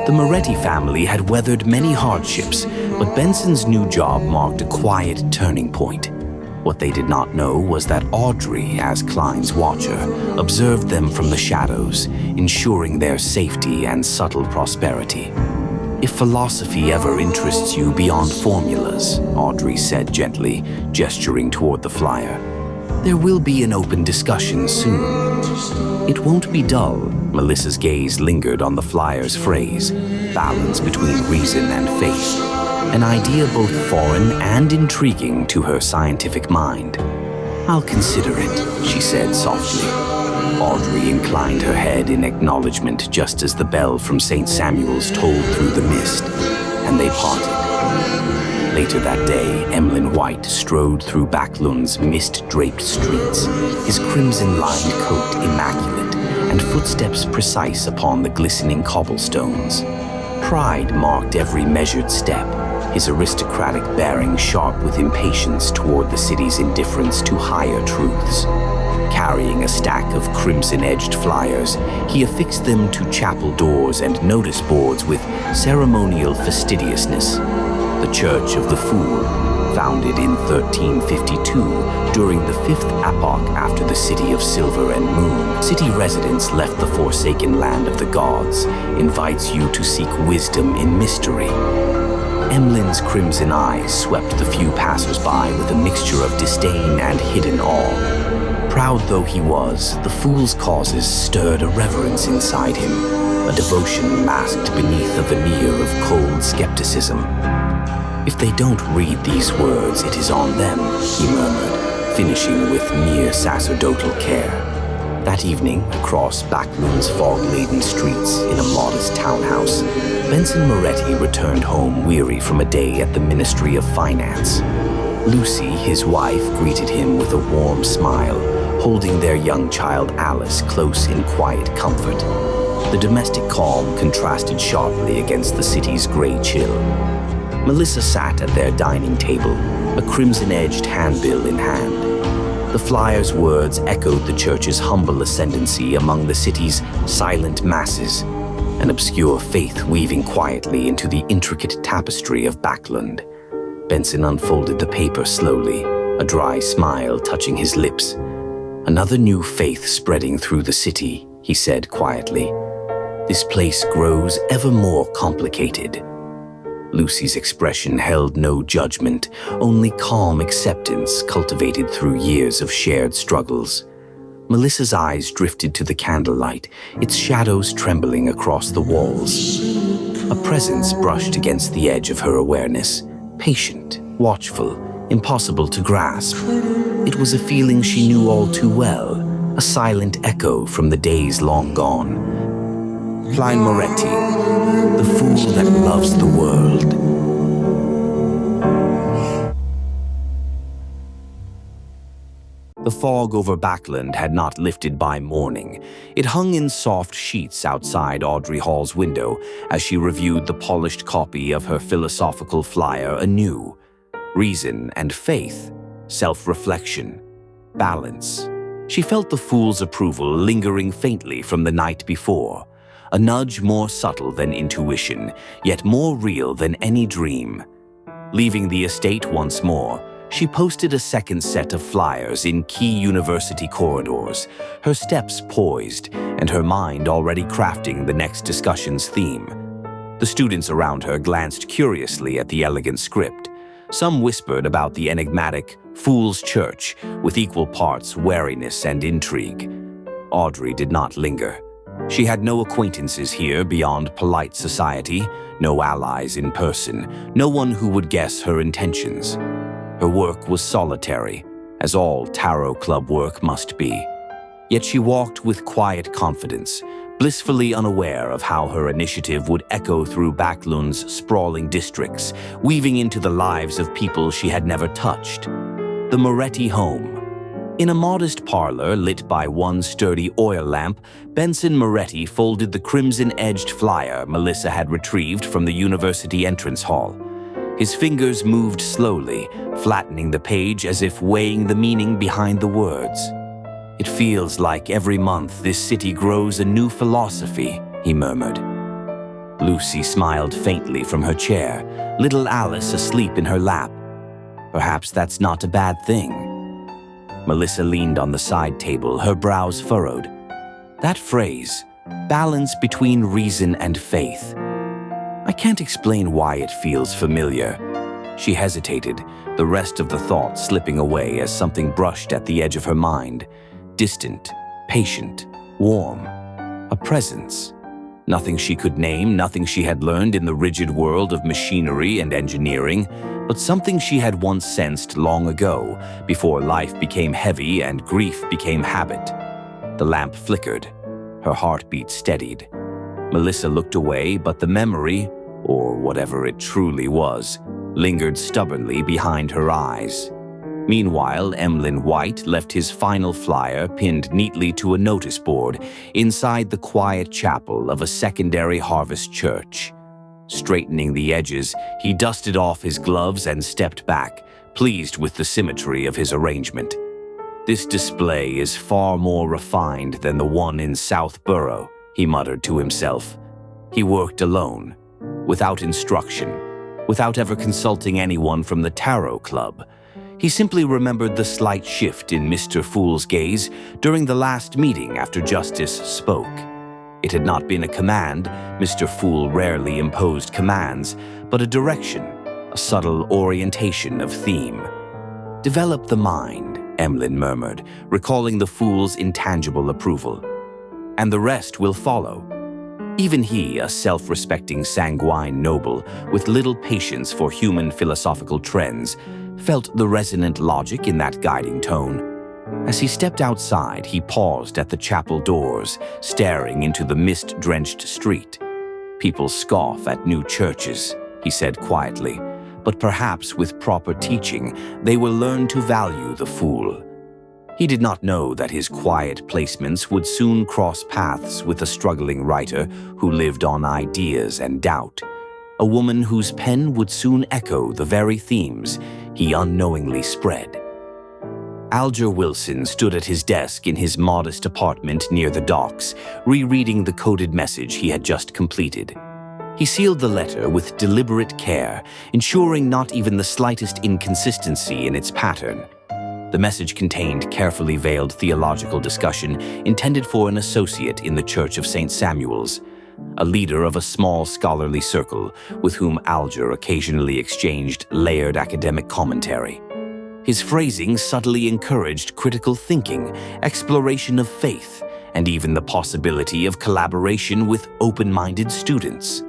The Moretti family had weathered many hardships, but Benson's new job marked a quiet turning point. What they did not know was that Audrey, as Klein's watcher, observed them from the shadows, ensuring their safety and subtle prosperity. "If philosophy ever interests you beyond formulas," Audrey said gently, gesturing toward the flyer, "there will be an open discussion soon. It won't be dull." Melissa's gaze lingered on the flyer's phrase, "balance between reason and faith," an idea both foreign and intriguing to her scientific mind. "I'll consider it," she said softly. Audrey inclined her head in acknowledgement just as the bell from St. Samuel's tolled through the mist, and they parted. Later that day, Emlyn White strode through Backlund's mist-draped streets, his crimson-lined coat immaculate and footsteps precise upon the glistening cobblestones. Pride marked every measured step, his aristocratic bearing sharp with impatience toward the city's indifference to higher truths. Carrying a stack of crimson-edged flyers, he affixed them to chapel doors and notice boards with ceremonial fastidiousness. The Church of the Fool, founded in 1352 during the 5th epoch after the City of Silver and Moon, city residents left the forsaken land of the gods, invites you to seek wisdom in mystery. Emlyn's crimson eyes swept the few passers-by with a mixture of disdain and hidden awe. Proud though he was, the fool's causes stirred a reverence inside him, a devotion masked beneath a veneer of cold skepticism. "If they don't read these words, it is on them," he murmured, finishing with near sacerdotal care. That evening, across Backlund's fog-laden streets in a modest townhouse, Benson Moretti returned home weary from a day at the Ministry of Finance. Lucy, his wife, greeted him with a warm smile, holding their young child Alice close in quiet comfort. The domestic calm contrasted sharply against the city's gray chill. Melissa sat at their dining table, a crimson-edged handbill in hand. The flyer's words echoed the church's humble ascendancy among the city's silent masses, an obscure faith weaving quietly into the intricate tapestry of Backlund. Benson unfolded the paper slowly, a dry smile touching his lips. "Another new faith spreading through the city," he said quietly. "This place grows ever more complicated." Lucy's expression held no judgment, only calm acceptance cultivated through years of shared struggles. Melissa's eyes drifted to the candlelight, its shadows trembling across the walls. A presence brushed against the edge of her awareness, patient, watchful, impossible to grasp. It was a feeling she knew all too well, a silent echo from the days long gone. Klein Moretti, the fool that loves the world. The fog over Backlund had not lifted by morning. It hung in soft sheets outside Audrey Hall's window as she reviewed the polished copy of her philosophical flyer anew. Reason and faith, self-reflection, balance. She felt the fool's approval lingering faintly from the night before. A nudge more subtle than intuition, yet more real than any dream. Leaving the estate once more, she posted a second set of flyers in key university corridors, her steps poised and her mind already crafting the next discussion's theme. The students around her glanced curiously at the elegant script. Some whispered about the enigmatic Fool's Church with equal parts wariness and intrigue. Audrey did not linger. She had no acquaintances here beyond polite society, no allies in person, no one who would guess her intentions. Her work was solitary, as all tarot club work must be. Yet she walked with quiet confidence, blissfully unaware of how her initiative would echo through Backlund's sprawling districts, weaving into the lives of people she had never touched. The Moretti home. In a modest parlor lit by one sturdy oil lamp, Benson Moretti folded the crimson-edged flyer Melissa had retrieved from the university entrance hall. His fingers moved slowly, flattening the page as if weighing the meaning behind the words. "It feels like every month this city grows a new philosophy," he murmured. Lucy smiled faintly from her chair, little Alice asleep in her lap. "Perhaps that's not a bad thing." Melissa leaned on the side table, her brows furrowed. That phrase, balance between reason and faith. I can't explain why it feels familiar. She hesitated, the rest of the thought slipping away as something brushed at the edge of her mind. Distant, patient, warm. A presence. Nothing she could name, nothing she had learned in the rigid world of machinery and engineering, but something she had once sensed long ago, before life became heavy and grief became habit. The lamp flickered. Her heartbeat steadied. Melissa looked away, but the memory, or whatever it truly was, lingered stubbornly behind her eyes. Meanwhile, Emlyn White left his final flyer pinned neatly to a notice board inside the quiet chapel of a secondary harvest church. Straightening the edges, he dusted off his gloves and stepped back, pleased with the symmetry of his arrangement. "This display is far more refined than the one in Southborough," he muttered to himself. He worked alone, without instruction, without ever consulting anyone from the Tarot Club. He simply remembered the slight shift in Mr. Fool's gaze during the last meeting after Justice spoke. It had not been a command, Mr. Fool rarely imposed commands, but a direction, a subtle orientation of theme. "Develop the mind," Emlyn murmured, recalling the Fool's intangible approval. "And the rest will follow." Even he, a self-respecting sanguine noble with little patience for human philosophical trends, felt the resonant logic in that guiding tone. As he stepped outside, he paused at the chapel doors, staring into the mist-drenched street. "People scoff at new churches," he said quietly, "but perhaps with proper teaching, they will learn to value the fool." He did not know that his quiet placements would soon cross paths with a struggling writer who lived on ideas and doubt, a woman whose pen would soon echo the very themes he unknowingly spread. Alger Wilson stood at his desk in his modest apartment near the docks, rereading the coded message he had just completed. He sealed the letter with deliberate care, ensuring not even the slightest inconsistency in its pattern. The message contained carefully veiled theological discussion intended for an associate in the Church of St. Samuel's, a leader of a small scholarly circle with whom Alger occasionally exchanged layered academic commentary. His phrasing subtly encouraged critical thinking, exploration of faith, and even the possibility of collaboration with open-minded students.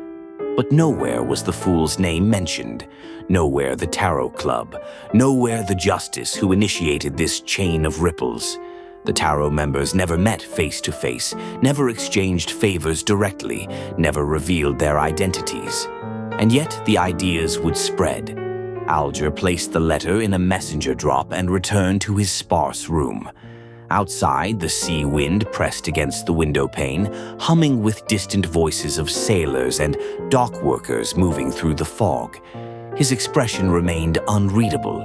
But nowhere was the fool's name mentioned, nowhere the Tarot Club, nowhere the justice who initiated this chain of ripples. The Tarot members never met face-to-face, never exchanged favors directly, never revealed their identities. And yet the ideas would spread. Alger placed the letter in a messenger drop and returned to his sparse room. Outside, the sea wind pressed against the window pane, humming with distant voices of sailors and dock workers moving through the fog. His expression remained unreadable,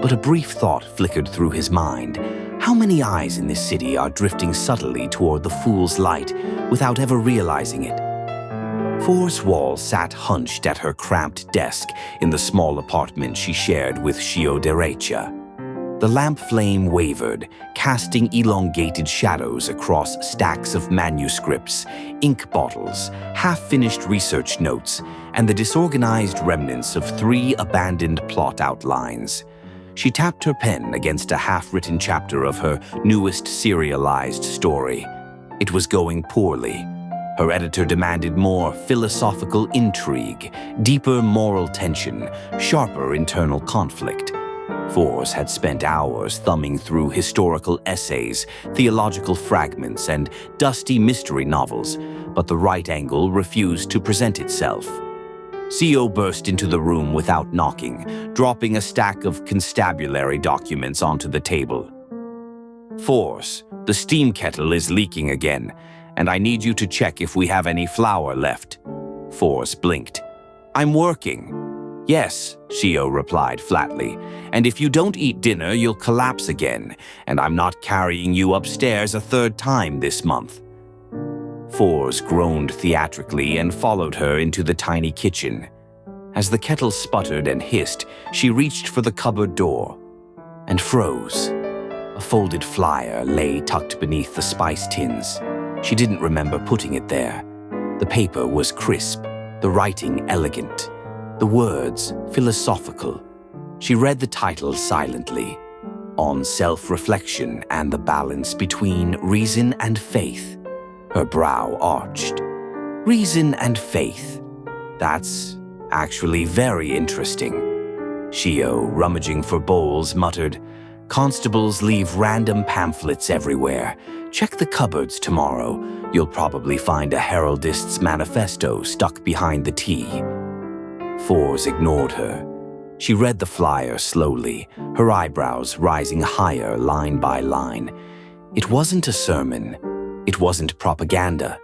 but a brief thought flickered through his mind. How many eyes in this city are drifting subtly toward the fool's light without ever realizing it? Force Wall sat hunched at her cramped desk in the small apartment she shared with 𝕄𝕒𝕒𝕒. The lamp flame wavered, casting elongated shadows across stacks of manuscripts, ink bottles, half-finished research notes, and the disorganized remnants of 3 abandoned plot outlines. She tapped her pen against a half-written chapter of her newest serialized story. It was going poorly. Her editor demanded more philosophical intrigue, deeper moral tension, sharper internal conflict. Force had spent hours thumbing through historical essays, theological fragments, and dusty mystery novels, but the right angle refused to present itself. CO burst into the room without knocking, dropping a stack of constabulary documents onto the table. "Force, the steam kettle is leaking again, and I need you to check if we have any flour left." Force blinked. "I'm working." "Yes," CO replied flatly, "and if you don't eat dinner, you'll collapse again, and I'm not carrying you upstairs a 3rd time this month." Force groaned theatrically and followed her into the tiny kitchen. As the kettle sputtered and hissed, she reached for the cupboard door and froze. A folded flyer lay tucked beneath the spice tins. She didn't remember putting it there. The paper was crisp, the writing elegant, the words philosophical. She read the title silently, On Self-Reflection and the Balance Between Reason and Faith. Her brow arched. Reason and faith. That's actually very interesting. CO, rummaging for bowls, muttered, "Constables leave random pamphlets everywhere. Check the cupboards tomorrow. You'll probably find a heraldist's manifesto stuck behind the tea." Force ignored her. She read the flyer slowly, her eyebrows rising higher line by line. It wasn't a sermon. It wasn't propaganda.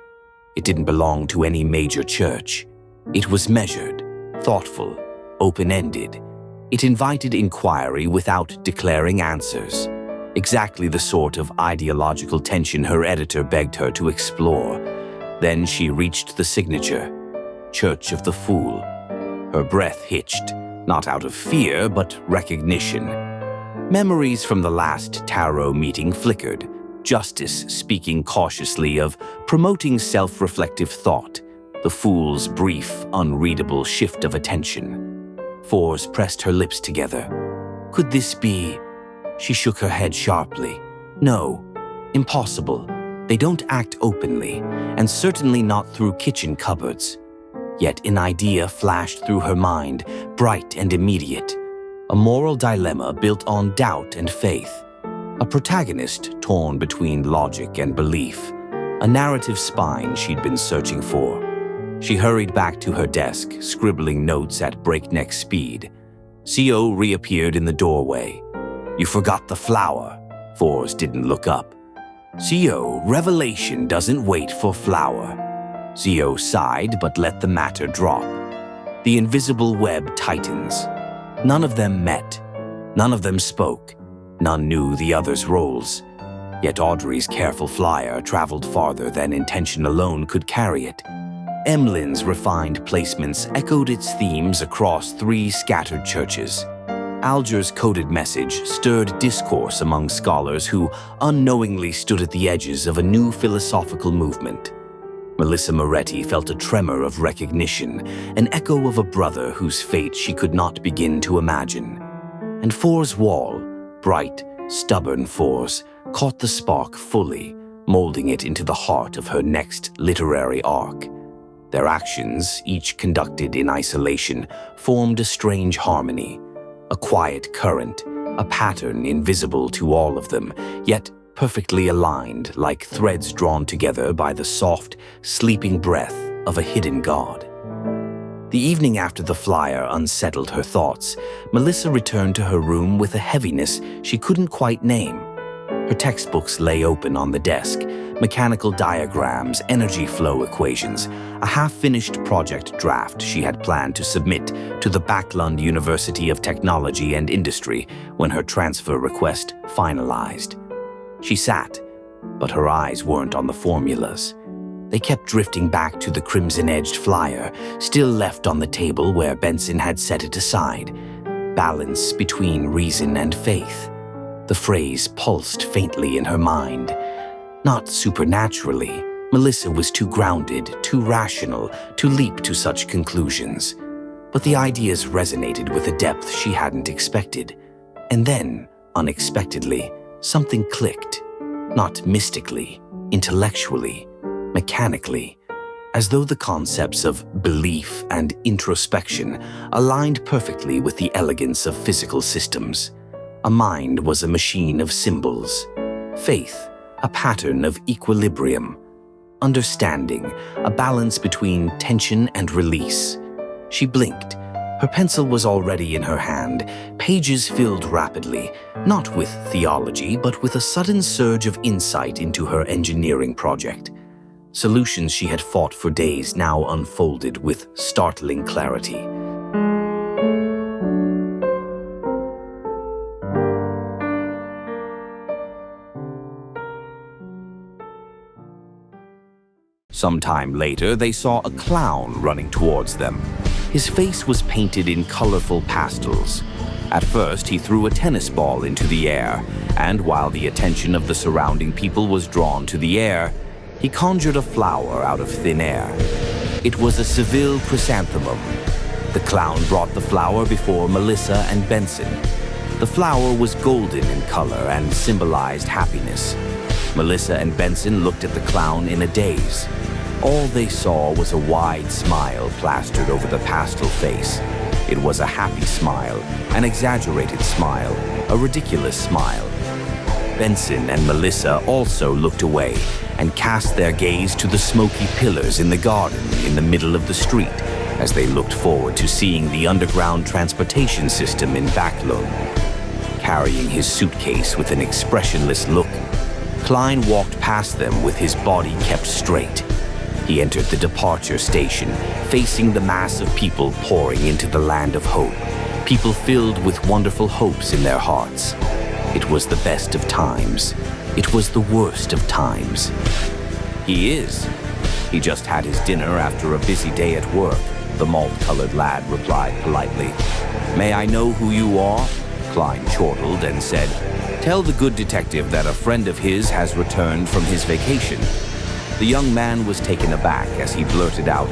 It didn't belong to any major church. It was measured, thoughtful, open-ended. It invited inquiry without declaring answers. Exactly the sort of ideological tension her editor begged her to explore. Then she reached the signature, Church of the Fool. Her breath hitched, not out of fear, but recognition. Memories from the last tarot meeting flickered, Justice speaking cautiously of promoting self-reflective thought, the fool's brief, unreadable shift of attention. Force pressed her lips together. Could this be? She shook her head sharply. No, impossible. They don't act openly, and certainly not through kitchen cupboards. Yet an idea flashed through her mind, bright and immediate. A moral dilemma built on doubt and faith. A protagonist torn between logic and belief, a narrative spine she'd been searching for. She hurried back to her desk, scribbling notes at breakneck speed. CO reappeared in the doorway. "You forgot the flower." Fours didn't look up. CO, revelation doesn't wait for flower. CO sighed but let the matter drop. The invisible web tightens. None of them met. None of them spoke. None knew the other's roles. Yet Audrey's careful flyer traveled farther than intention alone could carry it. Emlyn's refined placements echoed its themes across 3 scattered churches. Alger's coded message stirred discourse among scholars who unknowingly stood at the edges of a new philosophical movement. Melissa Moretti felt a tremor of recognition, an echo of a brother whose fate she could not begin to imagine. And Four's wall, bright, stubborn Four's, caught the spark fully, molding it into the heart of her next literary arc. Their actions, each conducted in isolation, formed a strange harmony, a quiet current, a pattern invisible to all of them, yet perfectly aligned like threads drawn together by the soft, sleeping breath of a hidden god. The evening after the flyer unsettled her thoughts, Melissa returned to her room with a heaviness she couldn't quite name. Her textbooks lay open on the desk, mechanical diagrams, energy flow equations, a half-finished project draft she had planned to submit to the Backlund University of Technology and Industry when her transfer request finalized. She sat, but her eyes weren't on the formulas. They kept drifting back to the crimson-edged flyer, still left on the table where Benson had set it aside. Balance between reason and faith. The phrase pulsed faintly in her mind. Not supernaturally. Melissa was too grounded, too rational, to leap to such conclusions. But the ideas resonated with a depth she hadn't expected. And then, unexpectedly, something clicked. Not mystically, intellectually, mechanically, as though the concepts of belief and introspection aligned perfectly with the elegance of physical systems. A mind was a machine of symbols. Faith, a pattern of equilibrium. Understanding, a balance between tension and release. She blinked. Her pencil was already in her hand. Pages filled rapidly, not with theology, but with a sudden surge of insight into her engineering project. Solutions she had fought for days now unfolded with startling clarity. Sometime later, they saw a clown running towards them. His face was painted in colorful pastels. At first, he threw a tennis ball into the air, and while the attention of the surrounding people was drawn to the air, he conjured a flower out of thin air. It was a Seville chrysanthemum. The clown brought the flower before Melissa and Benson. The flower was golden in color and symbolized happiness. Melissa and Benson looked at the clown in a daze. All they saw was a wide smile plastered over the pastel face. It was a happy smile, an exaggerated smile, a ridiculous smile. Benson and Melissa also looked away and cast their gaze to the smoky pillars in the garden in the middle of the street as they looked forward to seeing the underground transportation system in Backlund. Carrying his suitcase with an expressionless look, Klein walked past them with his body kept straight. He entered the departure station, facing the mass of people pouring into the land of hope, people filled with wonderful hopes in their hearts. It was the best of times. It was the worst of times. He is. He just had his dinner after a busy day at work, the malt-colored lad replied politely. May I know who you are? Klein chortled and said, Tell the good detective that a friend of his has returned from his vacation. The young man was taken aback as he blurted out,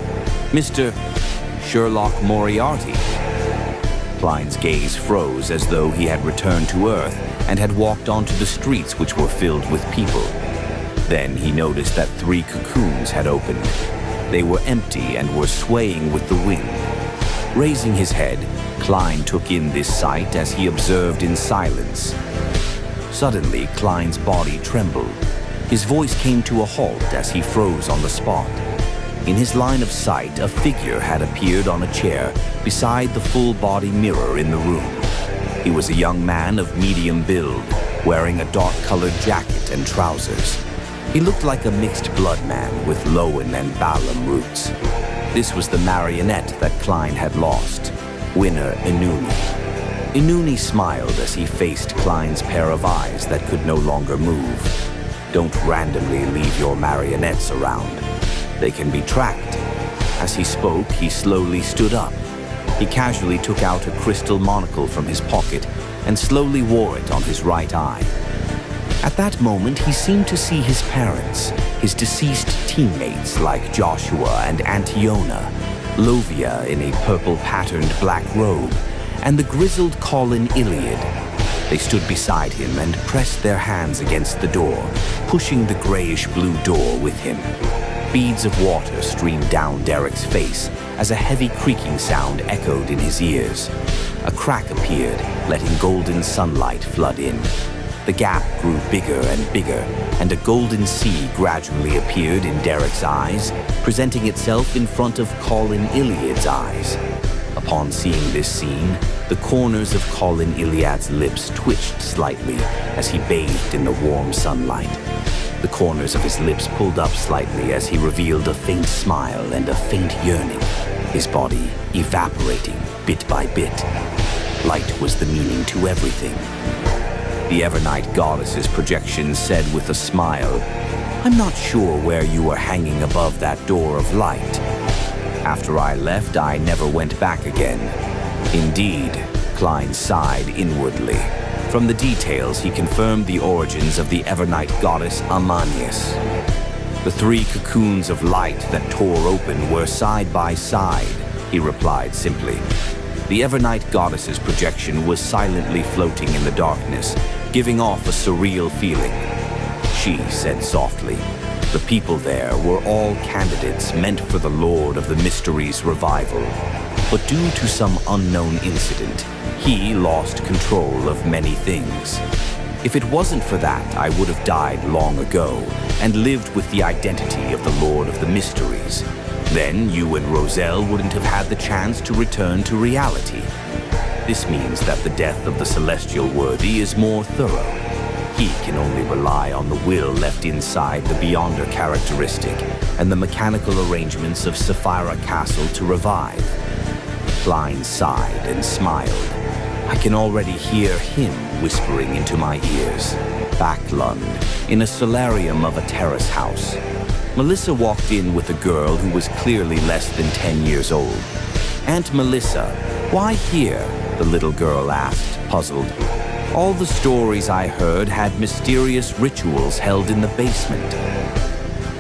Mr. Sherlock Moriarty. Klein's gaze froze as though he had returned to Earth and had walked onto the streets which were filled with people. Then he noticed that 3 cocoons had opened. They were empty and were swaying with the wind. Raising his head, Klein took in this sight as he observed in silence. Suddenly, Klein's body trembled. His voice came to a halt as he froze on the spot. In his line of sight, a figure had appeared on a chair beside the full-body mirror in the room. He was a young man of medium build, wearing a dark-colored jacket and trousers. He looked like a mixed blood man with Loan and Balam roots. This was the Marionette that Klein had lost, winner 𝕄𝕒𝕜. 𝕄𝕒𝕜 smiled as he faced Klein's pair of eyes that could no longer move. Don't randomly leave your marionettes around. They can be tracked. As he spoke, he slowly stood up. He casually took out a crystal monocle from his pocket and slowly wore it on his right eye. At that moment, he seemed to see his parents, his deceased teammates like Joshua and Antiona, Lovia in a purple-patterned black robe, and the grizzled 𝕐𝕠𝕦𝕣. They stood beside him and pressed their hands against the door, pushing the grayish-blue door with him. Beads of water streamed down Derek's face as a heavy creaking sound echoed in his ears. A crack appeared, letting golden sunlight flood in. The gap grew bigger and bigger, and a golden sea gradually appeared in Derek's eyes, presenting itself in front of 𝕐𝕠𝕦𝕣's eyes. Upon seeing this scene, the corners of 𝕐𝕠𝕦𝕣's lips twitched slightly as he bathed in the warm sunlight. The corners of his lips pulled up slightly as he revealed a faint smile and a faint yearning, his body evaporating bit by bit. Light was the meaning to everything. The Evernight goddess's projection said with a smile, "I'm not sure where you were hanging above that door of light. After I left, I never went back again." Indeed, Klein sighed inwardly. From the details, he confirmed the origins of the Evernight goddess Ammonius. The three cocoons of light that tore open were side by side, he replied simply. The Evernight goddess's projection was silently floating in the darkness, giving off a surreal feeling. She said softly, "The people there were all candidates meant for the Lord of the Mysteries revival. But due to some unknown incident, he lost control of many things. If it wasn't for that, I would have died long ago and lived with the identity of the Lord of the Mysteries. Then you and Roselle wouldn't have had the chance to return to reality. This means that the death of the celestial worthy is more thorough. He can only rely on the will left inside the Beyonder characteristic and the mechanical arrangements of Sapphira Castle to revive." Klein sighed and smiled. I can already hear him whispering into my ears. Backlund, in a solarium of a terrace house. Melissa walked in with a girl who was clearly less than 10 years old. "Aunt Melissa, why here?" the little girl asked, puzzled. "All the stories I heard had mysterious rituals held in the basement."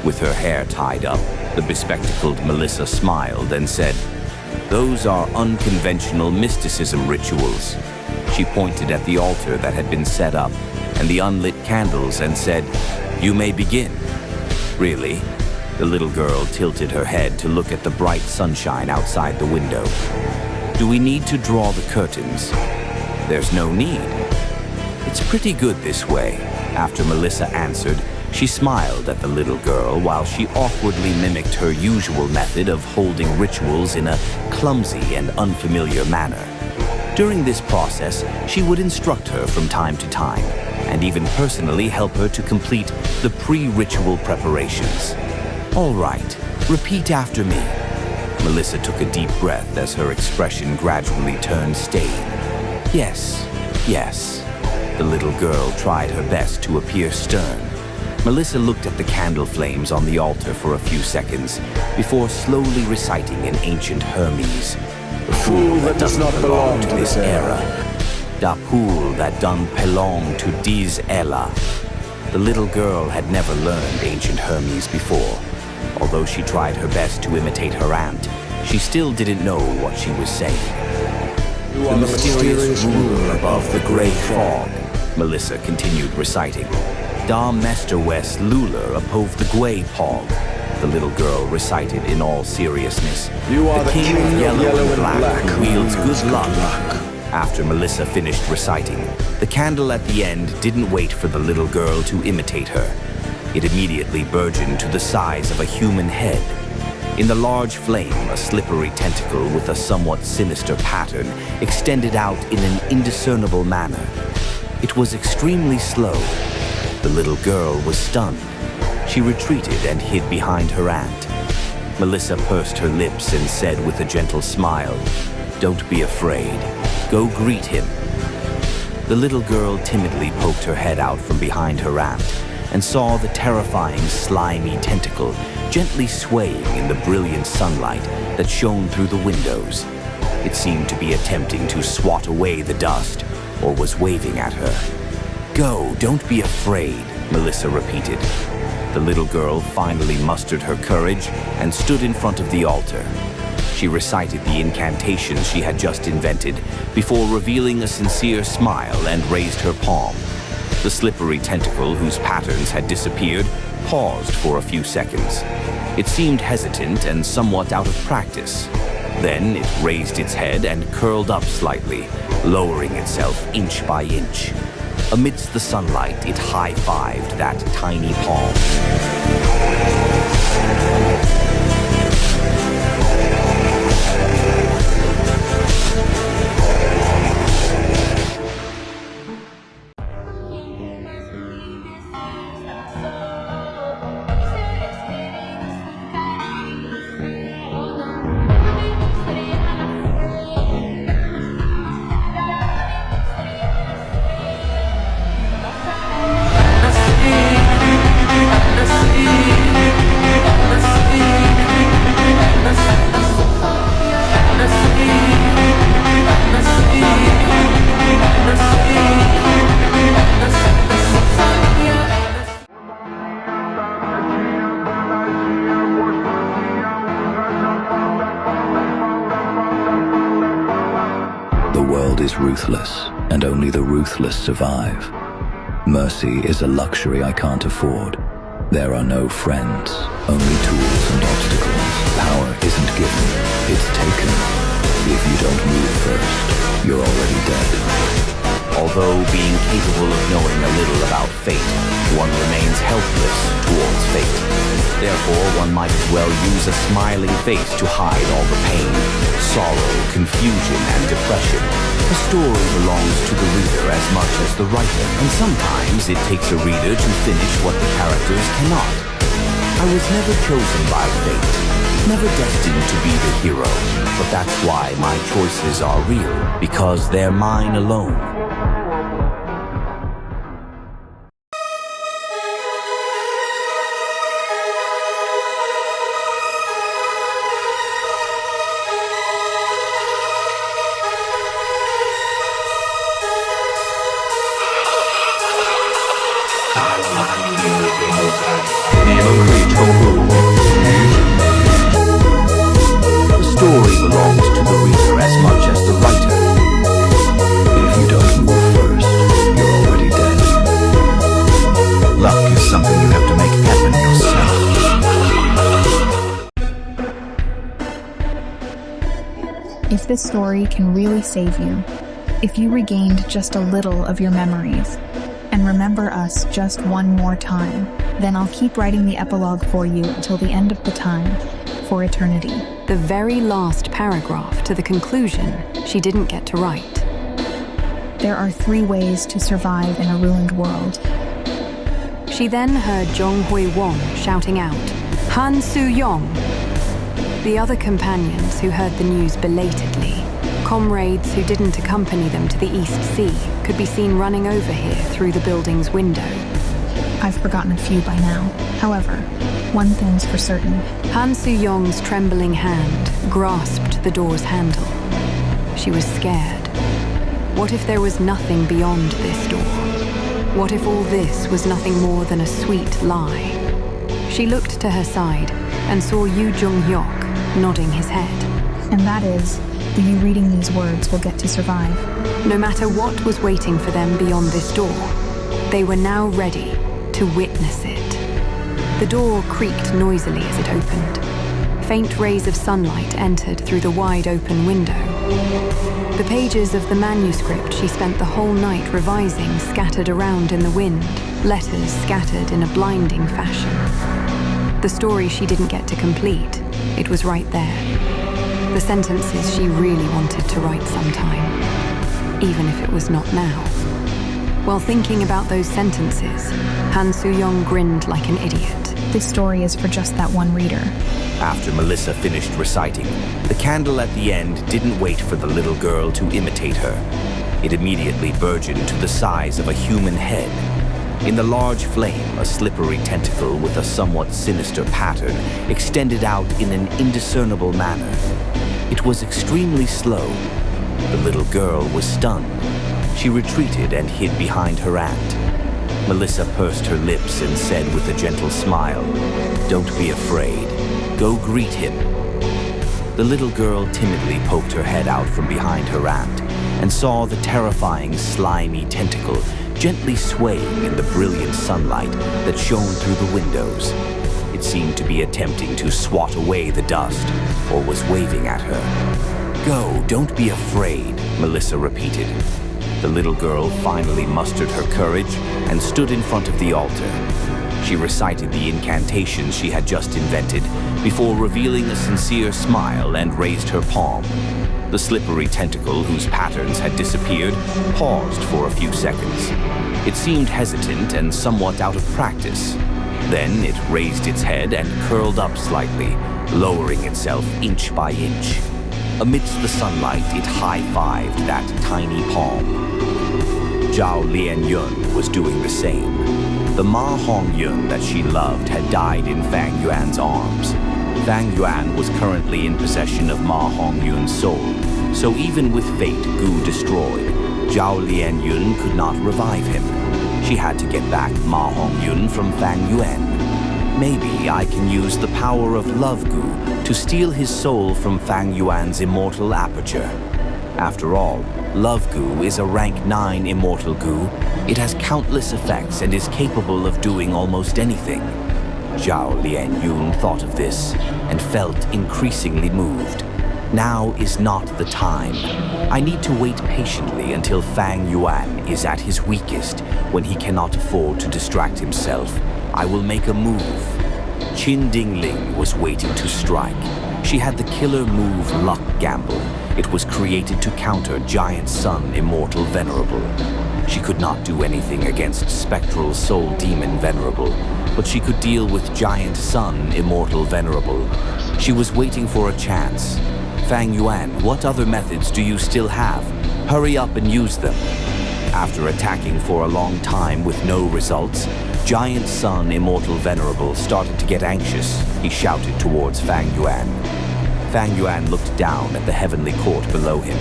With her hair tied up, the bespectacled Melissa smiled and said, "Those are unconventional mysticism rituals." She pointed at the altar that had been set up and the unlit candles and said, "You may begin." "Really?" The little girl tilted her head to look at the bright sunshine outside the window. "Do we need to draw the curtains?" "There's no need. It's pretty good this way." After Melissa answered, she smiled at the little girl while she awkwardly mimicked her usual method of holding rituals in a clumsy and unfamiliar manner. During this process, she would instruct her from time to time, and even personally help her to complete the pre-ritual preparations. "All right, repeat after me." Melissa took a deep breath as her expression gradually turned staid. "Yes, yes." The little girl tried her best to appear stern. Melissa looked at the candle flames on the altar for a few seconds before slowly reciting an ancient Hermes. "The fool that does not belong to this era. Da pool that done belong to dis ella." The little girl had never learned ancient Hermes before. Although she tried her best to imitate her aunt, she still didn't know what she was saying. "The mysterious ruler above the gray fog," Melissa continued reciting. "Da Mester West Luler above the Gway Pog," the little girl recited in all seriousness. "You are the king of yellow and black who wields good luck." After Melissa finished reciting, the candle at the end didn't wait for the little girl to imitate her. It immediately burgeoned to the size of a human head. In the large flame, a slippery tentacle with a somewhat sinister pattern extended out in an indiscernible manner. It was extremely slow. The little girl was stunned. She retreated and hid behind her aunt. Melissa pursed her lips and said with a gentle smile, "Don't be afraid. Go greet him." The little girl timidly poked her head out from behind her aunt and saw the terrifying, slimy tentacle gently swaying in the brilliant sunlight that shone through the windows. It seemed to be attempting to swat away the dust, or was waving at her. "Go, don't be afraid," Melissa repeated. The little girl finally mustered her courage and stood in front of the altar. She recited the incantations she had just invented before revealing a sincere smile and raised her palm. The slippery tentacle, whose patterns had disappeared, paused for a few seconds. It seemed hesitant and somewhat out of practice. Then it raised its head and curled up slightly, lowering itself inch by inch. Amidst the sunlight, it high-fived that tiny palm. Is ruthless, and only the ruthless survive. Mercy is a luxury I can't afford. There are no friends, only tools and obstacles. Power isn't given, it's taken. If you don't move first, you're already dead. Although being capable of knowing a little about fate, one remains helpless towards fate. Therefore, one might as well use a smiling face to hide all the pain, sorrow, confusion, and depression. A story belongs to the reader as much as the writer, and sometimes it takes a reader to finish what the characters cannot. I was never chosen by fate, never destined to be the hero, but that's why my choices are real, because they're mine alone. The story belongs to the reader as much as the writer. If you don't move first, you're already dead. Luck is something you have to make happen yourself. If this story can really save you, if you regained just a little of your memories, and remember us just one more time, then I'll keep writing the epilogue for you until the end of the time, for eternity. The very last paragraph to the conclusion she didn't get to write. There are 3 ways to survive in a ruined world. She then heard Zhonghui shouting out, "Han Su-yong!" The other companions who heard the news belatedly, comrades who didn't accompany them to the East Sea, could be seen running over here through the building's window. I've forgotten a few by now. However, one thing's for certain. Han Su-yong's trembling hand grasped the door's handle. She was scared. What if there was nothing beyond this door? What if all this was nothing more than a sweet lie? She looked to her side and saw Yu Jung-hyuk nodding his head. And that is, the you reading these words will get to survive. No matter what was waiting for them beyond this door, they were now ready to witness it. The door creaked noisily as it opened. Faint rays of sunlight entered through the wide open window, The pages of the manuscript she spent the whole night revising scattered around in the wind, letters scattered in a blinding fashion. The story she didn't get to complete, it was right there. The sentences she really wanted to write sometime, even if it was not now. While thinking about those sentences, Han Soo-young grinned like an idiot. This story is for just that one reader. After Melissa finished reciting, the candle at the end didn't wait for the little girl to imitate her. It immediately burgeoned to the size of a human head. In the large flame, a slippery tentacle with a somewhat sinister pattern extended out in an indiscernible manner. It was extremely slow. The little girl was stunned. She retreated and hid behind her aunt. Melissa pursed her lips and said with a gentle smile, "Don't be afraid. Go greet him." The little girl timidly poked her head out from behind her aunt and saw the terrifying, slimy tentacle gently swaying in the brilliant sunlight that shone through the windows. It seemed to be attempting to swat away the dust, or was waving at her. "Go, don't be afraid," Melissa repeated. The little girl finally mustered her courage and stood in front of the altar. She recited the incantations she had just invented before revealing a sincere smile and raised her palm. The slippery tentacle, whose patterns had disappeared, paused for a few seconds. It seemed hesitant and somewhat out of practice. Then it raised its head and curled up slightly, lowering itself inch by inch. Amidst the sunlight, it high-fived that tiny palm. Zhao Lianyun was doing the same. The Ma Hongyun that she loved had died in Fang Yuan's arms. Fang Yuan was currently in possession of Ma Hongyun's soul, so even with fate Gu destroyed, Zhao Lianyun could not revive him. She had to get back Ma Hongyun from Fang Yuan. Maybe I can use the power of Love Gu to steal his soul from Fang Yuan's immortal aperture. After all, Love Gu is a rank 9 immortal Gu. It has countless effects and is capable of doing almost anything. Zhao Lianyun thought of this and felt increasingly moved. Now is not the time. I need to wait patiently until Fang Yuan is at his weakest, when he cannot afford to distract himself. I will make a move. Qin Dingling was waiting to strike. She had the killer move Luck Gamble. It was created to counter Giant Sun Immortal Venerable. She could not do anything against Spectral Soul Demon Venerable, but she could deal with Giant Sun Immortal Venerable. She was waiting for a chance. Fang Yuan, what other methods do you still have? Hurry up and use them. After attacking for a long time with no results, Giant Sun Immortal Venerable started to get anxious. He shouted towards Fang Yuan. Fang Yuan looked down at the heavenly court below him.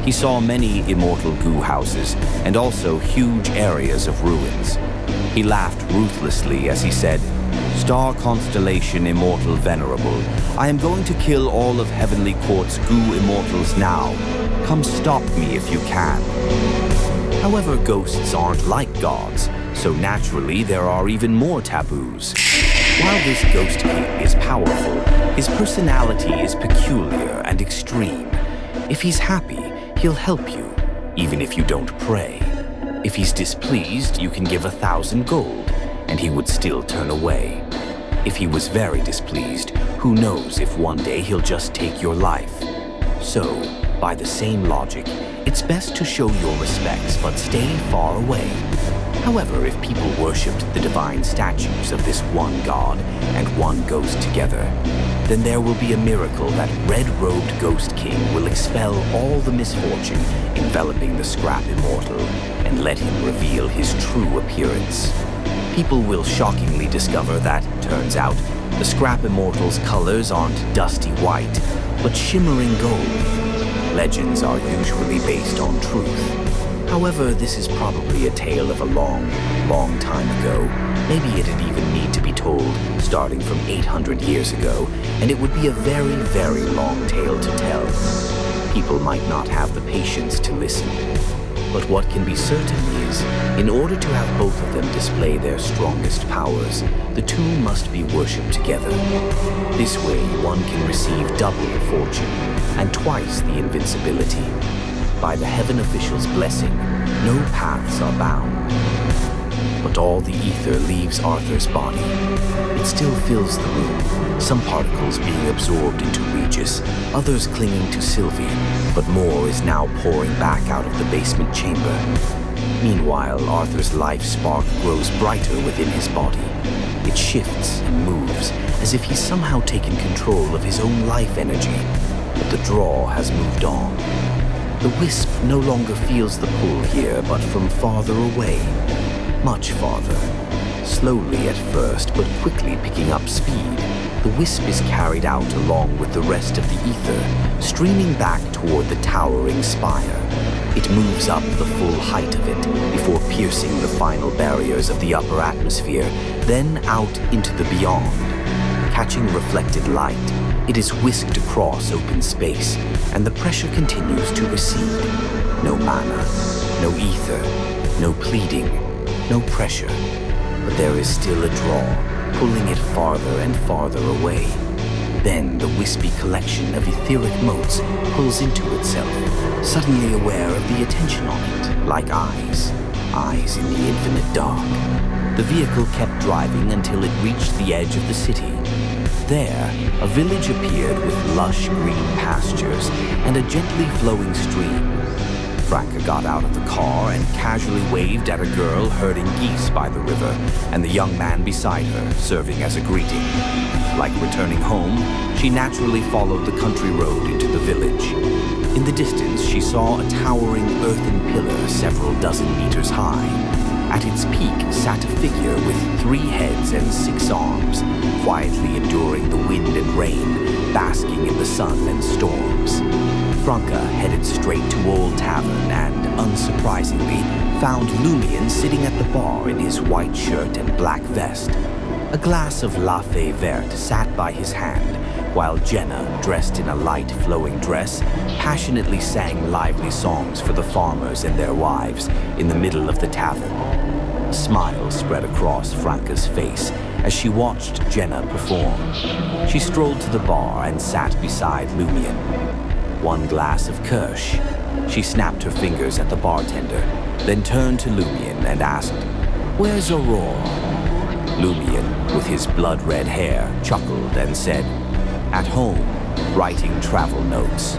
He saw many immortal Gu houses and also huge areas of ruins. He laughed ruthlessly as he said, "Star Constellation Immortal Venerable, I am going to kill all of Heavenly Court's Gu immortals now. Come stop me if you can." However, ghosts aren't like gods, so naturally there are even more taboos. While this Ghost King is powerful, his personality is peculiar and extreme. If he's happy, he'll help you, even if you don't pray. If he's displeased, you can give 1,000 gold, and he would still turn away. If he was very displeased, who knows if one day he'll just take your life. So, by the same logic, it's best to show your respects but stay far away. However, if people worshipped the divine statues of this one god and one ghost together, then there will be a miracle that red-robed Ghost King will expel all the misfortune enveloping the Scrap Immortal and let him reveal his true appearance. People will shockingly discover that, turns out, the Scrap Immortal's colors aren't dusty white, but shimmering gold. Legends are usually based on truth. However, this is probably a tale of a long, long time ago. Maybe it'd even need to be told starting from 800 years ago, and it would be a very, very long tale to tell. People might not have the patience to listen. But what can be certain is, in order to have both of them display their strongest powers, the two must be worshipped together. This way, one can receive double the fortune and twice the invincibility. By the heaven official's blessing, no paths are bound. But all the ether leaves Arthur's body. It still fills the room, some particles being absorbed into Regis, others clinging to Sylvie, but more is now pouring back out of the basement chamber. Meanwhile, Arthur's life spark grows brighter within his body. It shifts and moves, as if he's somehow taken control of his own life energy. But the draw has moved on. The wisp no longer feels the pull here, but from farther away. Much farther. Slowly at first, but quickly picking up speed, the wisp is carried out along with the rest of the ether, streaming back toward the towering spire. It moves up the full height of it before piercing the final barriers of the upper atmosphere, then out into the beyond. Catching reflected light, it is whisked across open space, and the pressure continues to recede. No mana, no ether, no pleading, no pressure, but there is still a draw, pulling it farther and farther away. Then the wispy collection of etheric motes pulls into itself, suddenly aware of the attention on it, like eyes in the infinite dark. The vehicle kept driving until it reached the edge of the city. There, a village appeared with lush green pastures and a gently flowing stream. Franca got out of the car and casually waved at a girl herding geese by the river, and the young man beside her serving as a greeting. Like returning home, she naturally followed the country road into the village. In the distance, she saw a towering earthen pillar several dozen meters high. At its peak sat a figure with 3 heads and 6 arms, quietly enduring the wind and rain, basking in the sun and storms. Franca headed straight to Old Tavern and, unsurprisingly, found Lumion sitting at the bar in his white shirt and black vest. A glass of La Fée Verte sat by his hand, while Jenna, dressed in a light flowing dress, passionately sang lively songs for the farmers and their wives in the middle of the tavern. A smile spread across Franca's face as she watched Jenna perform. She strolled to the bar and sat beside Lumion. 1 glass of Kirsch. She snapped her fingers at the bartender, then turned to Lumion and asked, "Where's Aurora?" Lumion, with his blood-red hair, chuckled and said, "At home, writing travel notes."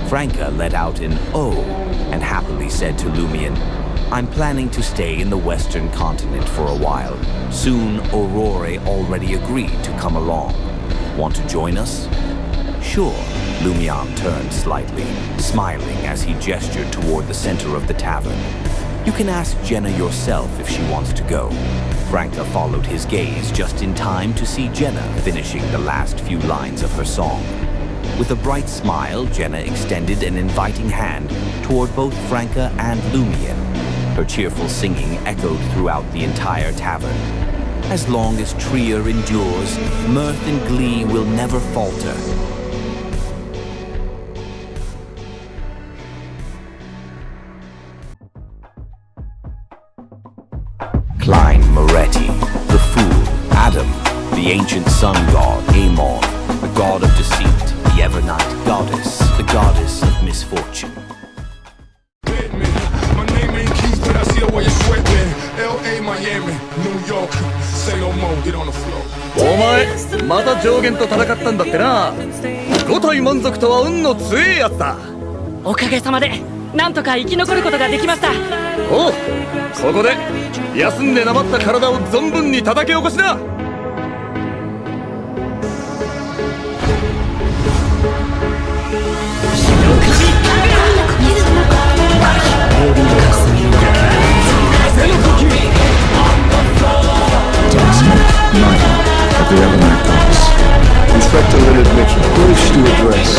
Franca let out an "oh" and happily said to Lumion, "I'm planning to stay in the western continent for a while. Soon, Aurora already agreed to come along. Want to join us?" "Sure." Lumion turned slightly, smiling as he gestured toward the center of the tavern. "You can ask Jenna yourself if she wants to go." Franca followed his gaze just in time to see Jenna finishing the last few lines of her song. With a bright smile, Jenna extended an inviting hand toward both Franca and Lumion. Her cheerful singing echoed throughout the entire tavern. As long as Trier endures, mirth and glee will never falter. 𝕒𝕤𝕝, the fool, Adam, the ancient sun god, Ammon, the god of deceit, the Evernight goddess, the goddess of misfortune. My name ain't Keith, but I see the way you sweat, man. LA, Miami, New York, say no more, get on the floor. お前、また上限と戦ったんだってな。5体満足とは運の強いやつだ。おかげさまで、なんとか生き残ることができました。おう、ここで休んでなまった体を存分に叩き起こしな。Of the Evernight gods. Inspector Leonard Mitchell, wish to address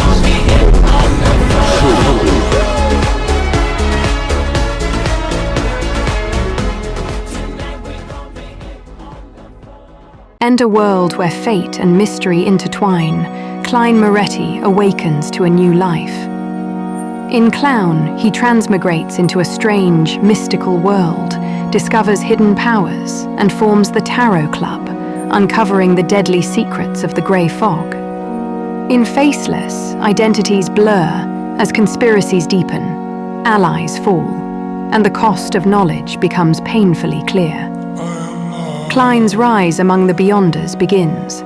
And a world where fate and mystery intertwine, 𝕋𝕙𝕒𝕝 awakens to a new life. In Clown, he transmigrates into a strange, mystical world, discovers hidden powers, and forms the Tarot Club, uncovering the deadly secrets of the Grey Fog. In Faceless, identities blur as conspiracies deepen, allies fall, and the cost of knowledge becomes painfully clear. Klein's rise among the Beyonders begins.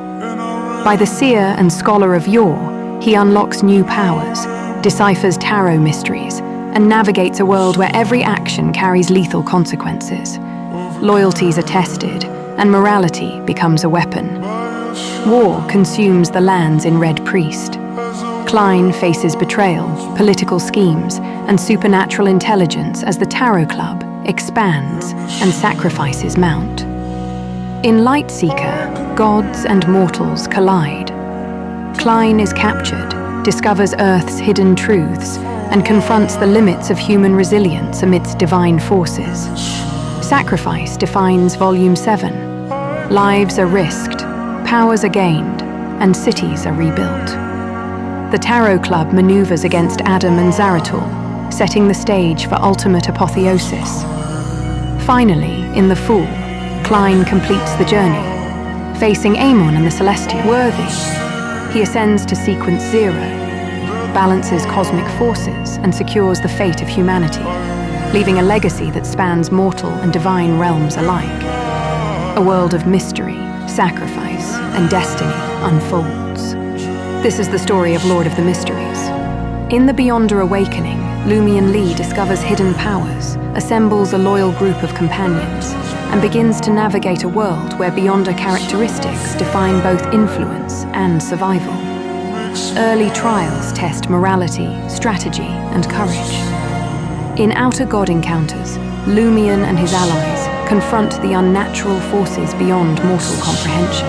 By the seer and scholar of yore, he unlocks new powers, deciphers tarot mysteries, and navigates a world where every action carries lethal consequences. Loyalties are tested, and morality becomes a weapon. War consumes the lands in Red Priest. Klein faces betrayal, political schemes, and supernatural intelligence as the Tarot Club expands and sacrifices mount. In Lightseeker, gods and mortals collide. Klein is captured, discovers Earth's hidden truths, and confronts the limits of human resilience amidst divine forces. Sacrifice defines Volume 7. Lives are risked, powers are gained, and cities are rebuilt. The Tarot Club maneuvers against Adam and Zaratul, setting the stage for ultimate apotheosis. Finally, in The Fool, Klein completes the journey, facing Ammon and the Celestial. Worthy, he ascends to Sequence 0, balances cosmic forces, and secures the fate of humanity, leaving a legacy that spans mortal and divine realms alike. A world of mystery, sacrifice, and destiny unfolds. This is the story of Lord of the Mysteries. In the Beyonder Awakening, Lumion Lee discovers hidden powers, assembles a loyal group of companions, and begins to navigate a world where Beyonder characteristics define both influence and survival. Early trials test morality, strategy, and courage. In Outer God Encounters, Lumion and his allies confront the unnatural forces beyond mortal comprehension.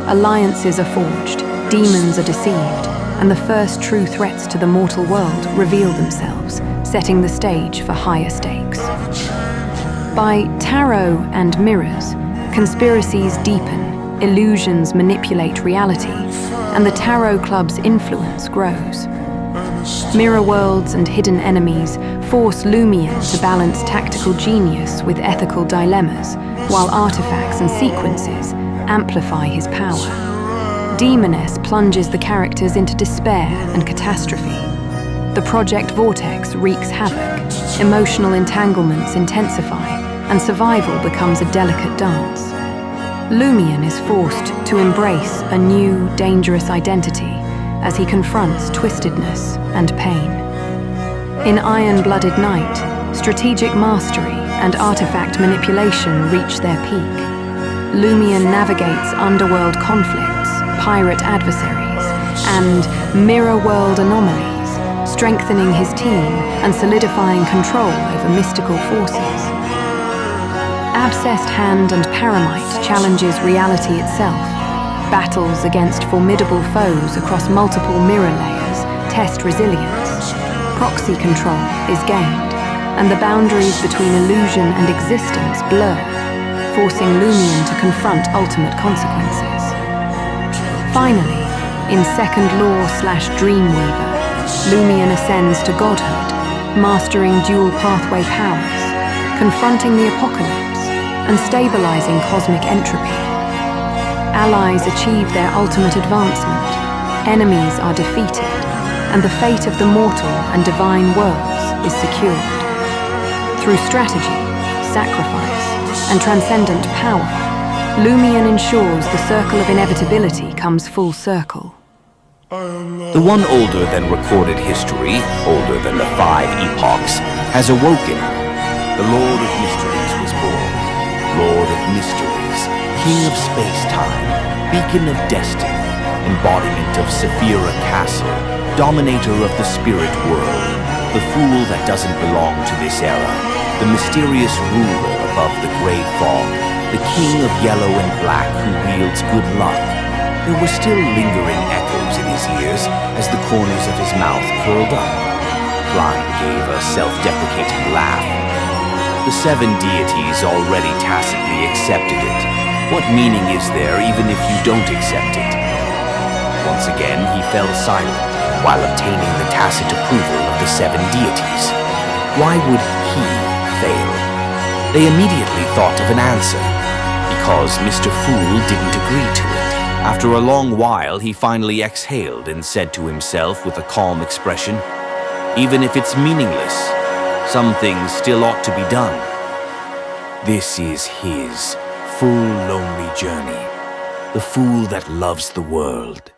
Alliances are forged, demons are deceived, and the first true threats to the mortal world reveal themselves, setting the stage for higher stakes. By Tarot and Mirrors, conspiracies deepen, illusions manipulate reality, and the Tarot Club's influence grows. Mirror worlds and hidden enemies force Lumion to balance tactical genius with ethical dilemmas, while artifacts and sequences amplify his power. Demoness plunges the characters into despair and catastrophe. The Project Vortex wreaks havoc, emotional entanglements intensify, and survival becomes a delicate dance. Lumion is forced to embrace a new, dangerous identity as he confronts twistedness and pain. In Iron-Blooded Night, strategic mastery and artifact manipulation reach their peak. Lumion navigates underworld conflicts, pirate adversaries, and mirror-world anomalies, strengthening his team and solidifying control over mystical forces. Abscessed Hand and Paramite challenges reality itself. Battles against formidable foes across multiple mirror layers test resilience. Proxy control is gained, and the boundaries between illusion and existence blur, forcing Lumion to confront ultimate consequences. Finally, in Second Law/Dreamweaver, Lumion ascends to godhood, mastering dual pathway powers, confronting the apocalypse, and stabilizing cosmic entropy. Allies achieve their ultimate advancement, enemies are defeated, and the fate of the mortal and divine worlds is secured. Through strategy, sacrifice, and transcendent power, Lumion ensures the circle of inevitability comes full circle. The one older than recorded history, older than the 5 epochs, has awoken. The Lord of Mysteries was born. Lord of Mysteries, King of Space-Time, Beacon of Destiny, embodiment of Saphira Castle, Dominator of the Spirit World, the fool that doesn't belong to this era, the mysterious ruler above the Grey Fog, the King of Yellow and Black who wields good luck. There were still lingering echoes in his ears as the corners of his mouth curled up. Klein gave a self-deprecating laugh. The 7 deities already tacitly accepted it. What meaning is there even if you don't accept it? once again, he fell silent while obtaining the tacit approval of the 7 deities. Why would he fail? They immediately thought of an answer, because Mr. Fool didn't agree to it. After a long while, he finally exhaled and said to himself with a calm expression, "Even if it's meaningless, some things still ought to be done." This is his full lonely journey, the fool that loves the world.